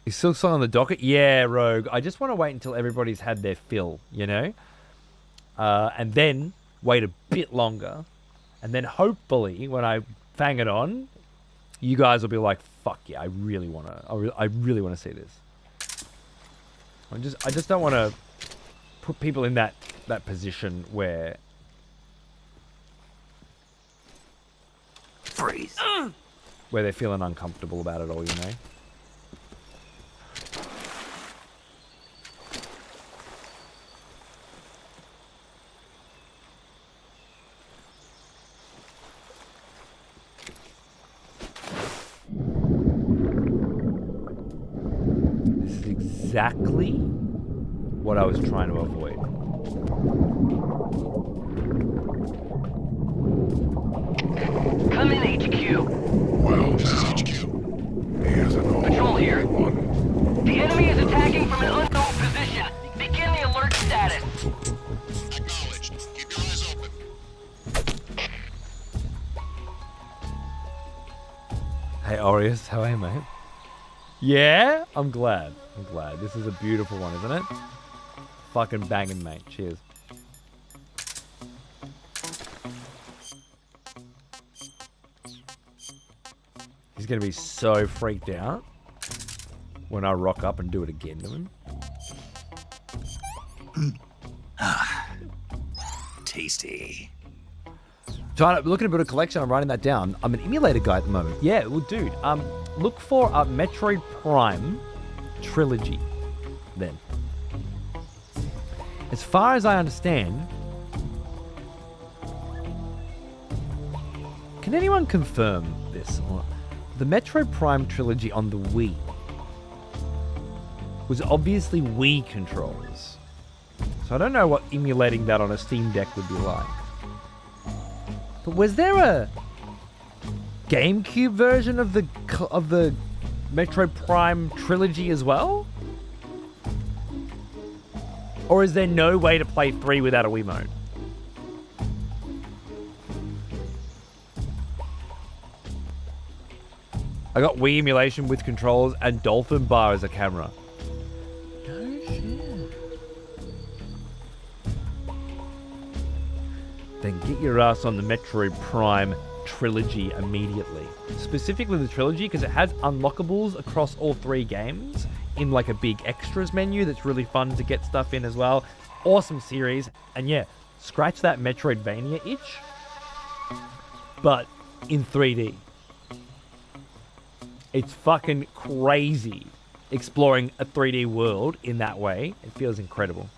Is Silksong on the docket? Yeah, Rogue. I just want to wait until everybody's had their fill, you know? And then wait a bit longer. And then hopefully, when I fang it on, you guys will be like, fuck yeah, I really want to see this. I just don't want to put people in that position where... Freeze. Where they're feeling uncomfortable about it all, you know? Exactly what I was trying to avoid. Come in, HQ. Well, now, here's an old Patrol here. one. The enemy is attacking from an unknown position. Begin the alert status. Acknowledged. Keep your eyes open. Hey, Aureus, how are you, mate? Yeah? I'm glad. This is a beautiful one, isn't it? Fucking banging, mate. Cheers. He's gonna be so freaked out when I rock up and do it again to him. Tasty. Looking to build a collection. I'm writing that down. I'm an emulator guy at the moment. Yeah, well, dude. Look for a Metroid Prime trilogy. Then, as far as I understand, can anyone confirm this? The Metroid Prime trilogy on the Wii was obviously Wii controls. So I don't know what emulating that on a Steam Deck would be like. But was there a GameCube version of the Metroid Prime trilogy as well? Or is there no way to play 3 without a Wiimote? I got Wii emulation with controls and Dolphin Bar as a camera. No shit. Then get your ass on the Metroid Prime trilogy immediately. Specifically the trilogy because it has unlockables across all 3 games in like a big extras menu that's really fun to get stuff in as well. Awesome series. And yeah, scratch that Metroidvania itch, but in 3D. It's fucking crazy exploring a 3D world in that way. It feels incredible.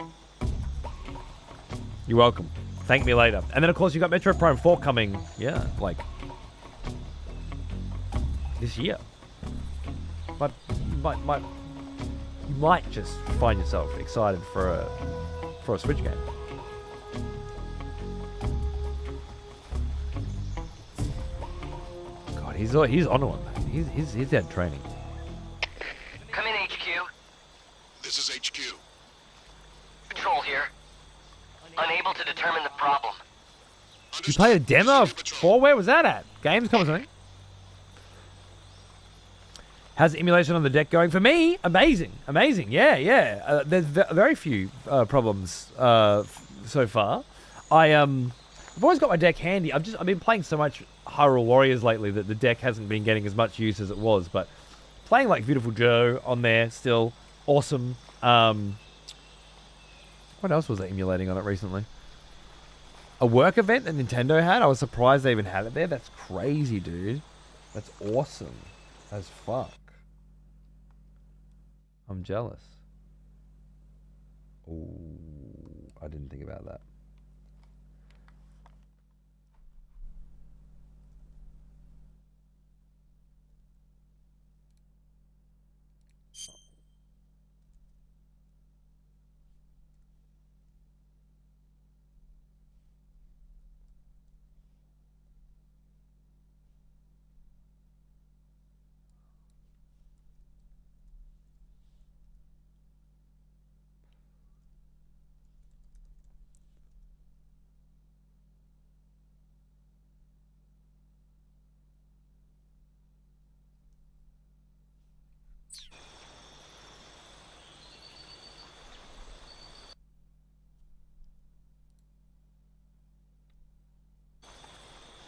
You're welcome. Thank me later. And then, of course, you got Metro Prime 4 coming, yeah, like this year. But you might just find yourself excited for a Switch game. God, he's on one. He's had training. Come in, HQ. This is HQ. Patrol here. Unable to determine the problem. You played a demo of 4? Where was that at? Gamescom or something? How's the emulation on the deck going? For me, amazing. Amazing. Yeah. There's very few problems so far. I've always got my deck handy. I've been playing so much Hyrule Warriors lately that the deck hasn't been getting as much use as it was. But playing like Beautiful Joe on there still awesome. What else was I emulating on it recently? A work event that Nintendo had. I was surprised they even had it there. That's crazy, dude. That's awesome as fuck. I'm jealous. Oh, I didn't think about that.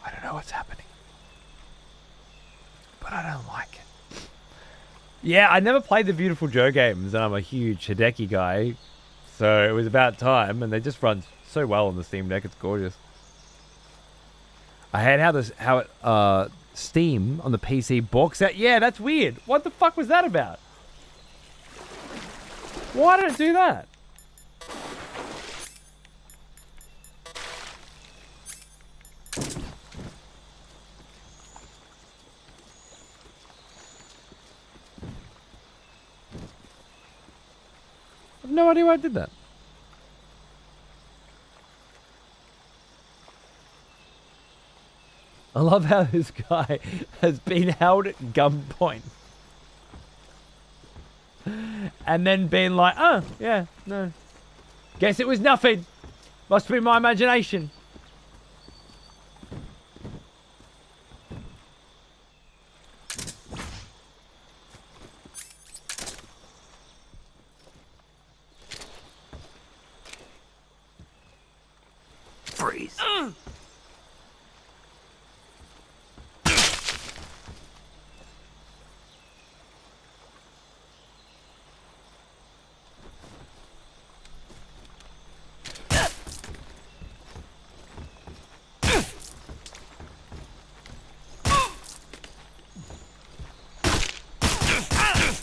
I don't know what's happening, but I don't like it. Yeah, I never played the Beautiful Joe games, and I'm a huge Hideki guy, so it was about time, and they just run so well on the Steam Deck. It's gorgeous. I hate how Steam on the PC balks out. Yeah, that's weird. What the fuck was that about? Why did it do that? I have no idea why I did that. I love how this guy has been held at gunpoint. And then being like, oh, yeah, no. Guess it was nothing. Must be my imagination. Freeze.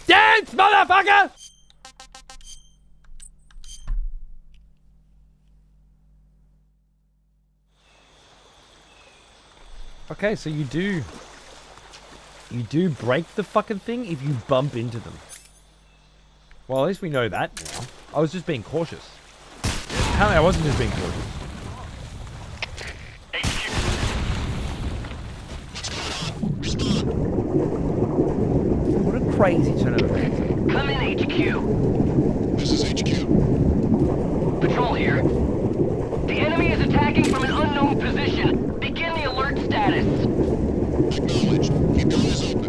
Dance, motherfucker! Okay, so you do break the fucking thing if you bump into them. Well, at least we know that now. I was just being cautious. Apparently I wasn't just being cautious. What a crazy turn of events. Come in, HQ. This is HQ. Patrol here. The enemy is attacking from an unknown position. Begin the alert status. Acknowledged. Keep your eyes open.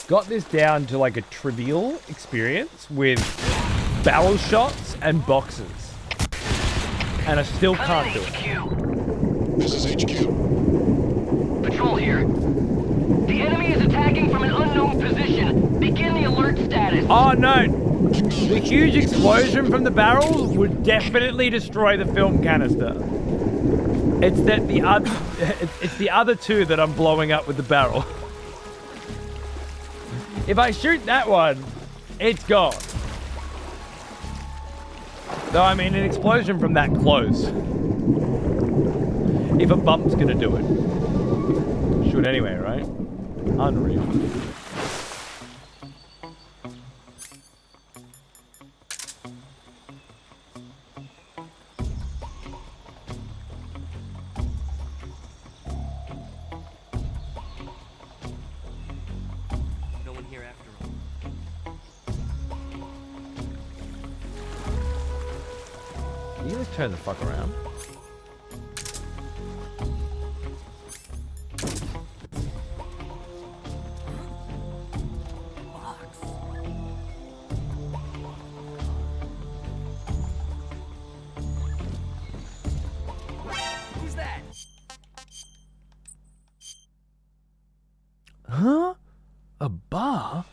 got this down to like a trivial experience with barrel shots and boxes. And I still can't do it. This is HQ. Patrol here. The enemy is attacking from an unknown position. Begin the alert status. Oh no! The huge explosion from the barrels would definitely destroy the film canister. It's that it's the other two that I'm blowing up with the barrel. If I shoot that one, it's gone. Though I mean, an explosion from that close. If a bump's gonna do it. Should anyway, right? Unreal. No one here after all. Can you just turn the fuck around? Who's that? Huh? A bar?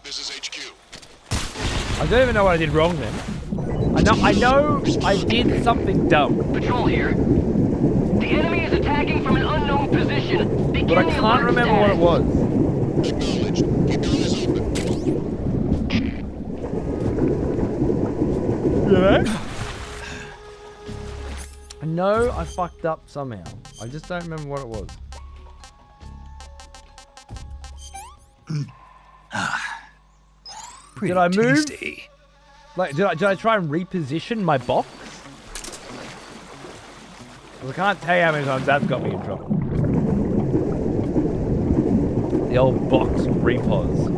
This is HQ. I don't even know what I did wrong then. I know I did something dumb. Patrol here. The enemy is attacking from an unknown position. Begin But I the can't alert remember what it status. was. Acknowledged. Keep your eyes open. You know? I know I fucked up somehow. I just don't remember what it was. Pretty Did I move? tasty. Like, did I try and reposition my box? 'Cause I can't tell you how many times that's got me in trouble. The old box repos.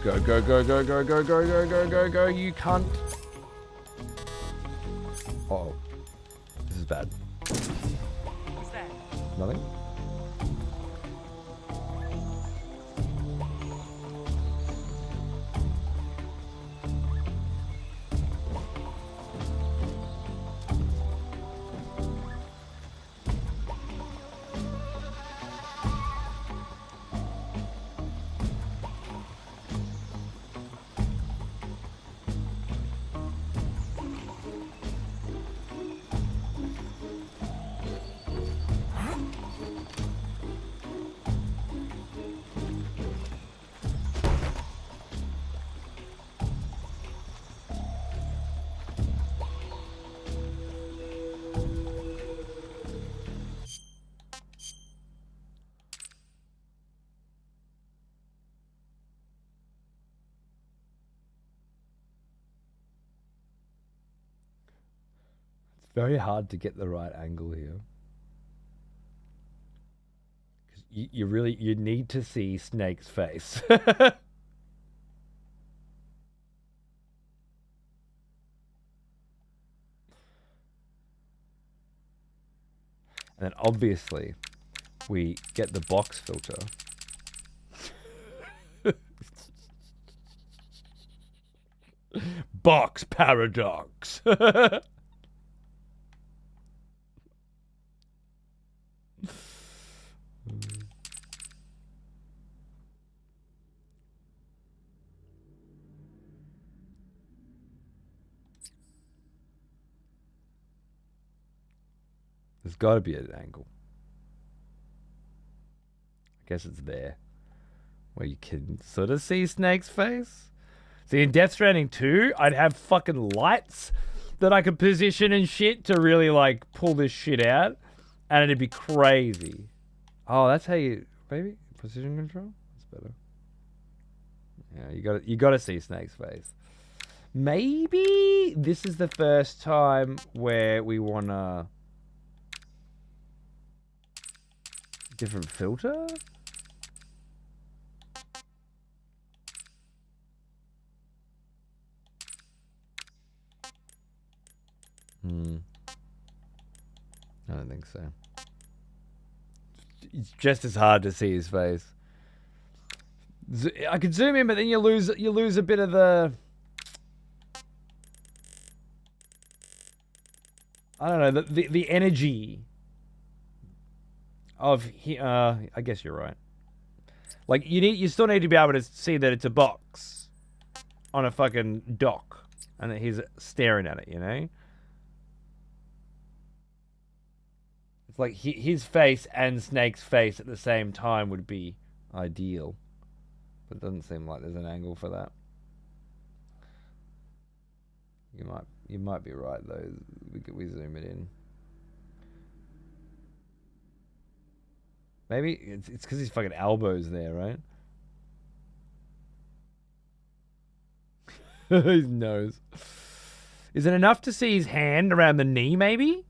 Go, go, go, go, go, go, go, go, go, go, go, you cunt. Uh-oh. This is bad. Who's that? Nothing? Very hard to get the right angle here. 'Cause you need to see Snake's face. And then obviously we get the box filter. Box paradox. There's got to be an angle. I guess it's there. Where you can sort of see Snake's face. See, in Death Stranding 2, I'd have fucking lights that I could position and shit to really, like, pull this shit out. And it'd be crazy. Oh, that's how you... Maybe? Precision control? That's better. Yeah, you gotta see Snake's face. Maybe this is the first time where we want a different filter? I don't think so. It's just as hard to see his face. I could zoom in, but then you lose a bit of the, I don't know, the energy of I guess you're right. Like you still need to be able to see that it's a box on a fucking dock and that he's staring at it, you know? It's like his face and Snake's face at the same time would be ideal. But it doesn't seem like there's an angle for that. You might be right though. We zoom it in. Maybe it's because his fucking elbow's there, right? His nose. Is it enough to see his hand around the knee? Maybe.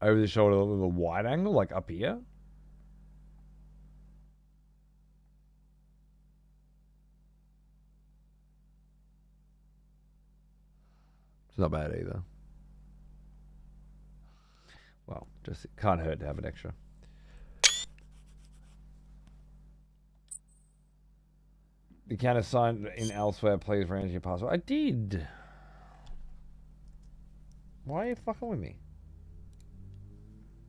Over the shoulder with a wide angle, like up here. It's not bad either. Well, just it can't hurt to have an extra. You can assign in elsewhere, please range your password. I did. Why are you fucking with me?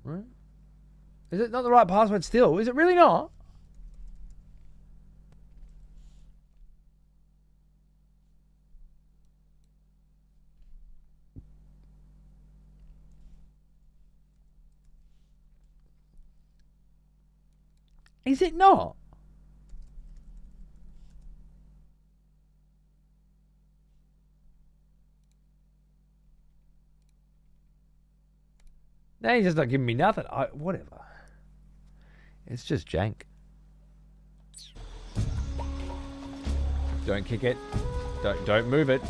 Right? Is it not the right password still? Is it really not? Is it not? Now he's just not giving me nothing. Whatever. It's just jank. Don't kick it. Don't move it.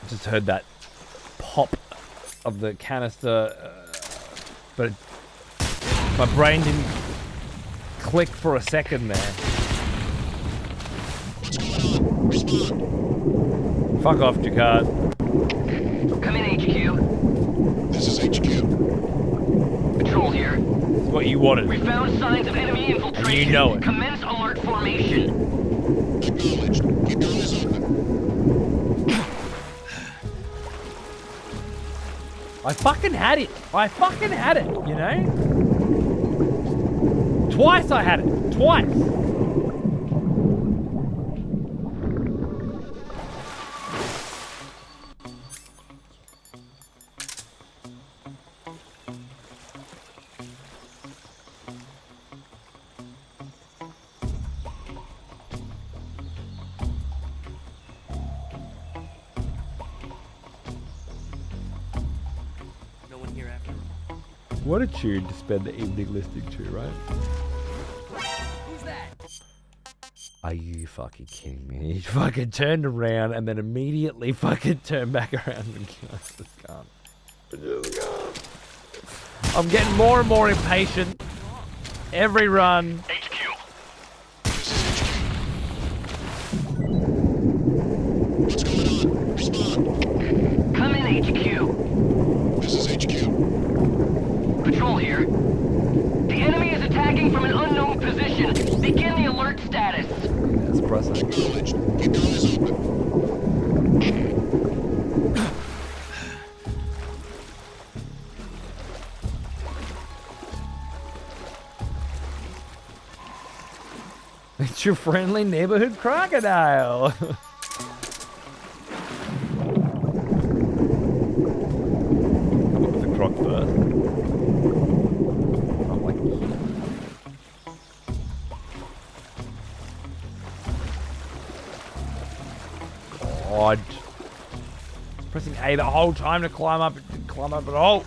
Just heard that pop of the canister, but my brain didn't click for a second there. Fuck off, Jacquard. Come in, HQ. This is HQ. Patrol here. It's what you wanted. We found signs of enemy infiltration. And you know it. Commence alert formation. Acknowledged. Keep down this open. I fucking had it. I fucking had it, you know? Twice I had it. Twice. No one here after all. What a tune to spend the evening listening to, right? Who's that? Are you fucking kidding me? He fucking turned around and then immediately fucking turned back around and I just can't. I just can't. I'm getting more and more impatient. Every run. HQ. This is HQ. What's going on? Respond. Come in, HQ. This is HQ. Patrol here. The enemy is attacking from an unknown position. Begin the alert status. That's pressing. Acknowledged. Keep down this open. It's your friendly neighborhood crocodile. first. Oh, like here. God. Pressing A the whole time to climb up. It didn't climb up at all.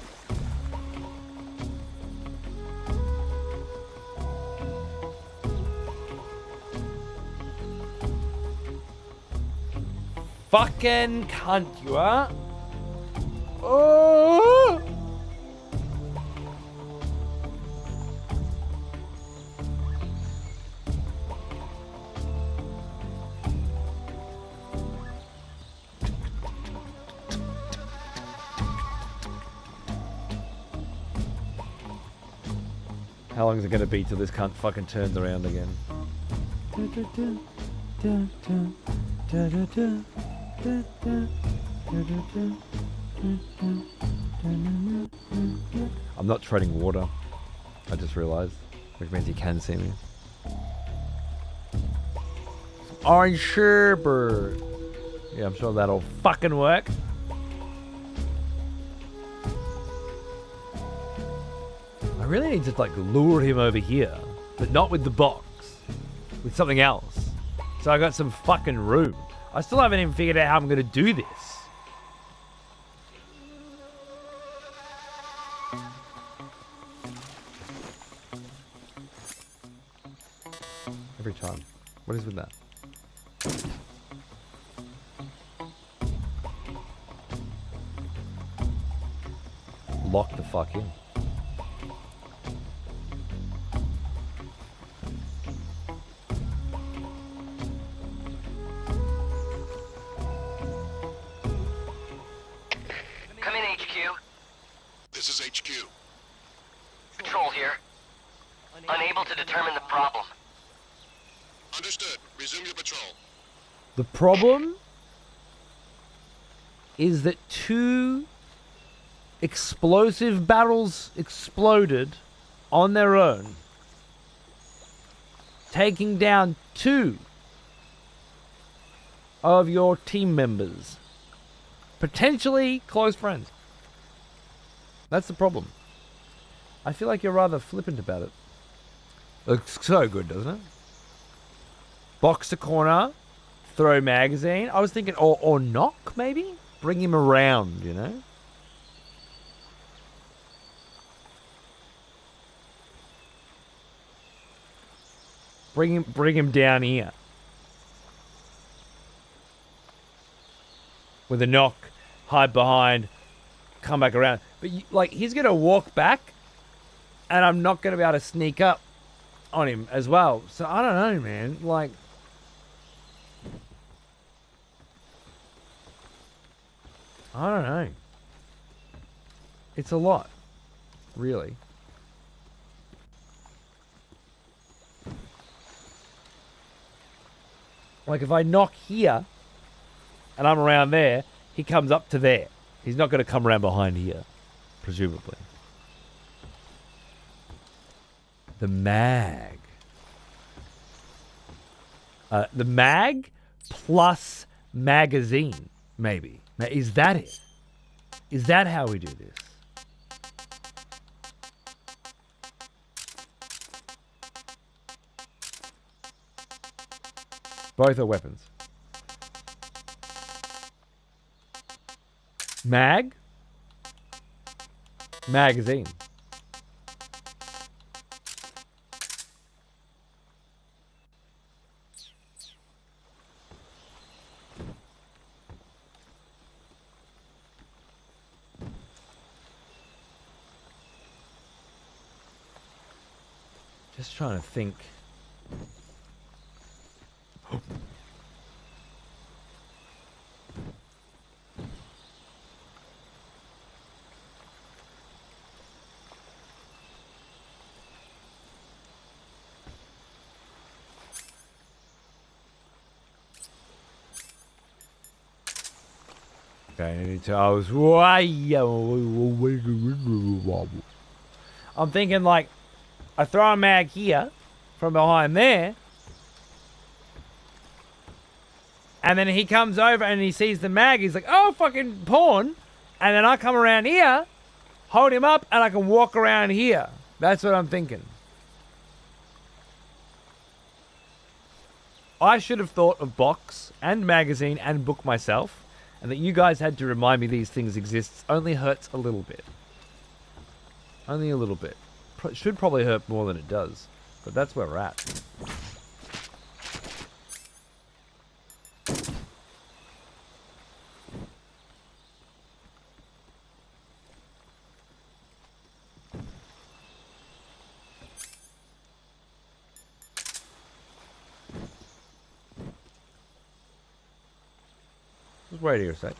Fucking cunt, you are. Oh! How long is it going to be till this cunt fucking turns around again? I'm not treading water. I just realized, which means he can see me. Orange sherbet. Yeah, I'm sure that'll fucking work. I really need to like lure him over here, but not with the box, with something else. So I got some fucking room. I still haven't even figured out how I'm gonna do this. Every time. What is with that? Lock the fuck in. Come in, HQ. This is HQ. Patrol here. Unable to determine the problem. Understood. Resume your patrol. The problem is that 2 explosive barrels exploded on their own, taking down 2 of your team members, potentially close friends. That's the problem. I feel like you're rather flippant about it. Looks so good, doesn't it? Box to corner, throw magazine. I was thinking, or knock maybe? Bring him around, you know? Bring him down here. With a knock, hide behind, come back around. But like, he's gonna walk back, and I'm not gonna be able to sneak up on him as well. So I don't know, man. Like, I don't know. It's a lot, really. Like, if I knock here and I'm around there, he comes up to there. He's not going to come around behind here, presumably. The mag. The mag plus magazine, maybe. Now, is that it? Is that how we do this? Both are weapons. Mag. Magazine. Just trying to think. Okay, I'm thinking like, I throw a mag here from behind there, and then he comes over and he sees the mag. He's like, "Oh, fucking porn!" And then I come around here, hold him up, and I can walk around here. That's what I'm thinking. I should have thought of box and magazine and book myself, and that you guys had to remind me these things exist only hurts a little bit. Only a little bit. Should probably hurt more than it does, but that's where we're at. Just wait here a sec.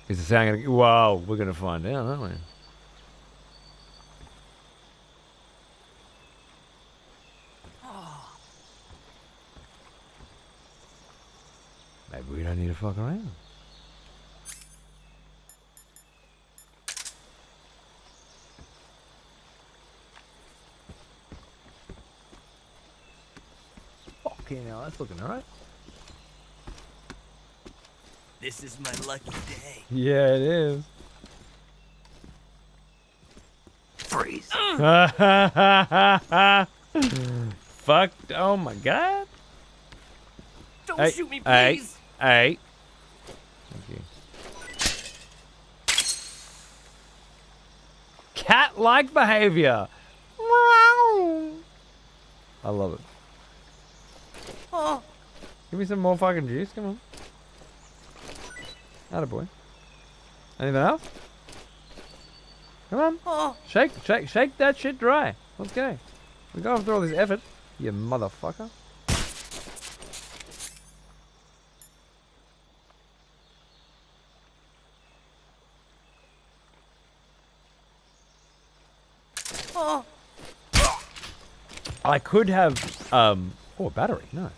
Is the sound gonna... Wow, we're gonna find out, aren't we? Maybe we don't need to fuck around. Okay, now that's looking alright. This is my lucky day. Yeah, it is. Freeze. Fucked. Oh my god. Don't shoot me, please. Hey. Thank you. Cat-like behavior. I love it. Oh. Give me some more fucking juice. Come on. Attaboy. Anything else? Come on. Oh. Shake that shit dry. Let's go. We're going through all this effort. You motherfucker. Oh. I could have, oh, a battery, nice.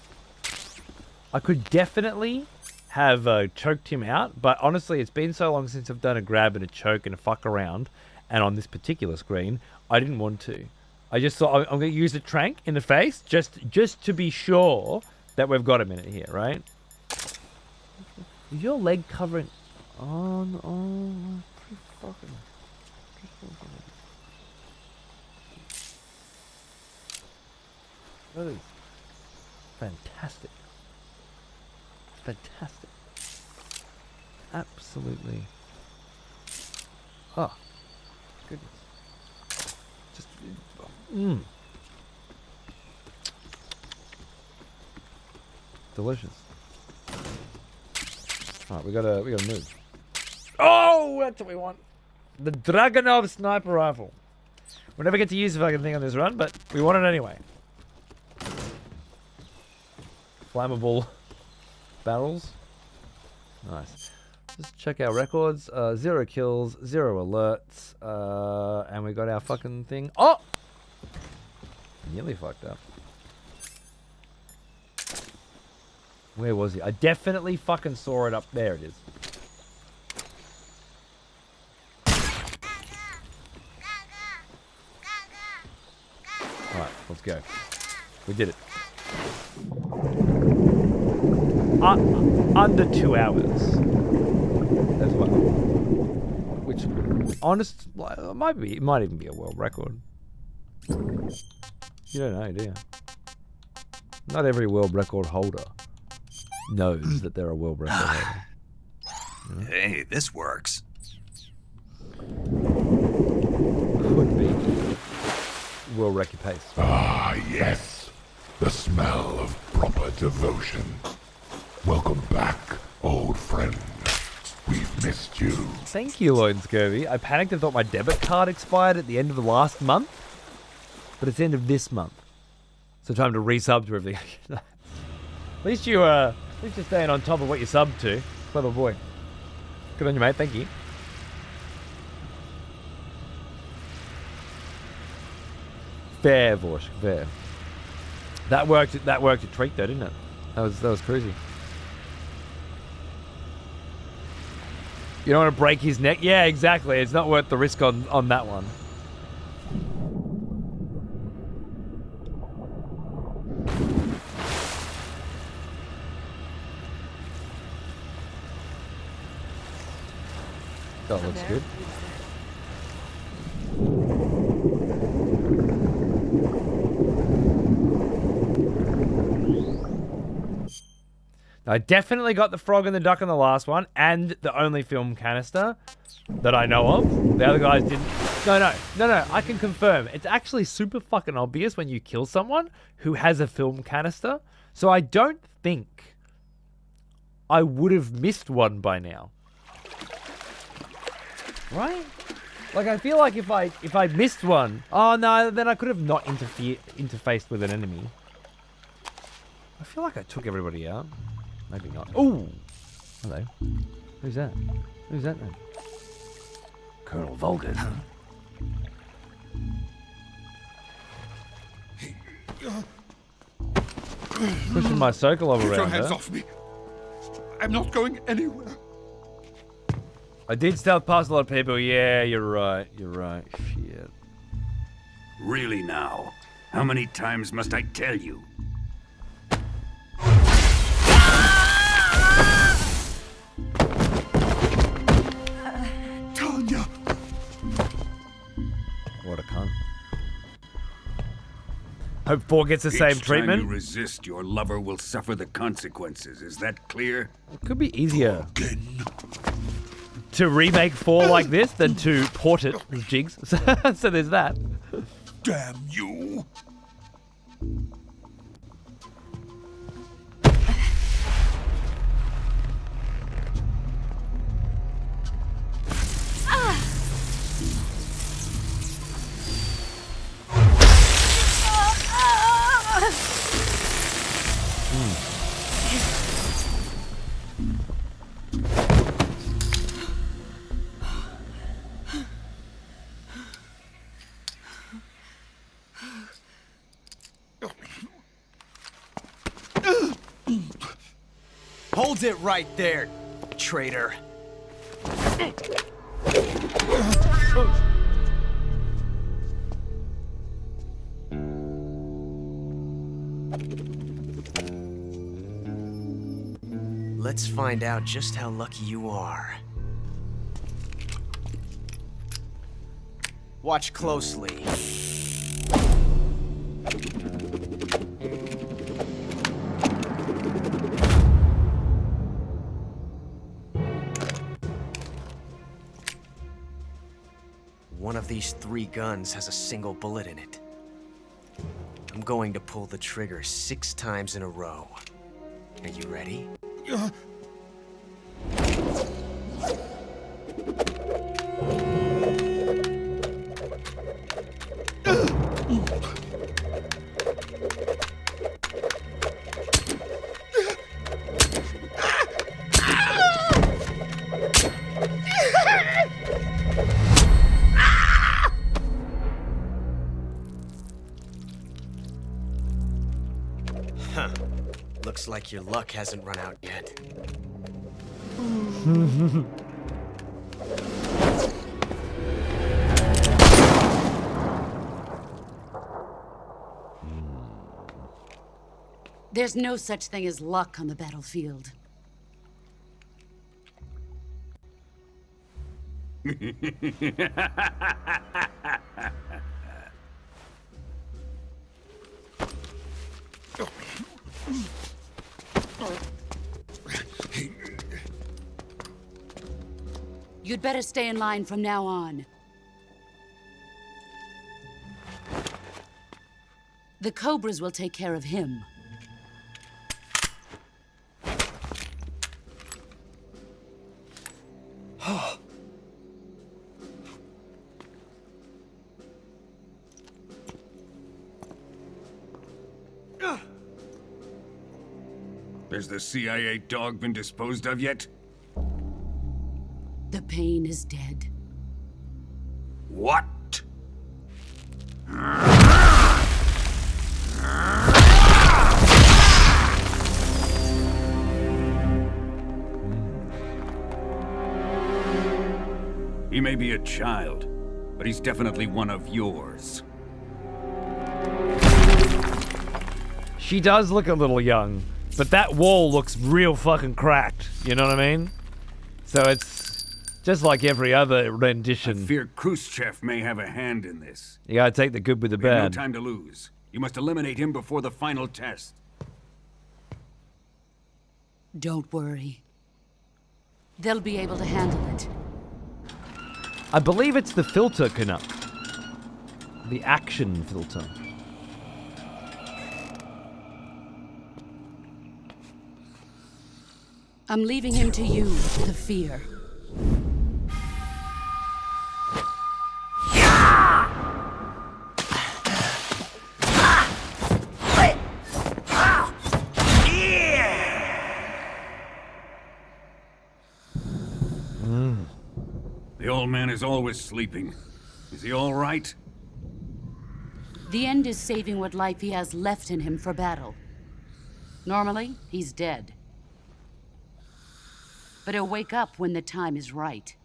I could definitely have choked him out, but honestly, it's been so long since I've done a grab and a choke and a fuck around, and on this particular screen, I didn't want to. I just thought I'm going to use a trank in the face, just to be sure that we've got him in it here, right? Is your leg covering on? Oh, pretty fucking. That is fantastic. Fantastic. Absolutely. Oh, goodness. Just, delicious. All right, we gotta move. Oh, that's what we want. The Dragunov sniper rifle. We'll never get to use the fucking thing on this run, but we want it anyway. Flammable barrels. Nice. Just check our records. 0 kills, 0 alerts, and we got our fucking thing. Oh! Nearly fucked up. Where was he? I definitely fucking saw it up there. It is. Alright, let's go. We did it. Under 2 hours as well, which honest it might even be a world record. You don't know, do you? Not every world record holder knows that they're a world record holder. You know? Hey, this works. Could be world record pace. Ah, yes. The smell of proper devotion. Welcome back, old friend. We've missed you. Thank you, Lloyd Scurvy. I panicked and thought my debit card expired at the end of the last month, but it's the end of this month. So time to resub to everything. At least you're staying on top of what you subbed to. Clever boy. Good on you, mate. Thank you. Fair, Vorsh. Fair. That worked a treat though, didn't it? That was crazy. You don't want to break his neck? Yeah, exactly. It's not worth the risk on that one. That looks good. I definitely got the frog and the duck in the last one, and the only film canister that I know of. The other guys didn't. No, I can confirm. It's actually super fucking obvious when you kill someone who has a film canister. So I don't think I would have missed one by now. Right? Like, I feel like if I missed one, oh no, then I could have not interfaced with an enemy. I feel like I took everybody out. Maybe not. Ooh! Hello. Who's that? Who's that then? Colonel Vulcan. Pushing my Sokolov around. Get your hands off me. I'm not going anywhere. I did stealth past a lot of people. Yeah, you're right. You're right. Shit. Really now? How many times must I tell you? Tanya! What a cunt. Hope 4 gets the same treatment. Each time you resist, your lover will suffer the consequences. Is that clear? It could be easier to remake 4 like this than to port it as jigs. So there's that. Damn you! Hold it right there, traitor. Let's find out just how lucky you are. Watch closely. One of these 3 guns has a single bullet in it. I'm going to pull the trigger 6 times in a row. Are you ready? Huh. Looks like your luck hasn't run out yet. There's no such thing as luck on the battlefield. You'd better stay in line from now on. The Cobras will take care of him. Has the CIA dog been disposed of yet? The pain is dead. What? He may be a child, but he's definitely one of yours. She does look a little young, but that wall looks real fucking cracked. You know what I mean? So it's just like every other rendition. I fear Khrushchev may have a hand in this. You gotta take the good with the We have no bad. time to lose. You must eliminate him before the final test. Don't worry. They'll be able to handle it. I believe it's the filter, Canuck. The action filter. I'm leaving him to you, the fear. The old man is always sleeping. Is he all right? The end is saving what life he has left in him for battle. Normally, he's dead. But he'll wake up when the time is right.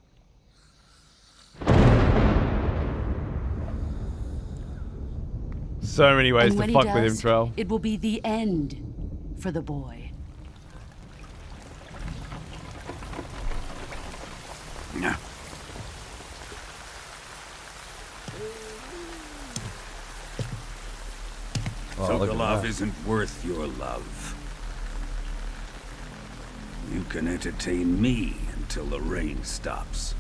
So many ways And to when fuck he with him, does, Trell. it will be the end for the boy. Yeah. Oh, look at Sokolov that. isn't worth your love. You can entertain me until the rain stops.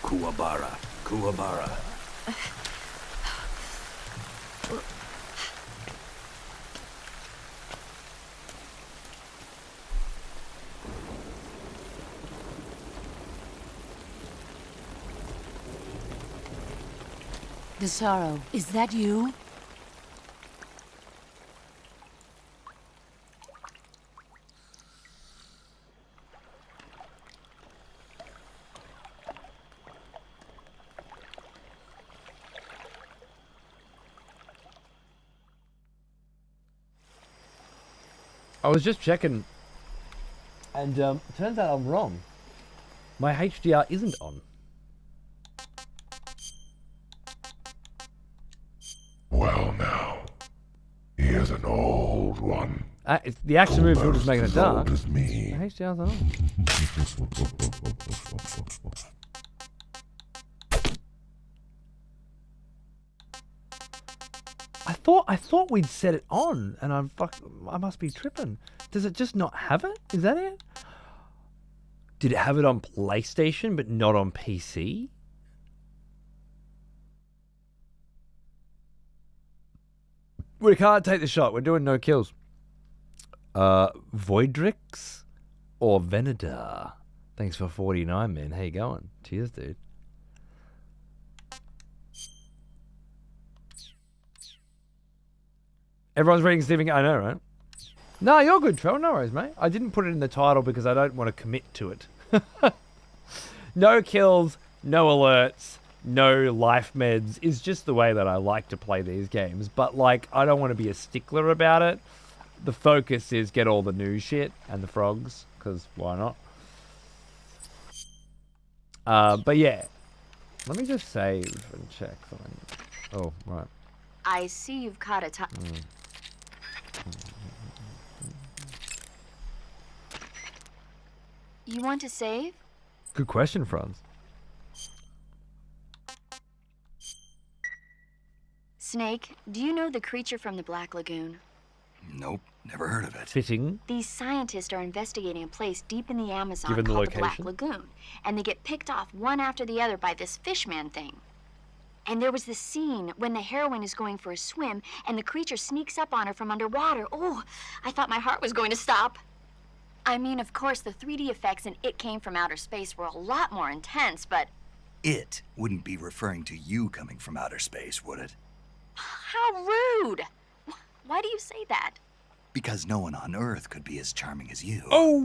Kuwabara, Kuwabara. Desaro, is that you? I was just checking, and turns out I'm wrong. My HDR isn't on. Well now, here's an old one. It's the action move tool is making it As dark. old as me. My HDR's on. I thought we'd set it on, and I must be tripping. Does it just not have it? Is that it? Did it have it on PlayStation but not on PC? We can't take the shot. We're doing no kills. Voidrix or Venedar? Thanks for 49, man. How you going? Cheers, dude. Everyone's reading Stephen. I know, right? No, you're good, Trell. No worries, mate. I didn't put it in the title because I don't want to commit to it. No kills, no alerts, no life meds is just the way that I like to play these games. But, like, I don't want to be a stickler about it. The focus is get all the new shit and the frogs, because why not? But yeah. Let me just save and check something. Oh, right. I see you've caught a You want to save? Good question, Franz. Snake, do you know the creature from the Black Lagoon? Nope, never heard of it. Fitting. These scientists are investigating a place deep in the Amazon Given the called the location. Black Lagoon, and they get picked off one after the other by this fishman thing. And there was this scene when the heroine is going for a swim, and the creature sneaks up on her from underwater. Oh, I thought my heart was going to stop. I mean, of course, the 3D effects in It Came from Outer Space were a lot more intense, but... It wouldn't be referring to you coming from outer space, would it? How rude! Why do you say that? Because no one on Earth could be as charming as you. Oh!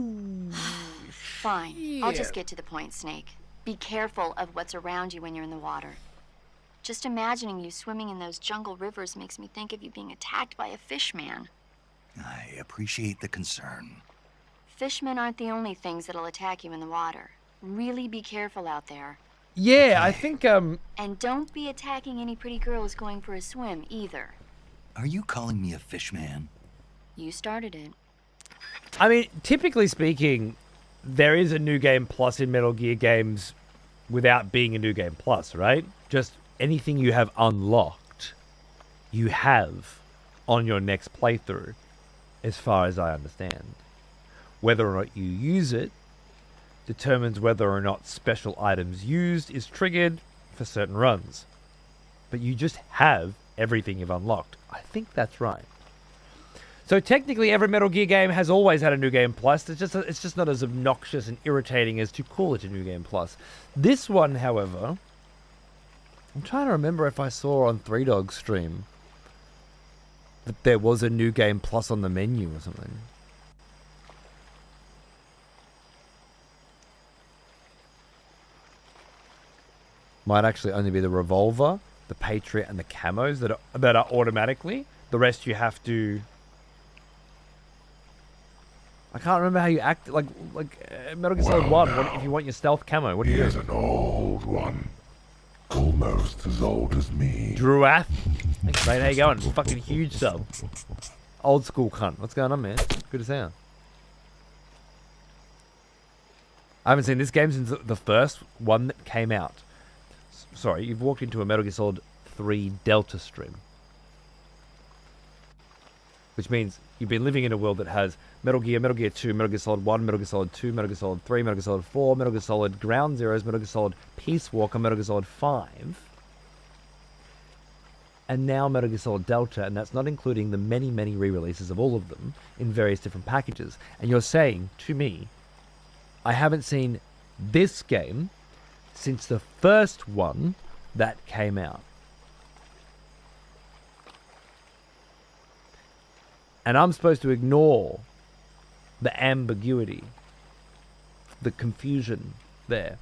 Fine. I'll just get to the point, Snake. Be careful of what's around you when you're in the water. Just imagining you swimming in those jungle rivers makes me think of you being attacked by a fishman. I appreciate the concern. Fishmen aren't the only things that'll attack you in the water. Really be careful out there. Yeah, I think, And don't be attacking any pretty girls going for a swim, either. Are you calling me a fishman? You started it. I mean, typically speaking, there is a new game plus in Metal Gear games without being a New Game Plus, right? Just anything you have unlocked, you have on your next playthrough, as far as I understand. Whether or not you use it determines whether or not special items used is triggered for certain runs. But you just have everything you've unlocked. I think that's right. So technically, every Metal Gear game has always had a New Game Plus. It's just not as obnoxious and irritating as to call it a New Game Plus. This one, however, I'm trying to remember if I saw on Three Dog's stream that there was a New Game Plus on the menu or something. Might actually only be the revolver, the Patriot, and the camos that are automatically. The rest you have to. I can't remember how you act. Like Metal Gear Solid 1. What, if you want your stealth camo, what do you do? Here's an old one, almost as old as me. Druath. Thanks, mate. How you going? Fucking huge sub. Old school cunt. What's going on, man? Good to see you. I haven't seen this game since the first one that came out. Sorry, you've walked into a Metal Gear Solid 3 Delta stream. Which means you've been living in a world that has Metal Gear 2, Metal Gear Solid 1, Metal Gear Solid 2, Metal Gear Solid 3, Metal Gear Solid 4, Metal Gear Solid Ground Zeroes, Metal Gear Solid Peace Walker, Metal Gear Solid 5, and now Metal Gear Solid Delta, and that's not including the many, many re-releases of all of them in various different packages. And you're saying to me, I haven't seen this game since the first one that came out. And I'm supposed to ignore the ambiguity, the confusion there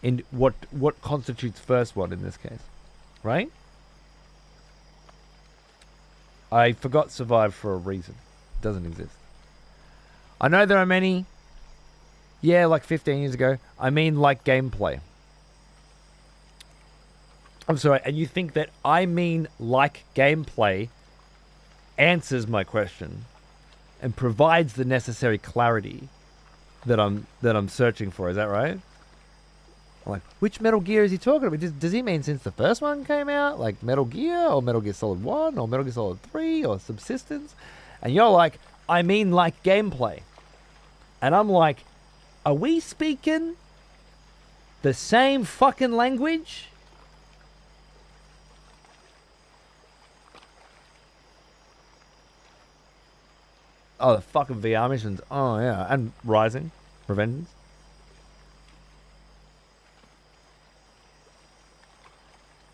in what constitutes first one in this case, right? I forgot Survive for a reason. It doesn't exist. I know there are many. Yeah, like 15 years ago. I mean like gameplay. I'm sorry, and you think that I mean like gameplay answers my question and provides the necessary clarity that I'm searching for. Is that right? I'm like, which Metal Gear is he talking about? Does he mean since the first one came out? Like Metal Gear or Metal Gear Solid 1 or Metal Gear Solid 3 or Subsistence? And you're like, I mean like gameplay. And I'm like, are we speaking the same fucking language? Oh, the fucking VR missions. Oh, yeah. And Rising. Revengeance.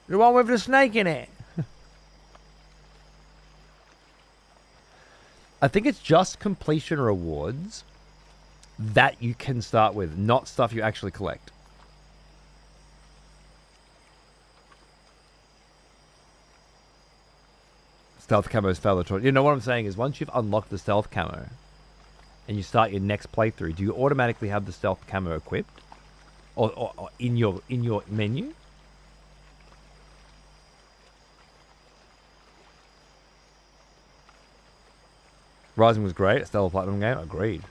The one with the snake in it. I think it's just completion rewards that you can start with, not stuff you actually collect. Stealth camos fail the choice. You know what I'm saying is once you've unlocked the stealth camo and you start your next playthrough, do you automatically have the stealth camo equipped? Or in your menu? Rising was great. A stellar platinum game. Agreed.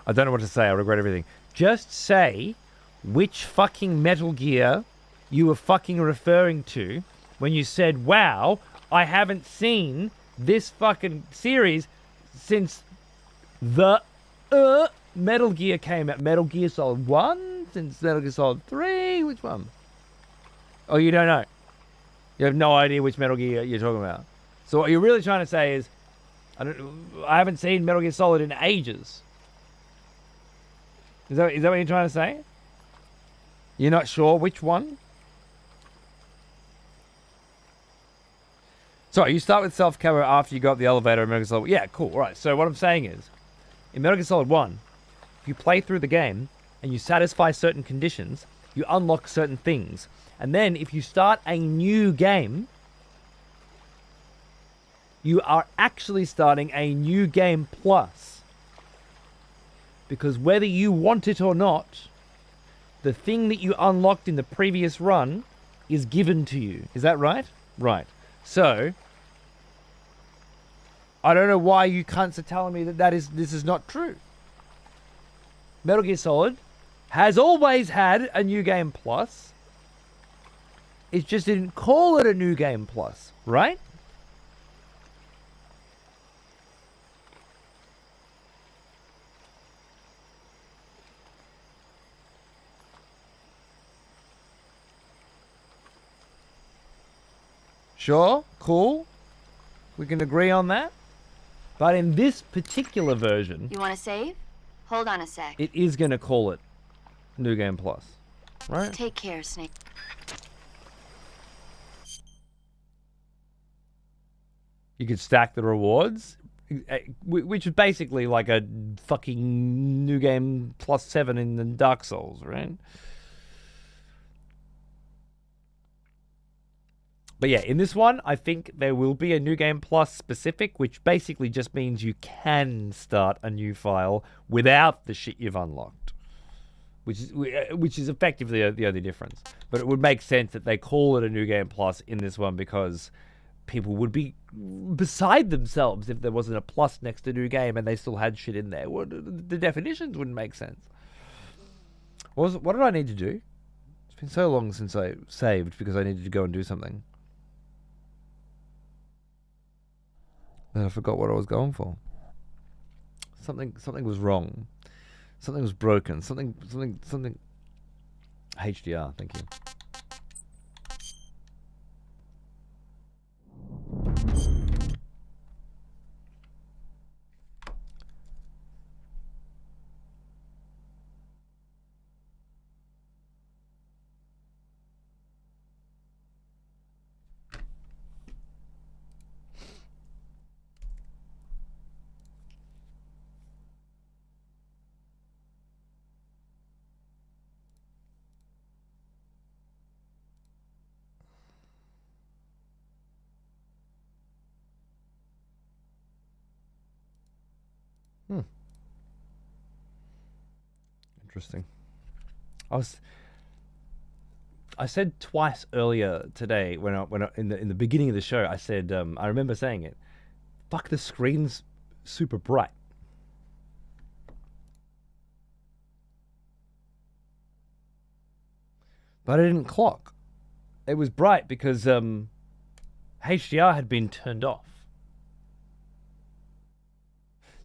I don't know what to say. I regret everything. Just say which fucking Metal Gear you were fucking referring to when you said, wow, I haven't seen this fucking series since the Metal Gear came out. Metal Gear Solid 1? Since Metal Gear Solid 3? Which one? Oh, you don't know. You have no idea which Metal Gear you're talking about. So what you're really trying to say is, I haven't seen Metal Gear Solid in ages. Is that what you're trying to say? You're not sure which one? Sorry, you start with self-cover after you go up the elevator in Metal Gear Solid. Yeah, cool. All right. So what I'm saying is, in Metal Gear Solid 1, if you play through the game and you satisfy certain conditions, you unlock certain things. And then if you start a new game, you are actually starting a new game plus. Because whether you want it or not, the thing that you unlocked in the previous run is given to you. Is that right? Right. So, I don't know why you cunts are telling me that this is not true. Metal Gear Solid has always had a New Game Plus. It just didn't call it a New Game Plus, right? Sure, cool. We can agree on that. But in this particular version... You want to save? Hold on a sec. It is going to call it New Game Plus, right? Take care, Snake. You could stack the rewards, which is basically like a fucking New Game Plus 7 in the Dark Souls, right? But yeah, in this one, I think there will be a New Game Plus specific, which basically just means you can start a new file without the shit you've unlocked, which is effectively the only difference. But it would make sense that they call it a New Game Plus in this one because people would be beside themselves if there wasn't a plus next to New Game and they still had shit in there. The definitions wouldn't make sense. What did I need to do? It's been so long since I saved because I needed to go and do something. And I forgot what I was going for. Something was wrong. Something was broken. Something. HDR, thank you. Interesting. I said twice earlier today when I in the beginning of the show, I said I remember saying it. Fuck, the screen's super bright. But I didn't clock. It was bright because HDR had been turned off.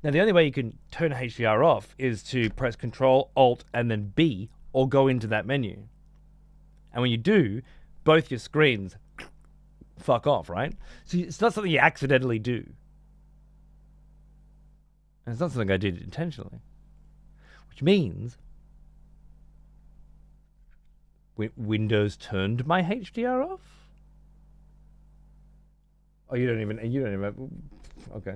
Now, the only way you can turn HDR off is to press Control, Alt, and then B, or go into that menu. And when you do, both your screens fuck off, right? So it's not something you accidentally do. And it's not something I did intentionally. Which means Windows turned my HDR off? Oh, you don't even, okay.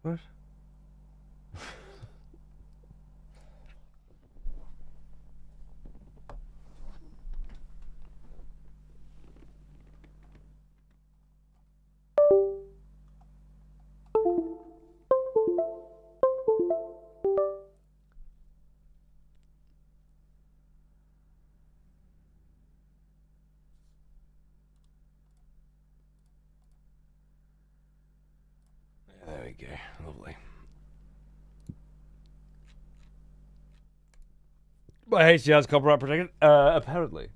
What? There we go. Lovely. My HDR's copyright protected? Apparently.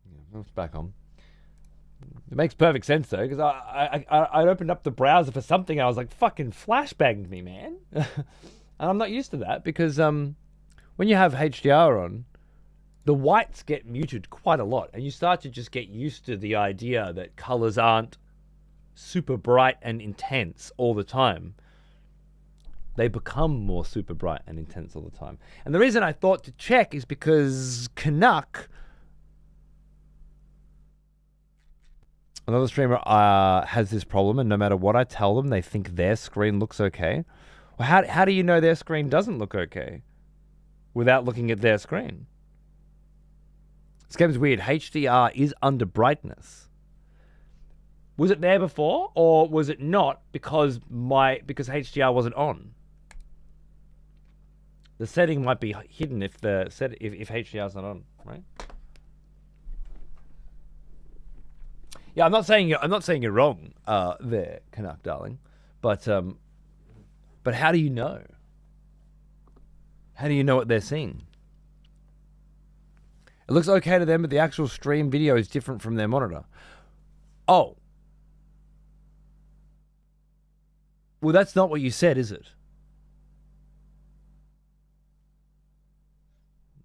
Yeah, it's back on. It makes perfect sense though, because I opened up the browser for something. I was like, fucking flashbanged me, man. And I'm not used to that because when you have HDR on, the whites get muted quite a lot, and you start to just get used to the idea that colors aren't super bright and intense all the time. They become more super bright and intense all the time. And the reason I thought to check is because Canuck, another streamer, has this problem, and no matter what I tell them, they think their screen looks okay. Well, how do you know their screen doesn't look okay without looking at their screen? This game's weird. HDR is under brightness. Was it there before, or was it not because HDR wasn't on? The setting might be hidden if HDR's not on, right? Yeah, I'm not saying you're wrong there, Canuck darling, but how do you know? How do you know what they're seeing? It looks okay to them, but the actual stream video is different from their monitor. Oh. Well, that's not what you said, is it?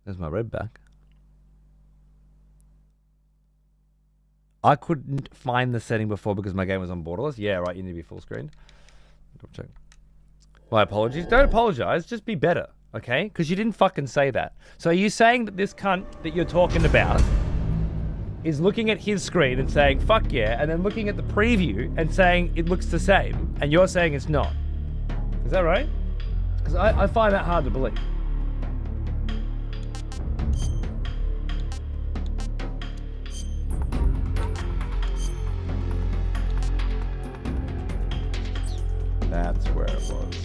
There's my red back. I couldn't find the setting before because my game was on borderless. Yeah, right, you need to be full screen. Check. My apologies. Don't apologize, just be better, okay? Because you didn't fucking say that. So are you saying that this cunt that you're talking about is looking at his screen and saying, fuck yeah, and then looking at the preview and saying it looks the same, and you're saying it's not? Is that right? Because I find that hard to believe. That's where it was.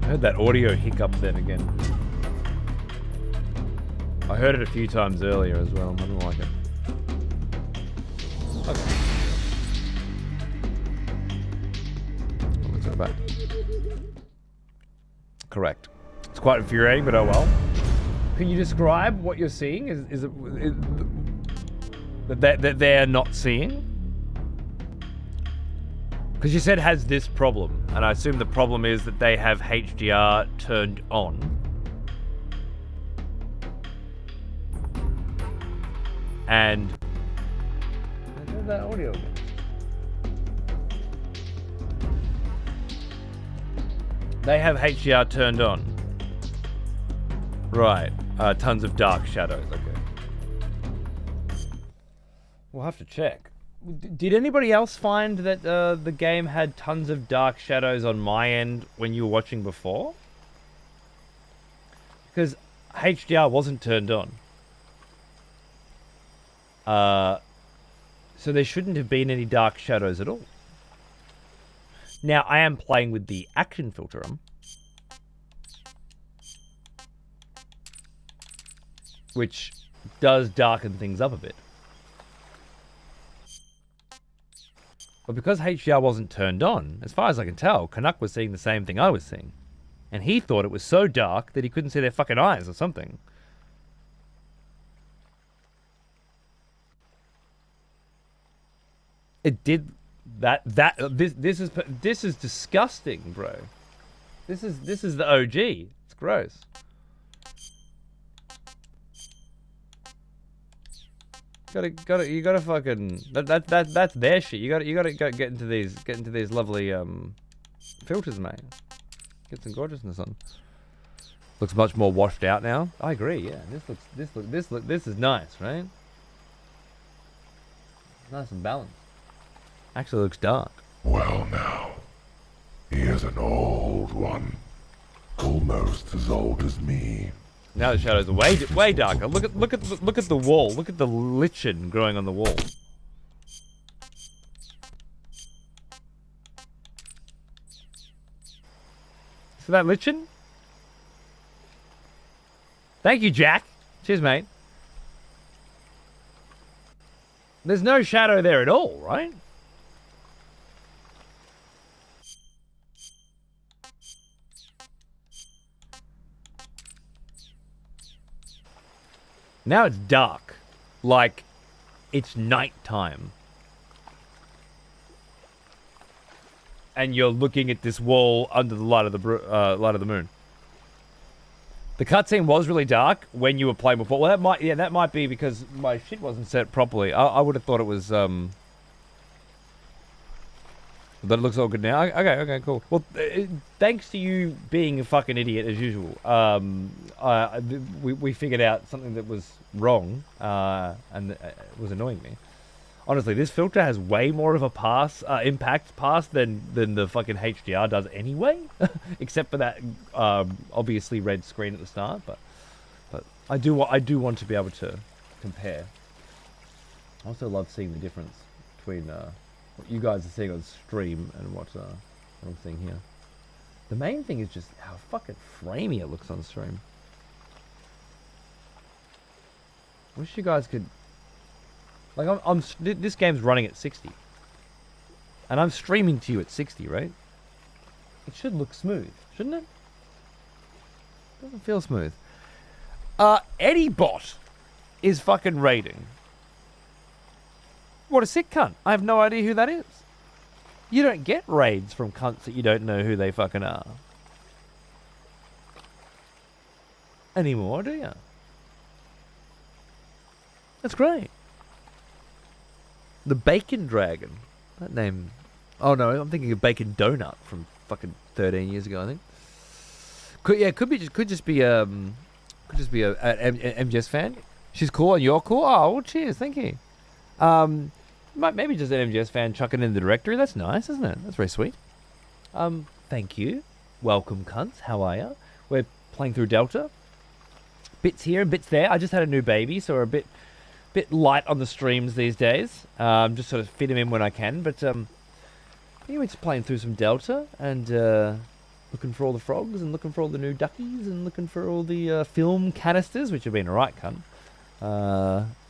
I heard that audio hiccup then again. I heard it a few times earlier as well. I didn't like it. Okay. Let's go back. Correct. It's quite infuriating, but oh well. Can you describe what you're seeing? Is it that they're not seeing? Because you said has this problem, and I assume the problem is that they have HDR turned on. And there's that audio again. They have HDR turned on. Right. Tons of dark shadows. Okay. We'll have to check. Did anybody else find that the game had tons of dark shadows on my end when you were watching before? Because HDR wasn't turned on. So there shouldn't have been any dark shadows at all. Now, I am playing with the action filter on, which does darken things up a bit. But because HDR wasn't turned on, as far as I can tell, Canuck was seeing the same thing I was seeing. And he thought it was so dark that he couldn't see their fucking eyes or something. It did that this is disgusting, bro. This is the OG. It's gross. You gotta fucking that's their shit. You gotta get into these lovely filters, mate. Get some gorgeousness on. Looks much more washed out now. I agree. Yeah, this is nice, right? Nice and balanced. Actually, looks dark. Well, now he is an old one, almost as old as me. Now the shadows are way darker. Look at the wall. Look at the lichen growing on the wall. See that lichen? Thank you, Jack. Cheers, mate. There's no shadow there at all, right? Now it's dark, like it's nighttime. And you're looking at this wall under the light of the moon. The cutscene was really dark when you were playing before. Well, that might be because my shit wasn't set properly. I would have thought it was but it looks all good now. Okay, cool. Well, thanks to you being a fucking idiot as usual. We figured out something that was wrong, and it was annoying me. Honestly, this filter has way more of a impact pass than the fucking HDR does anyway, except for that obviously red screen at the start. But I do want to be able to compare. I also love seeing the difference between what you guys are seeing on stream and what I'm seeing here. The main thing is just how fucking framey it looks on stream. Wish you guys could. Like, this game's running at 60. And I'm streaming to you at 60, right? It should look smooth, shouldn't it? Doesn't feel smooth. Eddie-Bot is fucking raiding. What a sick cunt. I have no idea who that is. You don't get raids from cunts that you don't know who they fucking are. Anymore, do you? That's great. The Bacon Dragon. That name. Oh no, I'm thinking of Bacon Donut from fucking 13 years ago, I think. Could just be an MGS fan. She's cool and you're cool. Oh, well, cheers, thank you. Maybe just an MGS fan chucking in the directory. That's nice, isn't it? That's very sweet. Thank you. Welcome, cunts. How are ya? We're playing through Delta. Bits here and bits there. I just had a new baby, so we're a bit light on the streams these days. Just sort of fit them in when I can. But anyway, just playing through some Delta and looking for all the frogs and looking for all the new duckies and looking for all the film canisters, which have been a right cunt.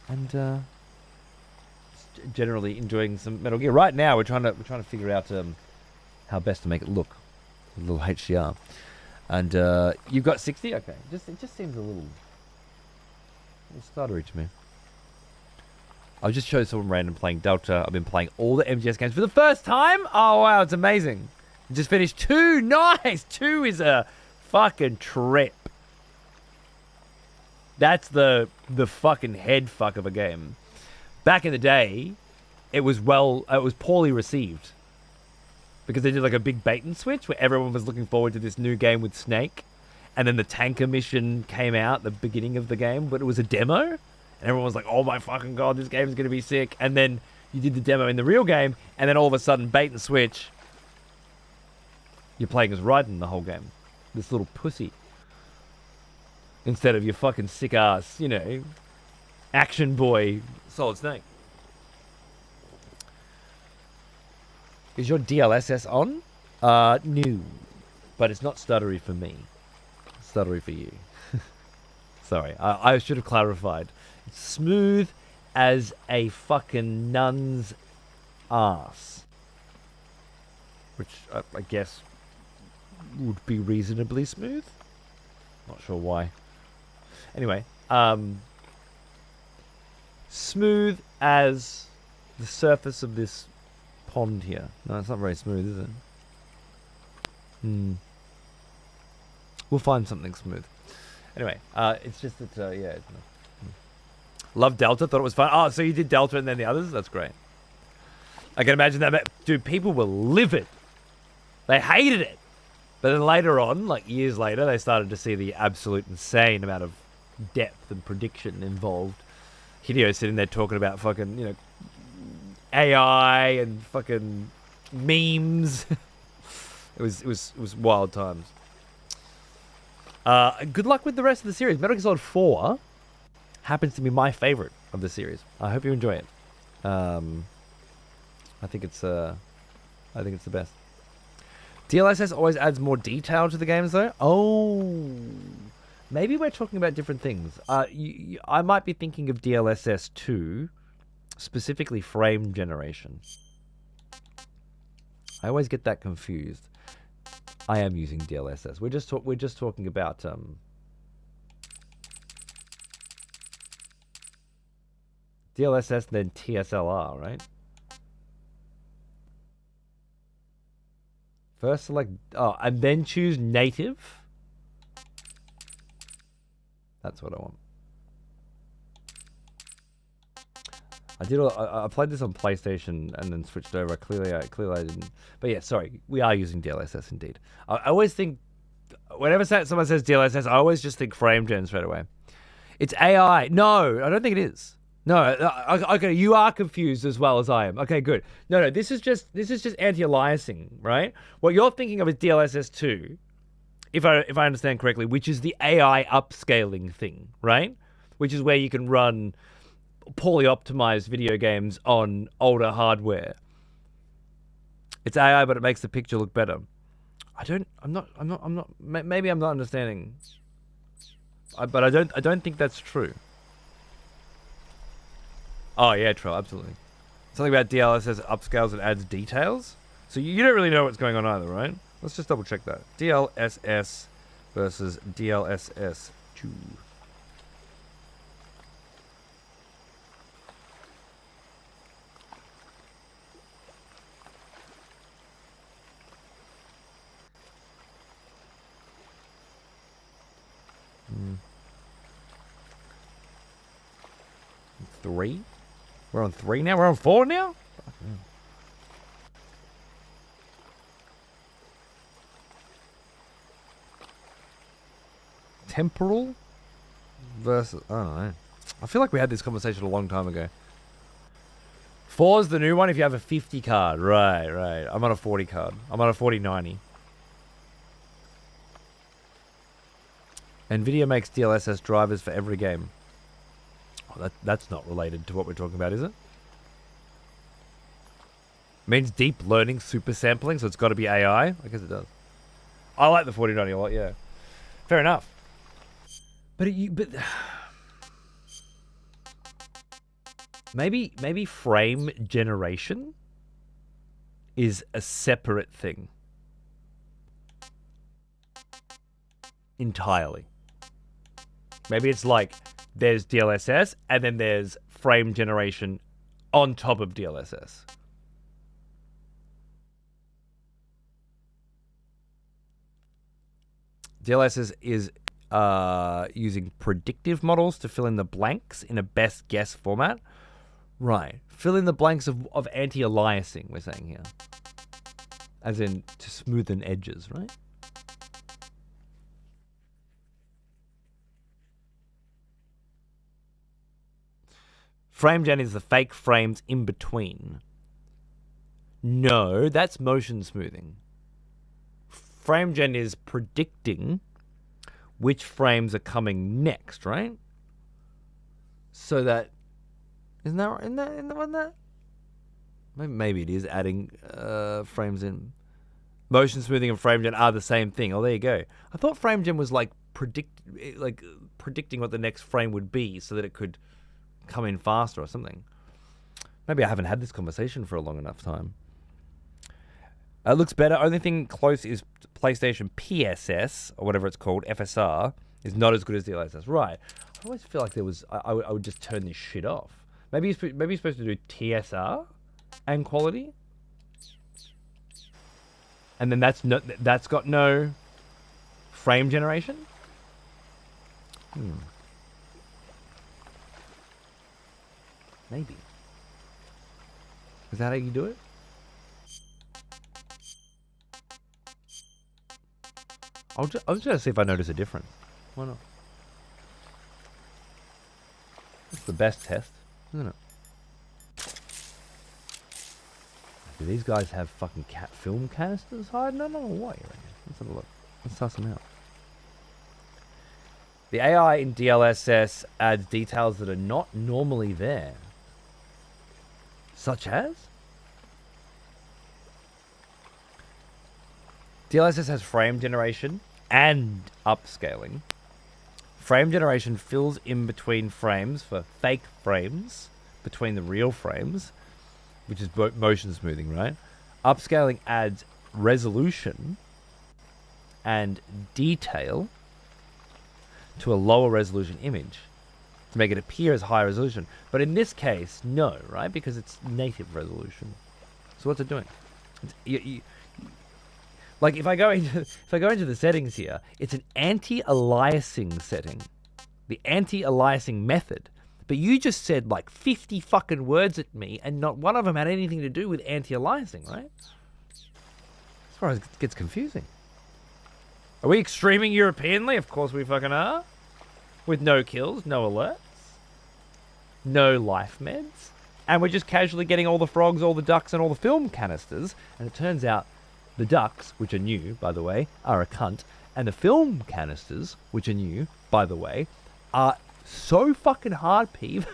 And generally enjoying some Metal Gear. Right now, we're trying to figure out how best to make it look. A little HDR. And you've got 60? Okay. It just seems a little stuttery to me. I'll just show someone random playing Delta. I've been playing all the MGS games for the first time. Oh, wow. It's amazing. Just finished 2. Nice. 2 is a fucking trip. That's the fucking head fuck of a game. Back in the day, it was poorly received. Because they did like a big bait and switch where everyone was looking forward to this new game with Snake. And then the tanker mission came out at the beginning of the game, but it was a demo. And everyone was like, oh my fucking god, this game's going to be sick. And then you did the demo in the real game, and then all of a sudden, bait and switch, you're playing as Raiden the whole game. This little pussy. Instead of your fucking sick ass, action boy Solid Snake. Is your DLSS on? No. But it's not stuttery for me. It's stuttery for you. Sorry, I should have clarified. It's smooth as a fucking nun's ass. Which I guess would be reasonably smooth. Not sure why. Anyway, smooth as the surface of this pond here. No, it's not very smooth, is it? We'll find something smooth. Anyway, it's just that, yeah. Love Delta, thought it was fun. Oh, so you did Delta and then the others? That's great. I can imagine that. Dude, people were livid. They hated it. But then later on, like years later, they started to see the absolute insane amount of depth and prediction involved. Hideo sitting there talking about fucking, AI and fucking memes. It was wild times. Good luck with the rest of the series. Metal Gear Solid 4 happens to be my favorite of the series. I hope you enjoy it. I think it's the best. DLSS always adds more detail to the games, though. Oh, maybe we're talking about different things. I might be thinking of DLSS 2, specifically frame generation. I always get that confused. I am using DLSS. We're just talking about DLSS and then TSLR, right? First select, and then choose native. That's what I want. I played this on PlayStation and then switched over. Clearly I didn't. But yeah, sorry. We are using DLSS indeed. I always think, whenever someone says DLSS, I always just think frame gen straight away. It's AI. No, I don't think it is. No, okay, you are confused as well as I am. Okay, good. No, this is just anti-aliasing, right? What you're thinking of is DLSS 2, if I understand correctly, which is the AI upscaling thing, right? Which is where you can run poorly optimized video games on older hardware. It's AI, but it makes the picture look better. Maybe I'm not understanding. But I don't think that's true. Oh yeah, Troll, absolutely. Something about DLSS upscales and adds details. So you don't really know what's going on either, right? Let's just double check that. DLSS versus DLSS 2. Three? We're on 3 now? We're on 4 now? Temporal versus... I don't know. I feel like we had this conversation a long time ago. 4's the new one if you have a 50 card. Right. I'm on a 40 card. I'm on a 4090. NVIDIA makes DLSS drivers for every game. Oh, that's not related to what we're talking about, is it? Means deep learning super sampling, so it's got to be AI? I guess it does. I like the 4090 a lot, yeah. Fair enough. But maybe frame generation is a separate thing. Entirely. Maybe it's like there's DLSS and then there's frame generation on top of DLSS. DLSS is using predictive models to fill in the blanks in a best guess format. Right. Fill in the blanks of anti-aliasing, we're saying here. As in to smoothen edges, right? Frame gen is the fake frames in between. No, that's motion smoothing. Frame gen is predicting which frames are coming next, right? So that isn't the one that maybe it is adding frames in. Motion smoothing and frame gen are the same thing. Oh, there you go. I thought frame gen was like predicting what the next frame would be so that it could come in faster or something. Maybe I haven't had this conversation for a long enough time. It looks better. Only thing close is PlayStation PSS, or whatever it's called, FSR, is not as good as DLSS. Right. I always feel like there was... I would just turn this shit off. Maybe you're supposed to do TSR and quality? And then that's got no frame generation? Maybe. Is that how you do it? I'll just see if I notice a difference. Why not? That's the best test, isn't it? Do these guys have fucking film canisters hiding? No, what? Let's have a look. Let's suss them out. The AI in DLSS adds details that are not normally there. Such as? DLSS has frame generation and upscaling. Frame generation fills in between frames for fake frames between the real frames, which is motion smoothing, right? Upscaling adds resolution and detail to a lower resolution image to make it appear as high resolution. But in this case, no, right? Because it's native resolution. So what's it doing? Like if I go into the settings here, it's an anti-aliasing setting, the anti-aliasing method. But you just said like 50 fucking words at me, and not one of them had anything to do with anti-aliasing, right? As far as it gets confusing. Are we extreming Europeanly? Of course we fucking are. With no kills, no alerts. no life meds, and we're just casually getting all the frogs, all the ducks, and all the film canisters, and it turns out the ducks, which are new, by the way, are a cunt, and the film canisters, which are new, by the way, are so fucking hard, peeve,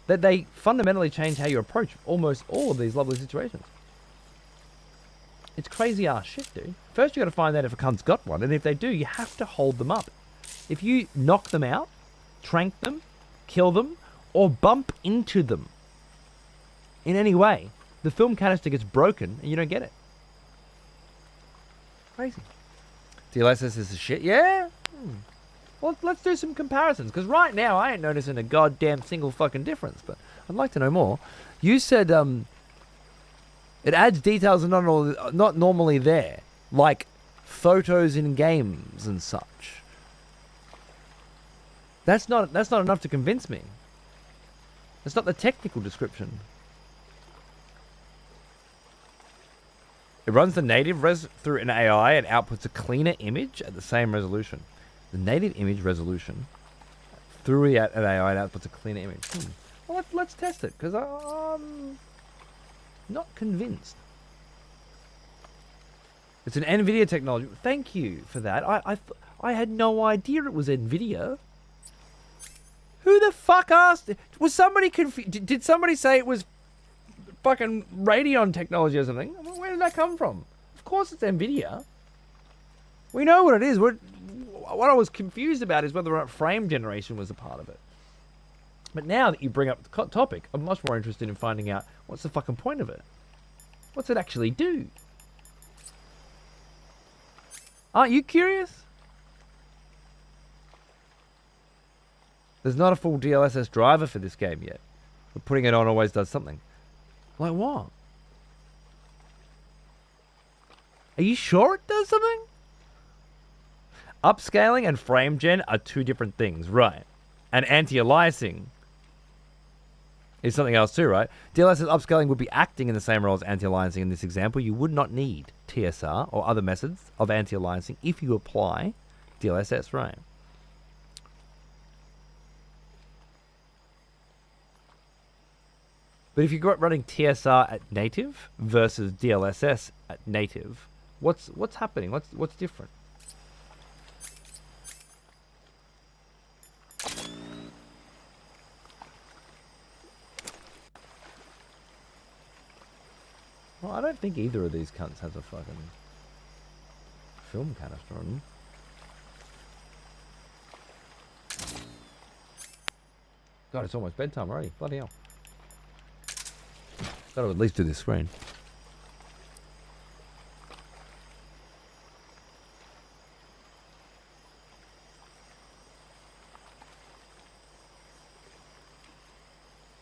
that they fundamentally change how you approach almost all of these lovely situations. It's crazy ass shit, dude. First you gotta find out if a cunt's got one, and if they do, you have to hold them up. If you knock them out, trank them, kill them, or bump into them in any way, the film canister gets broken and you don't get it. Crazy. DLSS is the shit, yeah? Well, let's do some comparisons, because right now I ain't noticing a goddamn single fucking difference, but I'd like to know more. You said it adds details that are not normally there, like photos in games and such. That's not enough to convince me. That's not the technical description. It runs the native res through an AI and outputs a cleaner image at the same resolution. The native image resolution through an AI and outputs a cleaner image. Well, let's test it, because I'm not convinced. It's an NVIDIA technology. Thank you for that. I had no idea it was NVIDIA. Who the fuck asked? Was somebody confused? Did somebody say it was fucking Radeon technology or something? Where did that come from? Of course it's NVIDIA. We know what it is. What I was confused about is whether or not frame generation was a part of it. But now that you bring up the topic, I'm much more interested in finding out what's the fucking point of it. What's it actually do? Aren't you curious? There's not a full DLSS driver for this game yet, but putting it on always does something. Like what? Are you sure it does something? Upscaling and frame gen are two different things, right? And anti-aliasing is something else too, right? DLSS upscaling would be acting in the same role as anti-aliasing in this example. You would not need TSR or other methods of anti-aliasing if you apply DLSS, right? But if you're running TSR at native versus DLSS at native, what's happening? What's different? Well, I don't think either of these cunts has a fucking film canister on them. God, it's almost bedtime already. Bloody hell. Gotta at least do this screen.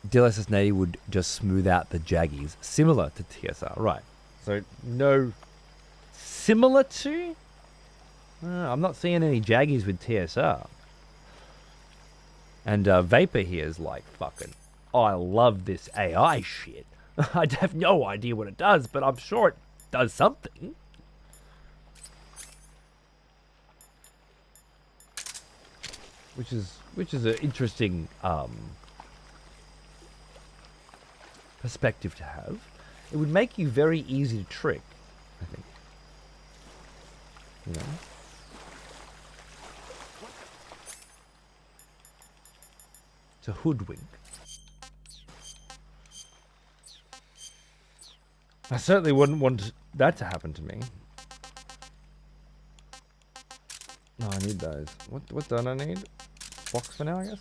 DLSS native would just smooth out the jaggies, similar to TSR, right? So no similar to? I'm not seeing any jaggies with TSR. And Vapor here is like fucking, oh, I love this AI shit. I have no idea what it does, but I'm sure it does something. Which is an interesting perspective to have. It would make you very easy to trick, I think. You know? To hoodwink. I certainly wouldn't want that to happen to me. No, I need those. What don't I need? Box for now, I guess.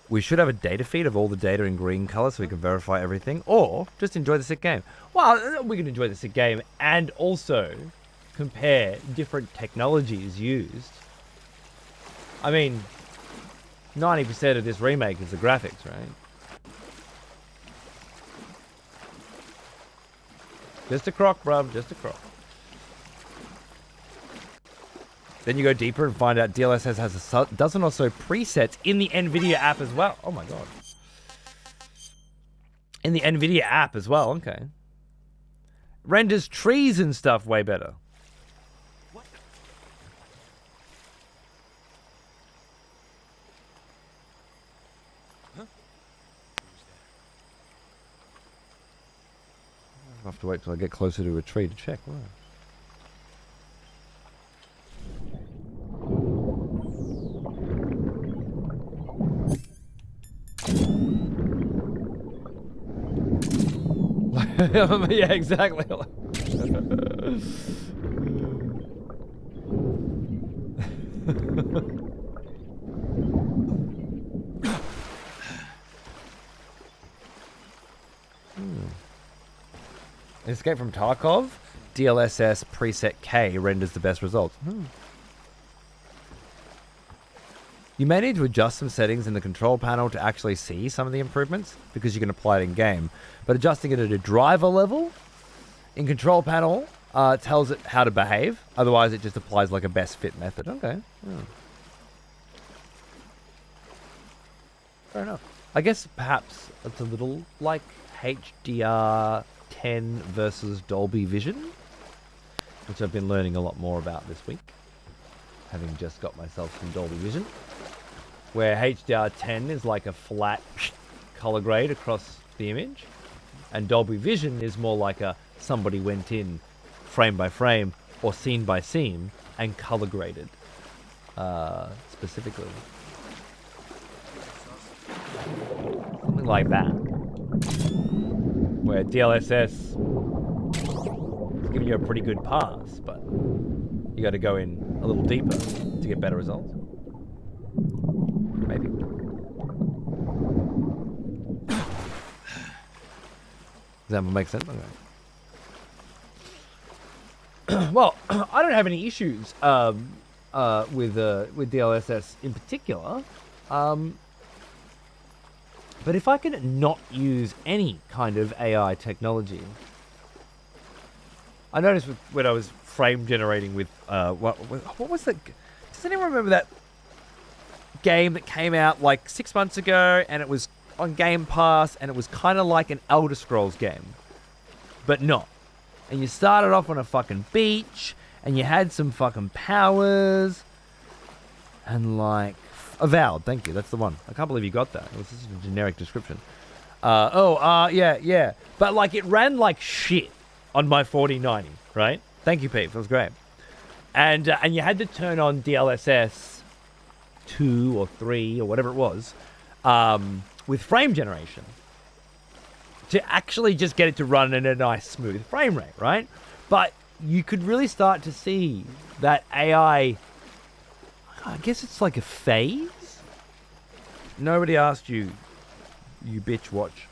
We should have a data feed of all the data in green color so we can verify everything, or just enjoy the sick game. Well, we can enjoy the sick game and also compare different technologies used. I mean, 90% of this remake is the graphics, right? Just a crock, bruv, just a crock. Then you go deeper and find out DLSS has a dozen or so presets in the NVIDIA app as well. Oh my god. In the NVIDIA app as well, okay. Renders trees and stuff way better. I'll have to wait till I get closer to a tree to check. Wow. Yeah, exactly. Escape from Tarkov, DLSS preset K renders the best results. You may need to adjust some settings in the control panel to actually see some of the improvements, because you can apply it in game. But adjusting it at a driver level in control panel tells it how to behave. Otherwise, it just applies like a best fit method. Okay. Fair enough. I guess perhaps it's a little like HDR 10 versus Dolby Vision, which I've been learning a lot more about this week, having just got myself some Dolby Vision, where HDR 10 is like a flat color grade across the image, and Dolby Vision is more like a somebody went in frame by frame or scene by scene and color graded specifically. Something like that. Where DLSS is giving you a pretty good pass, but you got to go in a little deeper to get better results. Maybe. Does that make sense? Okay. Well, I don't have any issues with DLSS in particular. But if I can not use any kind of AI technology, I noticed when I was frame generating with what was that? Does anyone remember that game that came out like 6 months ago, and it was on Game Pass, and it was kind of like an Elder Scrolls game, but not. And you started off on a fucking beach, and you had some fucking powers, and like Avowed, thank you, that's the one. I can't believe you got that. It was just a generic description. Yeah. But like it ran like shit on my 4090, right? Thank you, Pete. That was great. And you had to turn on DLSS 2 or 3 or whatever it was with frame generation to actually just get it to run in a nice smooth frame rate, right? But you could really start to see that AI, I guess it's like a phase. Nobody asked you, you bitch. Watch.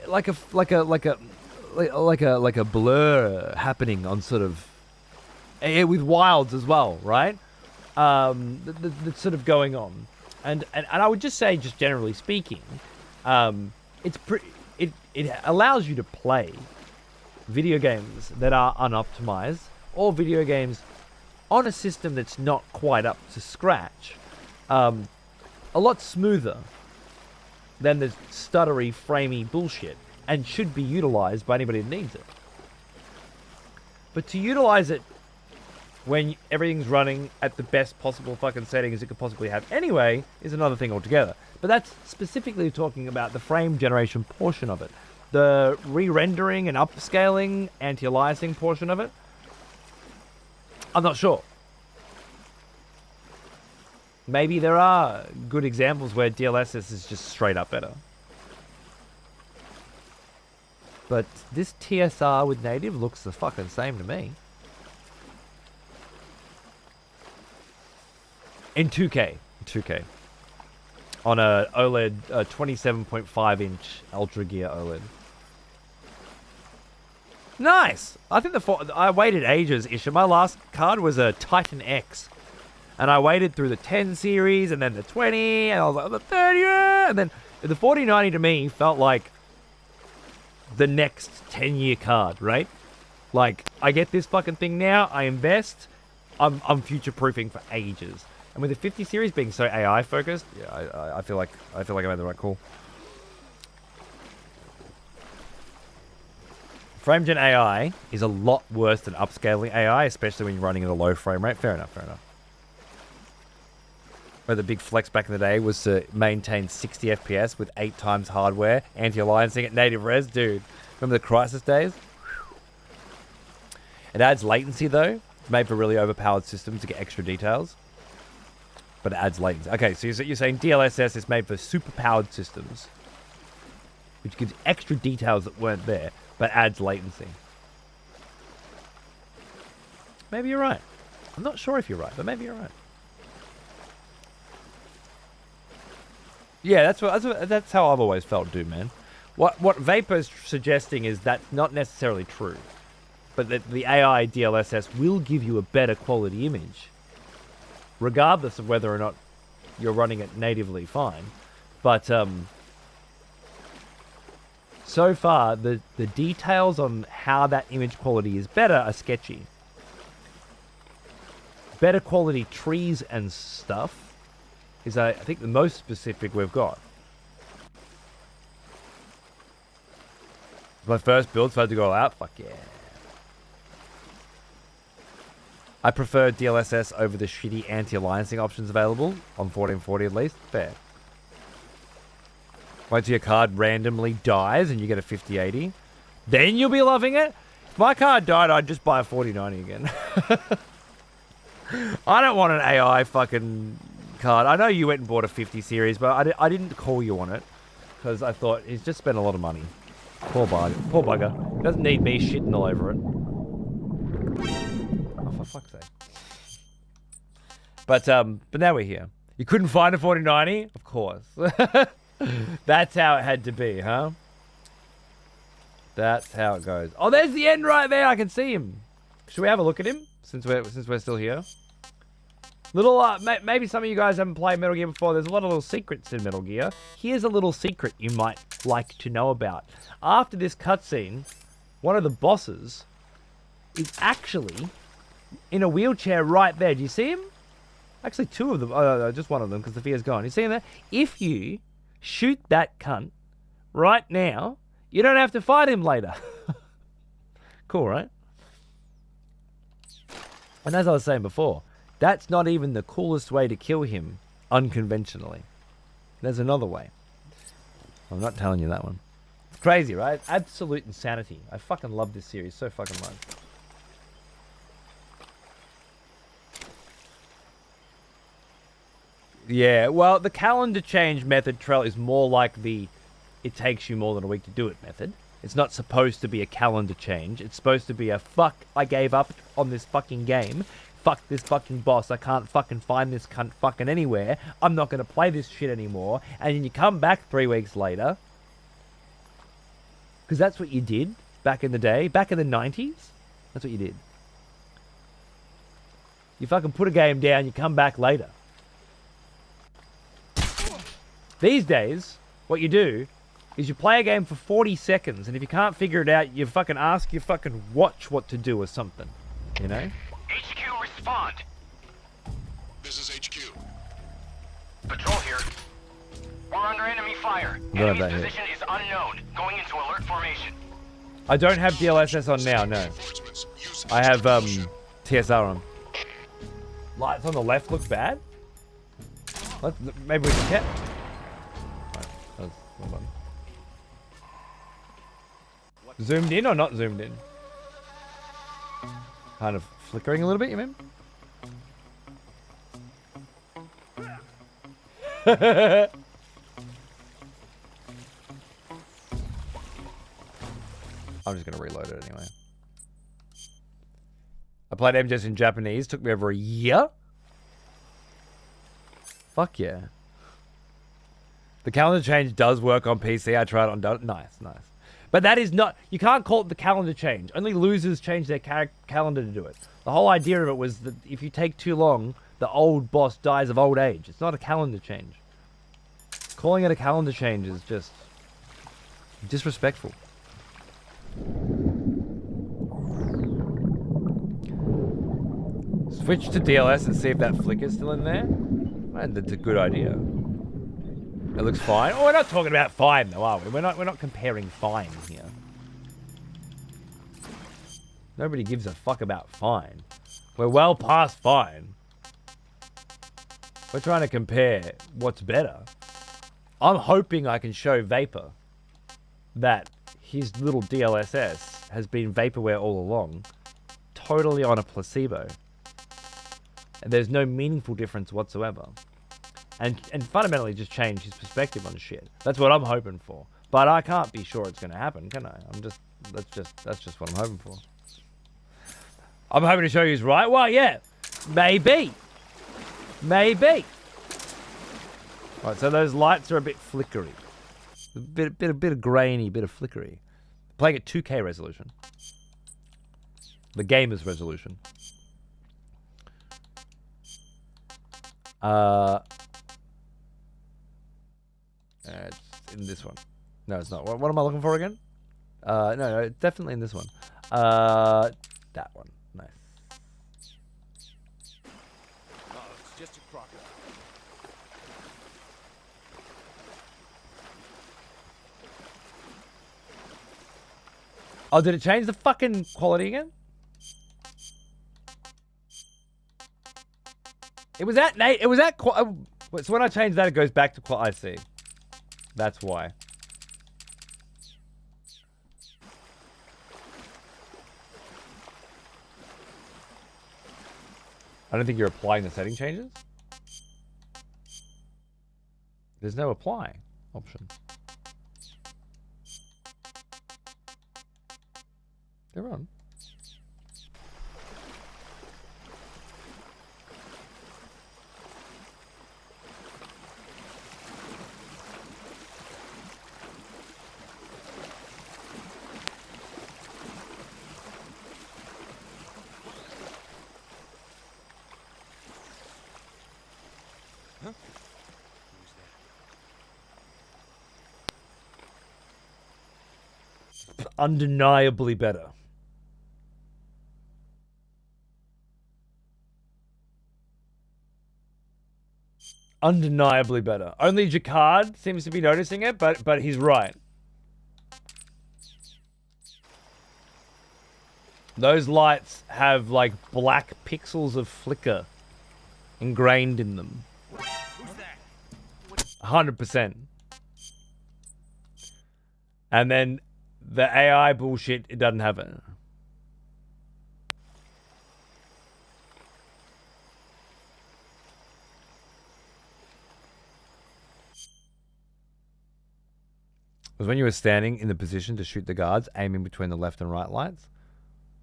Like a blur happening on sort of with wilds as well, right? That's sort of going on, and I would just say, just generally speaking, it allows you to play video games that are unoptimized, or video games on a system that's not quite up to scratch, a lot smoother than the stuttery, framey bullshit, and should be utilized by anybody that needs it. But to utilize it when everything's running at the best possible fucking settings it could possibly have anyway is another thing altogether. But that's specifically talking about the frame generation portion of it. The re-rendering and upscaling, anti-aliasing portion of it, I'm not sure. Maybe there are good examples where DLSS is just straight up better. But this TSR with native looks the fucking same to me. In 2K. On a OLED 27.5 inch Ultra Gear OLED. Nice! I think I waited ages, Isha. My last card was a Titan X. And I waited through the 10 series, and then the 20, and I was like, the 30, and then the 4090 to me felt like the next 10-year card, right? Like, I get this fucking thing now, I invest, I'm future-proofing for ages. And with the 50 series being so AI-focused, yeah, I feel like I made the right call. FrameGen AI is a lot worse than upscaling AI, especially when you're running at a low frame rate. Fair enough. Where the big flex back in the day was to maintain 60 FPS with 8 times hardware, anti-aliasing at native res. Dude, Remember the Crisis days? It adds latency, though. It's made for really overpowered systems to get extra details. But it adds latency. Okay, so you're saying DLSS is made for super-powered systems, which gives extra details that weren't there, but adds latency. Maybe you're right. I'm not sure if you're right, but maybe you're right. Yeah, that's how I've always felt, dude, man. What Vapor's suggesting is that's not necessarily true, but that the AI DLSS will give you a better quality image, regardless of whether or not you're running it natively fine. But so far, the details on how that image quality is better are sketchy. Better quality trees and stuff is, I think, the most specific we've got. My first build, so I had to go all out. Fuck yeah. I prefer DLSS over the shitty anti-alliancing options available on 1440 at least. Fair. Wait till your card randomly dies and you get a 5080. Then you'll be loving it. If my card died, I'd just buy a 4090 again. I don't want an AI fucking card. I know you went and bought a 50 series, but I didn't call you on it because I thought he's just spent a lot of money. Poor bugger. Doesn't need me shitting all over it. Oh, for fuck's sake. But now we're here. You couldn't find a 4090? Of course. That's how it had to be, huh? That's how it goes. Oh, there's the end right there. I can see him. Should we have a look at him since we're still here? Little, maybe some of you guys haven't played Metal Gear before. There's a lot of little secrets in Metal Gear. Here's a little secret you might like to know about. After this cutscene, one of the bosses is actually in a wheelchair right there. Do you see him? Actually, two of them. Oh, no, just one of them because the fear's gone. You see him there? If you shoot that cunt right now, you don't have to fight him later. Cool, right? And as I was saying before, that's not even the coolest way to kill him unconventionally. There's another way. I'm not telling you that one. It's crazy, right? Absolute insanity. I fucking love this series so fucking much. Yeah, well, the calendar change method, Trell, is more like the it takes you more than a week to do it method. It's not supposed to be a calendar change. It's supposed to be a fuck, I gave up on this fucking game. Fuck this fucking boss. I can't fucking find this cunt fucking anywhere. I'm not going to play this shit anymore. And then you come back 3 weeks later. Because that's what you did back in the day. Back in the 90s. That's what you did. You fucking put a game down, you come back later. These days, what you do is you play a game for 40 seconds. And if you can't figure it out, you fucking ask your fucking watch what to do or something. You know? HQ, respond. This is HQ. Patrol here. We're under enemy fire. Enemy's Enemy's position is unknown. Going into alert formation. I don't have DLSS on now, no. I have TSR on. Lights on the left look bad? Maybe we can get... Hold on. Zoomed in or not zoomed in? Kind of flickering a little bit, you mean? I'm just going to reload it anyway. I played MJS in Japanese. Took me over a year. Fuck yeah. The calendar change does work on PC. I tried it on... Nice. But that is not... You can't call it the calendar change. Only losers change their calendar to do it. The whole idea of it was that if you take too long, the old boss dies of old age. It's not a calendar change. Calling it a calendar change is just... disrespectful. Switch to DLS and see if that flicker's still in there. Man, that's a good idea. It looks fine. Oh, we're not talking about fine though, are we? We're not comparing fine here. Nobody gives a fuck about fine. We're well past fine. We're trying to compare what's better. I'm hoping I can show Vapor that his little DLSS has been vaporware all along, totally on a placebo. And there's no meaningful difference whatsoever. And fundamentally just change his perspective on shit. That's what I'm hoping for. But I can't be sure it's going to happen, can I? That's just what I'm hoping for. I'm hoping to show you he's right. Well, yeah, maybe. Maybe. Right, so those lights are a bit flickery. A bit of grainy, bit of flickery. Playing at 2K resolution. The gamer's resolution. It's in this one. No, it's not. What am I looking for again? No, it's definitely in this one. That one. Nice. Oh, it's just a crocodile. Oh, did it change the fucking quality again? It was at Nate. It was at. So when I change that, it goes back to quality. I see. That's why. I don't think you're applying the setting changes. There's no apply option. They're on. Undeniably better. Undeniably better. Only Jacquard seems to be noticing it, but he's right. Those lights have like black pixels of flicker ingrained in them. 100%. And then the AI bullshit, it doesn't have it. Was when you were standing in the position to shoot the guards, aiming between the left and right lights?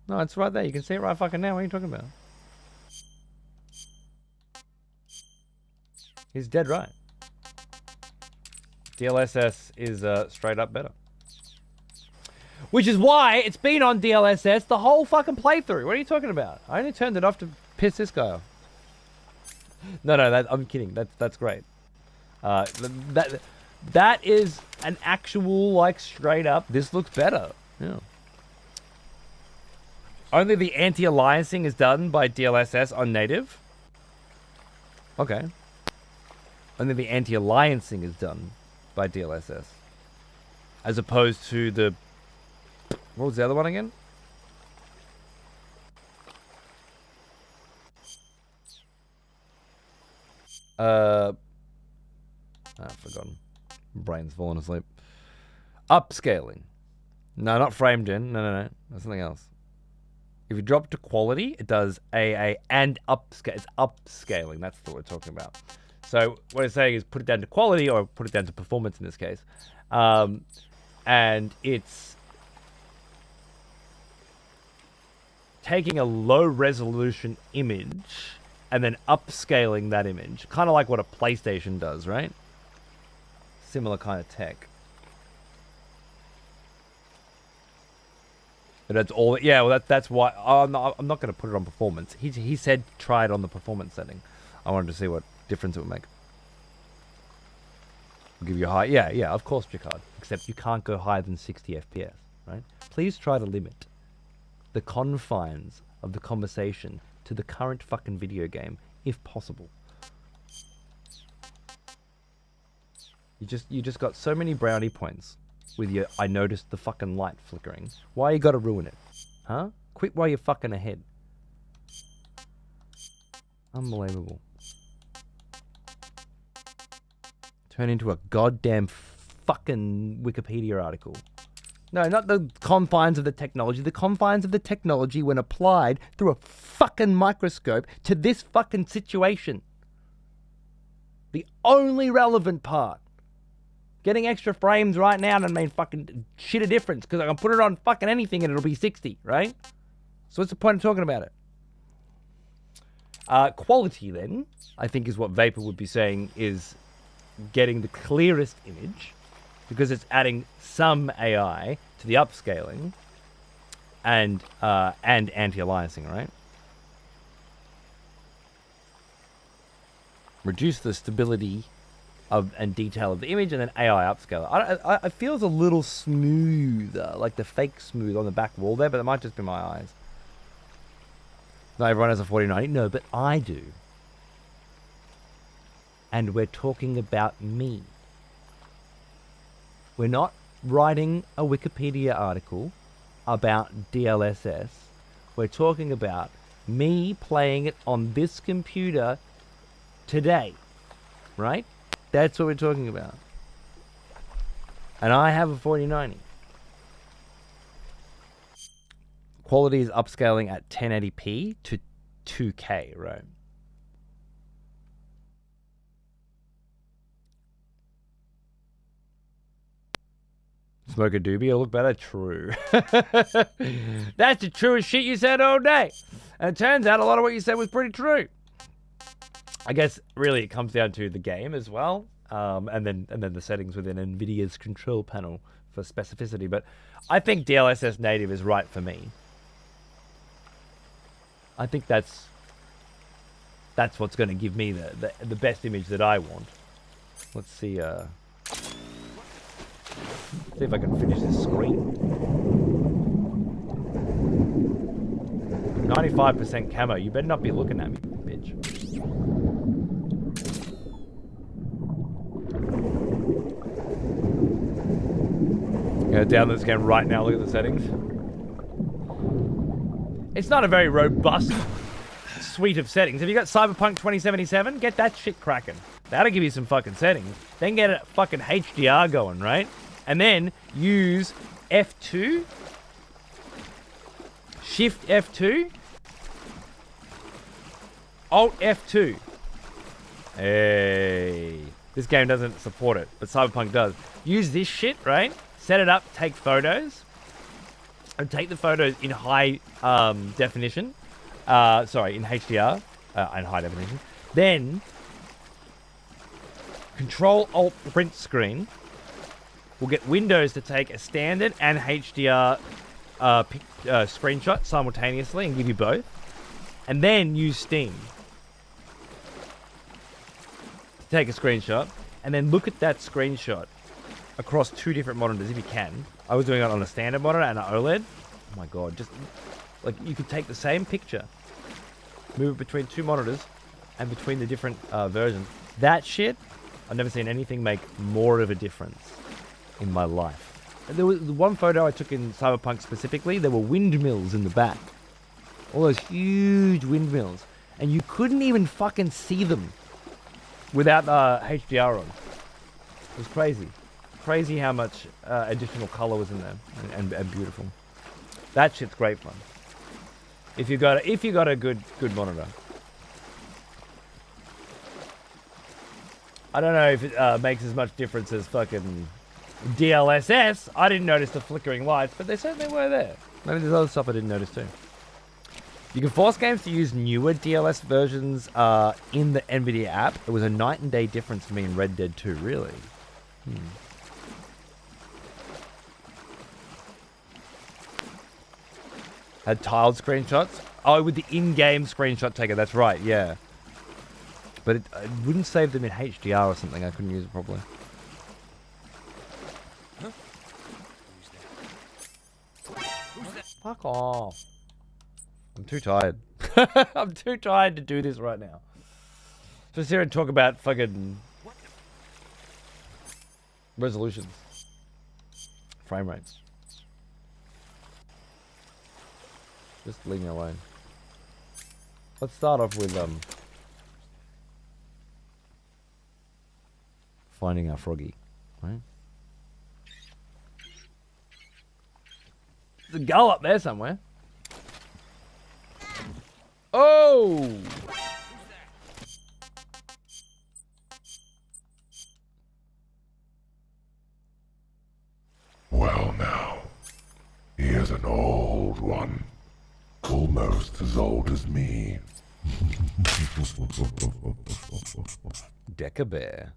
No, it's right there. You can see it right fucking now. What are you talking about? He's dead right. DLSS is straight up better. Which is why it's been on DLSS the whole fucking playthrough. What are you talking about? I only turned it off to piss this guy off. No, I'm kidding. That's great. That is an actual, like, straight up, this looks better. Yeah. Only the anti-aliasing is done by DLSS on native. Okay. Only the anti-aliasing is done by DLSS. As opposed to the... What was the other one again? I've forgotten. Brain's falling asleep. Upscaling. No, not framed in. No. That's something else. If you drop to quality, it does AA and upscale. It's upscaling. That's what we're talking about. So what it's saying is put it down to quality or put it down to performance in this case. And it's taking a low resolution image and then upscaling that image. Kind of like what a PlayStation does, right? Similar kind of tech. But that's all. Yeah, well, that's why I'm not going to put it on performance. He said try it on the performance setting. I wanted to see what difference it would make. I'll give you a high. Yeah, of course, Jacquard. Except you can't go higher than 60 FPS, right? Please try to limit the confines of the conversation to the current fucking video game, if possible. You just got so many brownie points with your I noticed the fucking light flickering. Why you gotta ruin it? Huh? Quit while you're fucking ahead. Unbelievable. Turn into a goddamn fucking Wikipedia article. No, not the confines of the technology. The confines of the technology when applied through a fucking microscope to this fucking situation. The only relevant part. Getting extra frames right now doesn't mean fucking shit a difference because I can put it on fucking anything and it'll be 60, right? So what's the point of talking about it? Quality then, I think is what Vapor would be saying, is getting the clearest image because it's adding some AI to the upscaling and anti-aliasing, right? Reduce the stability and detail of the image, and then AI upscale. I feels a little smoother, like the fake smooth on the back wall there, but it might just be my eyes. Not everyone has a 4090. No, but I do. And we're talking about me. We're not writing a Wikipedia article about DLSS. We're talking about me playing it on this computer today, right? That's what we're talking about. And I have a 4090. Quality is upscaling at 1080p to 2K, right? Smoke a doobie, it'll look better? True. That's the truest shit you said all day. And it turns out a lot of what you said was pretty true. I guess really it comes down to the game as well, and then the settings within NVIDIA's control panel for specificity. But I think DLSS native is right for me. I think that's what's going to give me the best image that I want. Let's see. See if I can finish this screen. 95% camo. You better not be looking at me, bitch. Go down this game right now. Look at the settings. It's not a very robust suite of settings. Have you got Cyberpunk 2077? Get that shit cracking. That'll give you some fucking settings. Then get a fucking HDR going, right? And then use F2, Shift F2, Alt F2. Hey, this game doesn't support it, but Cyberpunk does. Use this shit, right? Set it up, take photos, and take the photos in high definition. In HDR and high definition. Then Control Alt print screen. We'll get Windows to take a standard and HDR screenshot simultaneously and give you both. And then use Steam to take a screenshot. And then look at that screenshot across two different monitors if you can. I was doing it on a standard monitor and an OLED. Oh my god, just like you could take the same picture, move it between two monitors and between the different versions. That shit, I've never seen anything make more of a difference in my life. And there was one photo I took in Cyberpunk specifically, there were windmills in the back. All those huge windmills. And you couldn't even fucking see them without HDR on. It was crazy. Crazy how much additional color was in there and beautiful. That shit's great fun. If you got a good monitor. I don't know if it makes as much difference as fucking DLSS. I didn't notice the flickering lights, but they certainly were there. Maybe there's other stuff I didn't notice too. You can force games to use newer DLS versions in the NVIDIA app. It was a night and day difference for me in Red Dead 2, really. Had tiled screenshots? Oh, with the in-game screenshot taker, that's right, yeah. But it wouldn't save them in HDR or something. I couldn't use it properly. Huh? Who's that? Fuck off. I'm too tired. I'm too tired to do this right now. Just here and talk about fucking resolutions. Frame rates. Just leave me alone. Let's start off with finding our froggy, right? There's a gull up there somewhere. Oh! Well now, here's an old one. Almost as old as me. Decker Bear.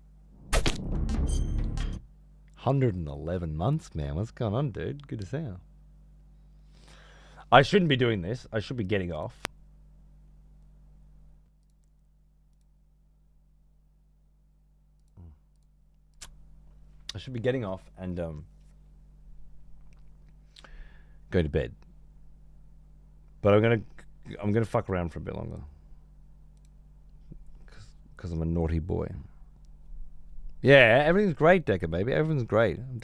111 months, man. What's going on, dude? Good to see you. I shouldn't be doing this. I should be getting off. I should be getting off and go to bed. But I'm gonna fuck around for a bit longer. Cause I'm a naughty boy. Yeah, everything's great, Decker baby. Everything's great. I'm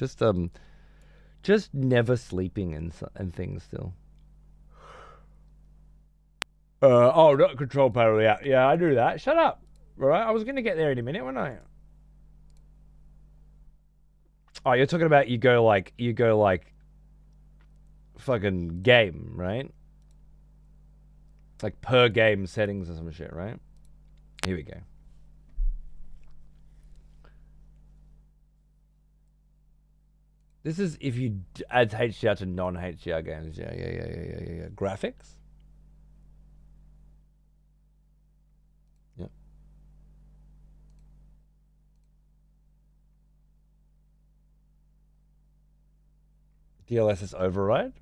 just never sleeping and things still. Oh, not control panel. Yeah, I do that. Shut up. All right, I was gonna get there in a minute, wasn't I? Oh, you're talking about you go like fucking game, right? Like per game settings or some shit, right? Here we go. This is if you add HDR to non-HDR games. Yeah. Graphics. Yep. DLSS override.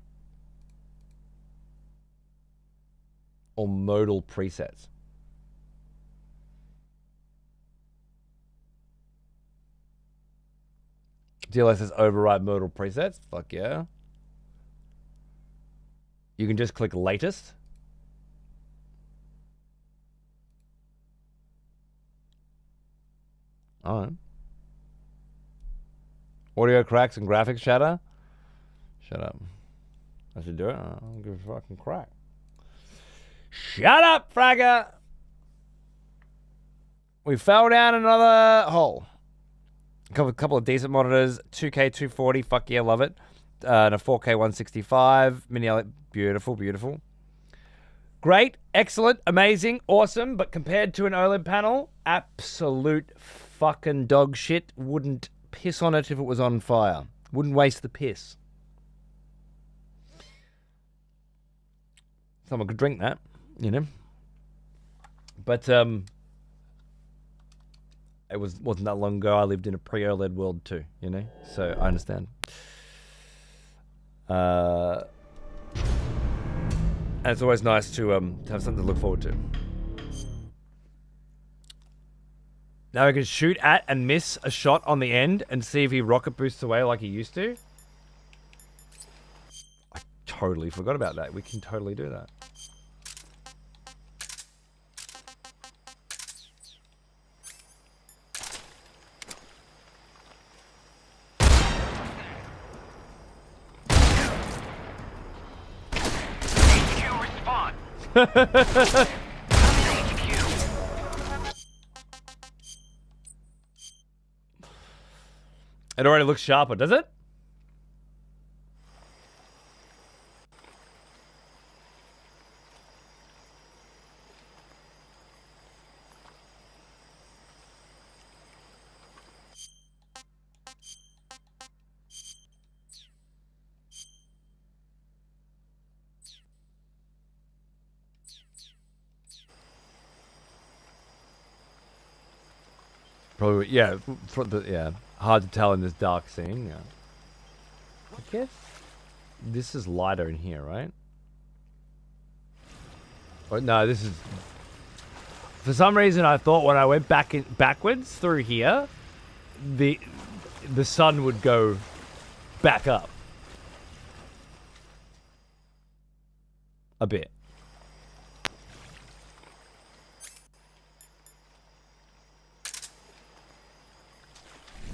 Or modal presets. DLSS override modal presets. Fuck yeah. You can just click latest. Alright. Audio cracks and graphics shatter. Shut up. I should do it. I don't give a fucking crack. Shut up, Fragger! We fell down another hole. A couple of decent monitors, 2K 240, fuck yeah, love it. And a 4K 165, mini LED, beautiful. Great, excellent, amazing, awesome, but compared to an OLED panel, absolute fucking dog shit. Wouldn't piss on it if it was on fire. Wouldn't waste the piss. Someone could drink that, you know. But it wasn't that long ago. I lived in a pre-OLED world too, you know. So I understand. And it's always nice to have something to look forward to. Now I can shoot at and miss a shot on the end and see if he rocket boosts away like he used to. I totally forgot about that. We can totally do that. It already looks sharper, does it? Probably, yeah. Yeah, hard to tell in this dark scene. Yeah. I guess this is lighter in here, right? Oh, no, this is. For some reason, I thought when I went backwards through here, the sun would go back up a bit.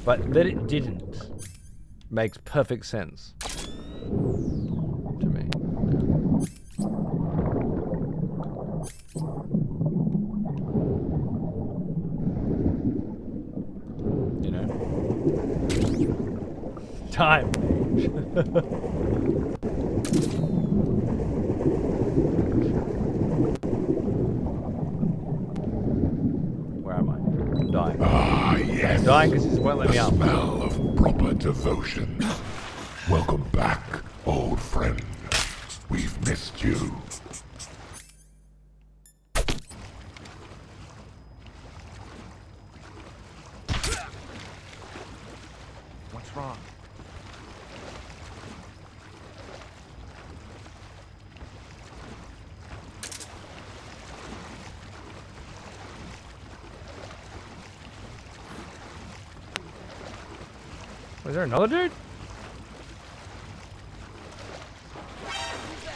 But that it didn't makes perfect sense to me. You know? Time. Where am I? I'm dying. Ah, yes. I'm dying because you won't let me The up. smell of proper devotion. Welcome back, old friend. We've missed you. What's wrong? Was there another dude?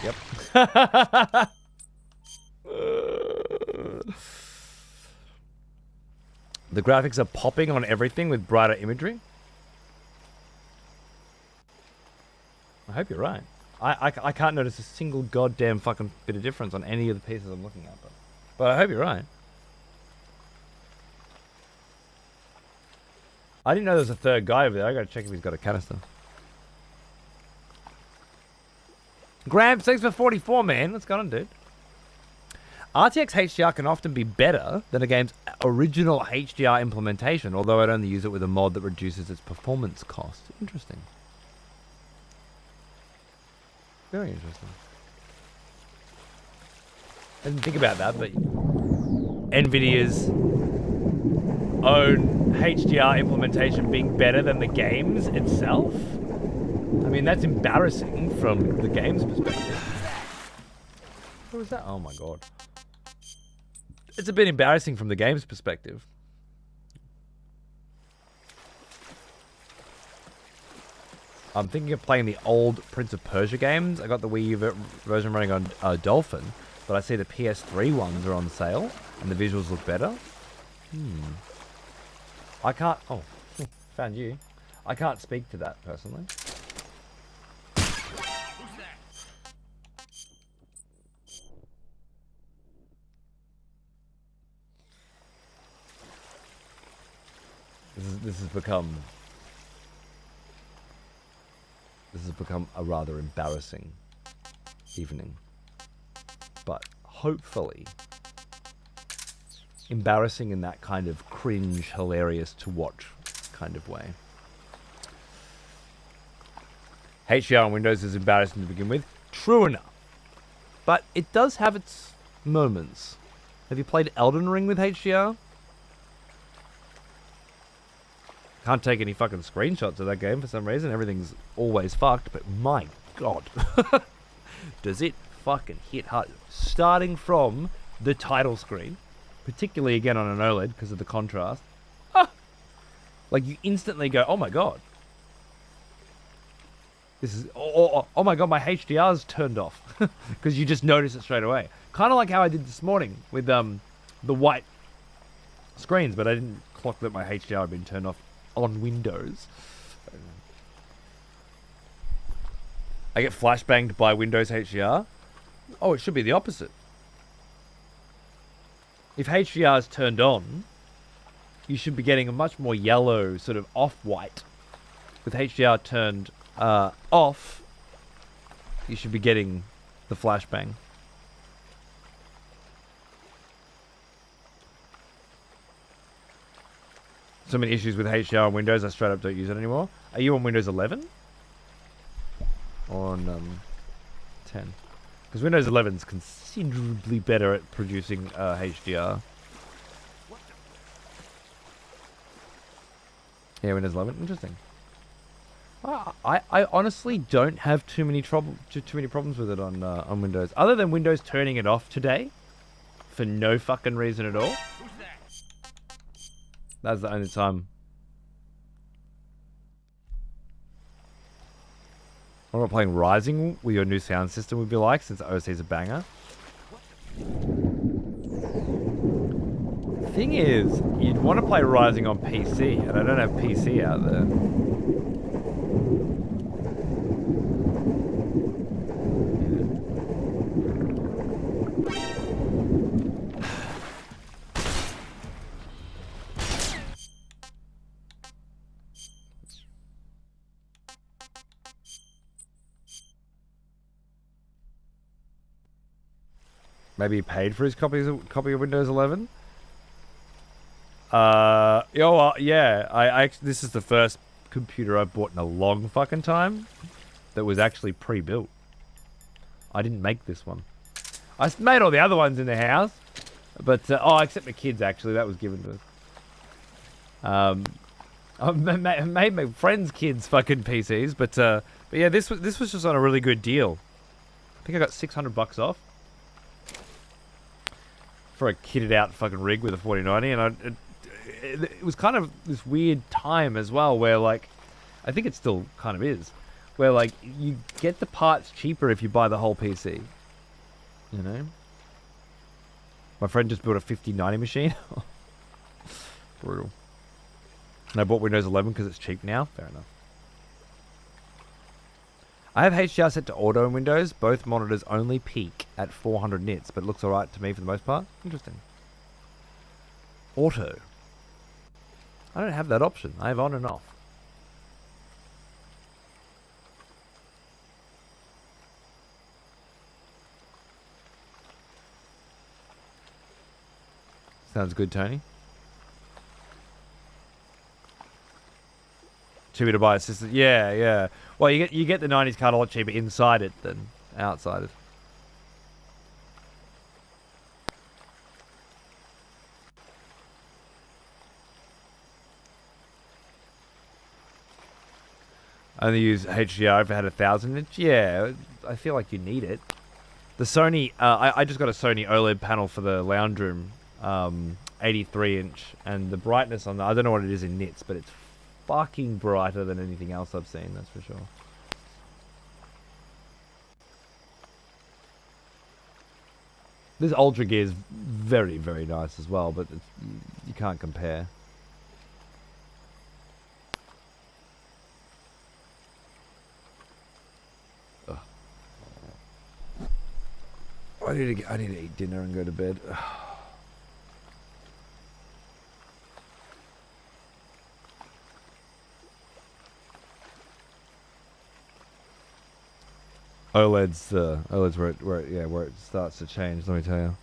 Yep. The graphics are popping on everything with brighter imagery. I hope you're right. I can't notice a single goddamn fucking bit of difference on any of the pieces I'm looking at, but I hope you're right. I didn't know there was a third guy over there. I gotta check if he's got a canister. Graham, thanks for 44, man. What's going on, dude? RTX HDR can often be better than a game's original HDR implementation, although I'd only use it with a mod that reduces its performance cost. Interesting. Very interesting. I didn't think about that, but NVIDIA's own HDR implementation being better than the games itself? I mean, that's embarrassing from the game's perspective. What was that? Oh my god. It's a bit embarrassing from the game's perspective. I'm thinking of playing the old Prince of Persia games. I got the Wii U version running on Dolphin, but I see the PS3 ones are on sale, and the visuals look better. I can't... Oh, found you. I can't speak to that, personally. Who's that? This has become a rather embarrassing evening, but hopefully embarrassing in that kind of cringe, hilarious to watch kind of way. HDR on Windows is embarrassing to begin with. True enough, but it does have its moments. Have you played Elden Ring with HDR? Can't take any fucking screenshots of that game for some reason. Everything's always fucked, but my god. Does it fucking hit hard. Starting from the title screen, particularly again on an OLED because of the contrast. Like you instantly go, oh my god. This is, oh my god, my HDR's turned off. Because you just notice it straight away. Kind of like how I did this morning with the white screens, but I didn't clock that my HDR had been turned off on Windows. I get flashbanged by Windows HDR. Oh, it should be the opposite. If HDR is turned on, you should be getting a much more yellow, sort of off-white. With HDR turned off, you should be getting the flashbang. So many issues with HDR on Windows, I straight up don't use it anymore. Are you on Windows 11? Or on 10? Because Windows 11 is considerably better at producing HDR. Yeah, Windows 11. Interesting. I honestly don't have too many problems with it on Windows. Other than Windows turning it off today. For no fucking reason at all. That's the only time. I wonder what playing Rising with your new sound system would be like, since OC is a banger. Thing is, you'd want to play Rising on PC, and I don't have PC out there. Maybe he paid for his copy of Windows 11. Yeah. This is the first computer I've bought in a long fucking time that was actually pre-built. I didn't make this one. I made all the other ones in the house, but except the kids actually. That was given to us. I made my friends' kids' fucking PCs, but yeah, this was just on a really good deal. I think I got $600 off for a kitted out fucking rig with a 4090, and it was kind of this weird time as well, where like, I think it still kind of is, where like you get the parts cheaper if you buy the whole PC. You know, my friend just built a 5090 machine. Brutal. And I bought Windows 11 because it's cheap now. Fair enough. I have HDR set to auto in Windows. Both monitors only peak at 400 nits, but it looks alright to me for the most part. Interesting. Auto. I don't have that option. I have on and off. Sounds good, Tony. Cheaper to buy a system. Yeah, yeah. Well, you get the 90s card a lot cheaper inside it than outside it. I only use HDR if I had 1000 inch. Yeah, I feel like you need it. The Sony, I just got a Sony OLED panel for the lounge room, 83 inch, and the brightness on I don't know what it is in nits, but it's fucking brighter than anything else I've seen, that's for sure. This Ultra Gear is very, very nice as well, but you can't compare. Ugh. I need to eat dinner and go to bed. OLED's where it starts to change. Let me tell you.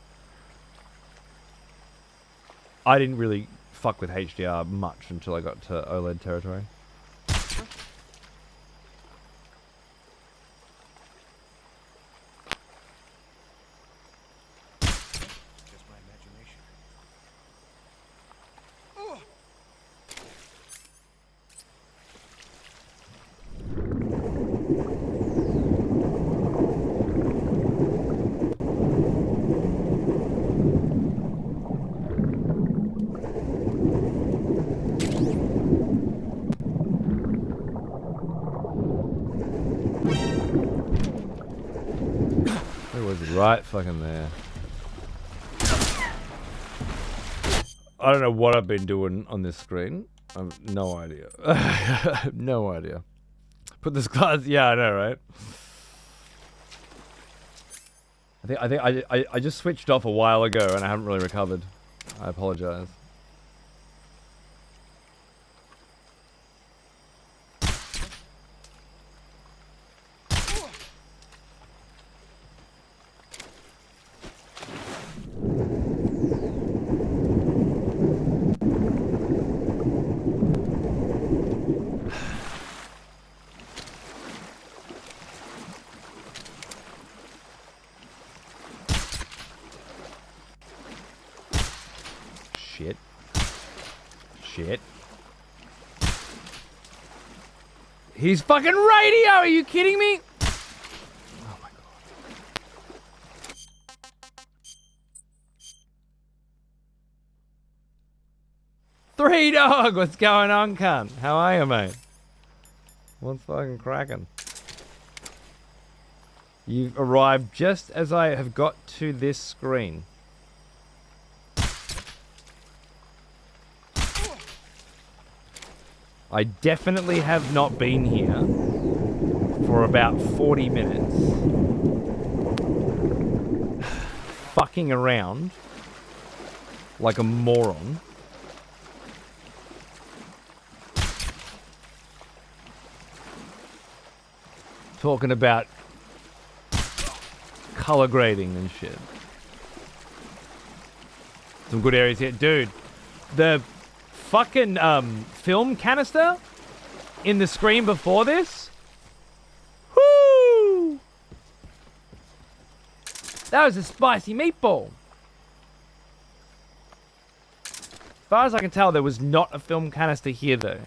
I didn't really fuck with HDR much until I got to OLED territory. Right fucking there. I don't know what I've been doing on this screen. I have no idea. No idea. Put this glass. Yeah, I know, right? I think I just switched off a while ago and I haven't really recovered. I apologize. Shit. He's fucking radio! Are you kidding me? Oh my god. Three Dog! What's going on, cunt? How are you, mate? What's fucking cracking? You've arrived just as I have got to this screen. I definitely have not been here for about 40 minutes. Fucking around like a moron. Talking about color grading and shit. Some good areas here. Dude, the fucking film canister in the screen before this. Whoo! That was a spicy meatball. As far as I can tell, there was not a film canister here, though.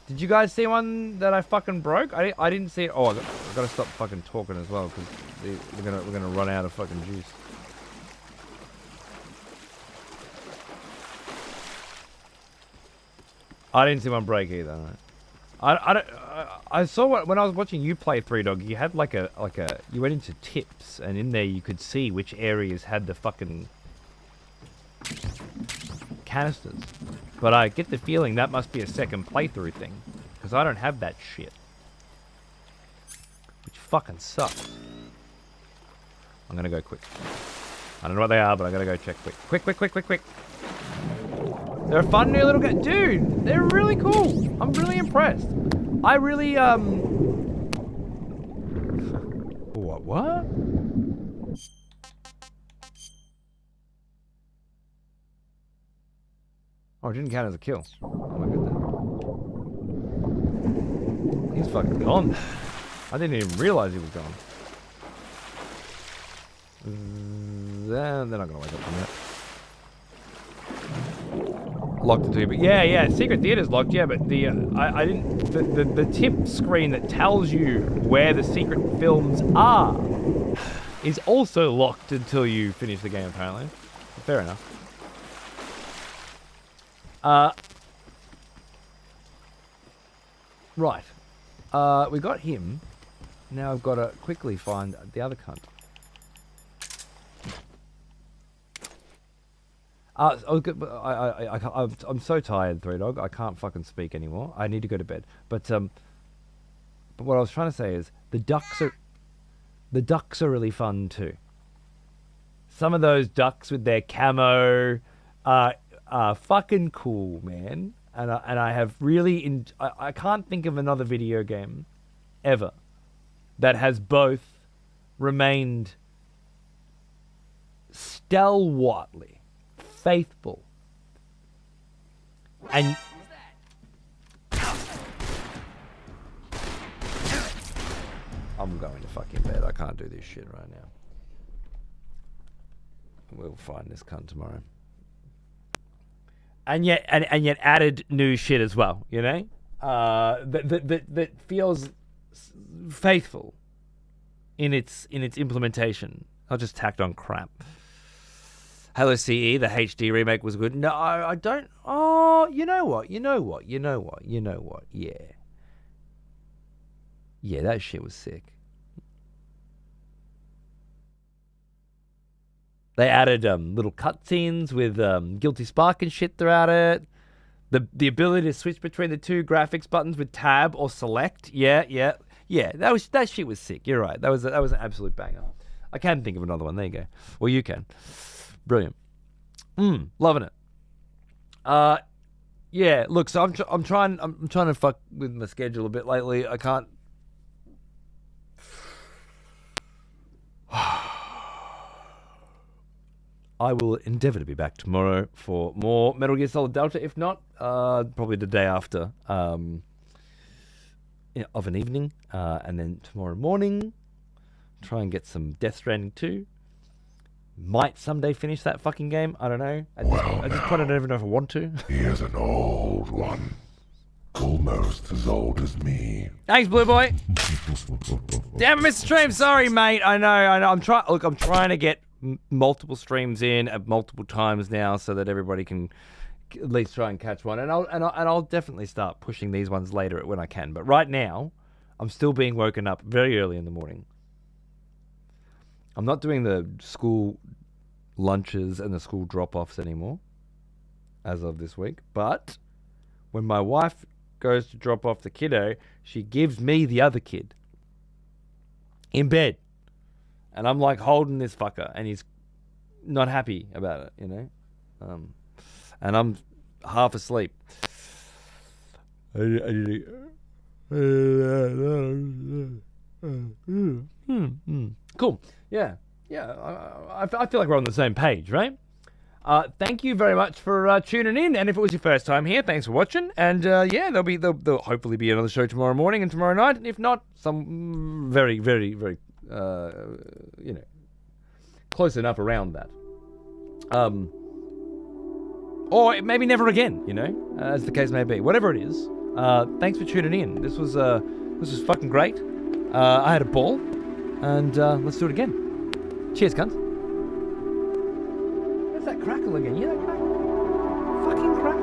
Did you guys see one that I fucking broke? I didn't see it. Oh, I gotta stop fucking talking as well, because we're gonna run out of fucking juice. I didn't see one break either. I saw when I was watching you play Three Dog. You had like a you went into tips, and in there you could see which areas had the fucking canisters. But I get the feeling that must be a second playthrough thing, because I don't have that shit, which fucking sucks. I'm gonna go quick. I don't know what they are, but I gotta go check quick. Quick. They're a fun new little guy. Dude, they're really cool. I'm really impressed. I really, What? Oh, it didn't count as a kill. Oh my goodness. He's fucking gone. I didn't even realize he was gone. They're not gonna wake up from that. Locked into, but yeah, Secret Theater's locked, yeah, but the I didn't the tip screen that tells you where the secret films are is also locked until you finish the game, apparently. Fair enough. Right. We got him. Now I've got to quickly find the other cunt. I'm so tired, Three Dog. I can't fucking speak anymore. I need to go to bed. But what I was trying to say is the ducks are really fun too. Some of those ducks with their camo are fucking cool, man. And I have really I can't think of another video game ever that has both remained stalwartly faithful and I'm going to fucking bed. I can't do this shit right now. We'll find this cunt tomorrow. And yet added new shit as well, you know? That feels faithful in its implementation. Not just tacked on crap. Halo CE, the HD remake was good. No, I don't. Oh, you know what? Yeah. Yeah, that shit was sick. They added little cutscenes with Guilty Spark and shit throughout it. The ability to switch between the two graphics buttons with tab or select. Yeah. That shit was sick. You're right. That was an absolute banger. I can think of another one. There you go. Well, you can. Brilliant. Loving it. Yeah. Look, so I'm trying to fuck with my schedule a bit lately. I can't. I will endeavour to be back tomorrow for more Metal Gear Solid Delta. If not, probably the day after of an evening. And then tomorrow morning, try and get some Death Stranding 2. Might someday finish that fucking game. I don't know. At this point, I don't even know if I want to. He is an old one. Almost as old as me. Thanks, Blue Boy. Damn it, Mr. Stream. Sorry, mate. I know. I'm trying to get multiple streams in at multiple times now, so that everybody can at least try and catch one. And I'll definitely start pushing these ones later when I can. But right now, I'm still being woken up very early in the morning. I'm not doing the school lunches and the school drop-offs anymore, as of this week. But when my wife goes to drop off the kiddo, she gives me the other kid in bed. And I'm like holding this fucker, and he's not happy about it, you know? And I'm half asleep. Cool. Yeah. Yeah, I feel like we're on the same page, right? Thank you very much for tuning in. And if it was your first time here, thanks for watching. And yeah, there'll hopefully be another show tomorrow morning and tomorrow night. And if not, some very, very, very, close enough around that. Or maybe never again, as the case may be. Whatever it is, thanks for tuning in. This was fucking great. I had a ball, and let's do it again. Cheers, cunt. Where's that crackle again? Yeah, that crackle. Fucking crackle.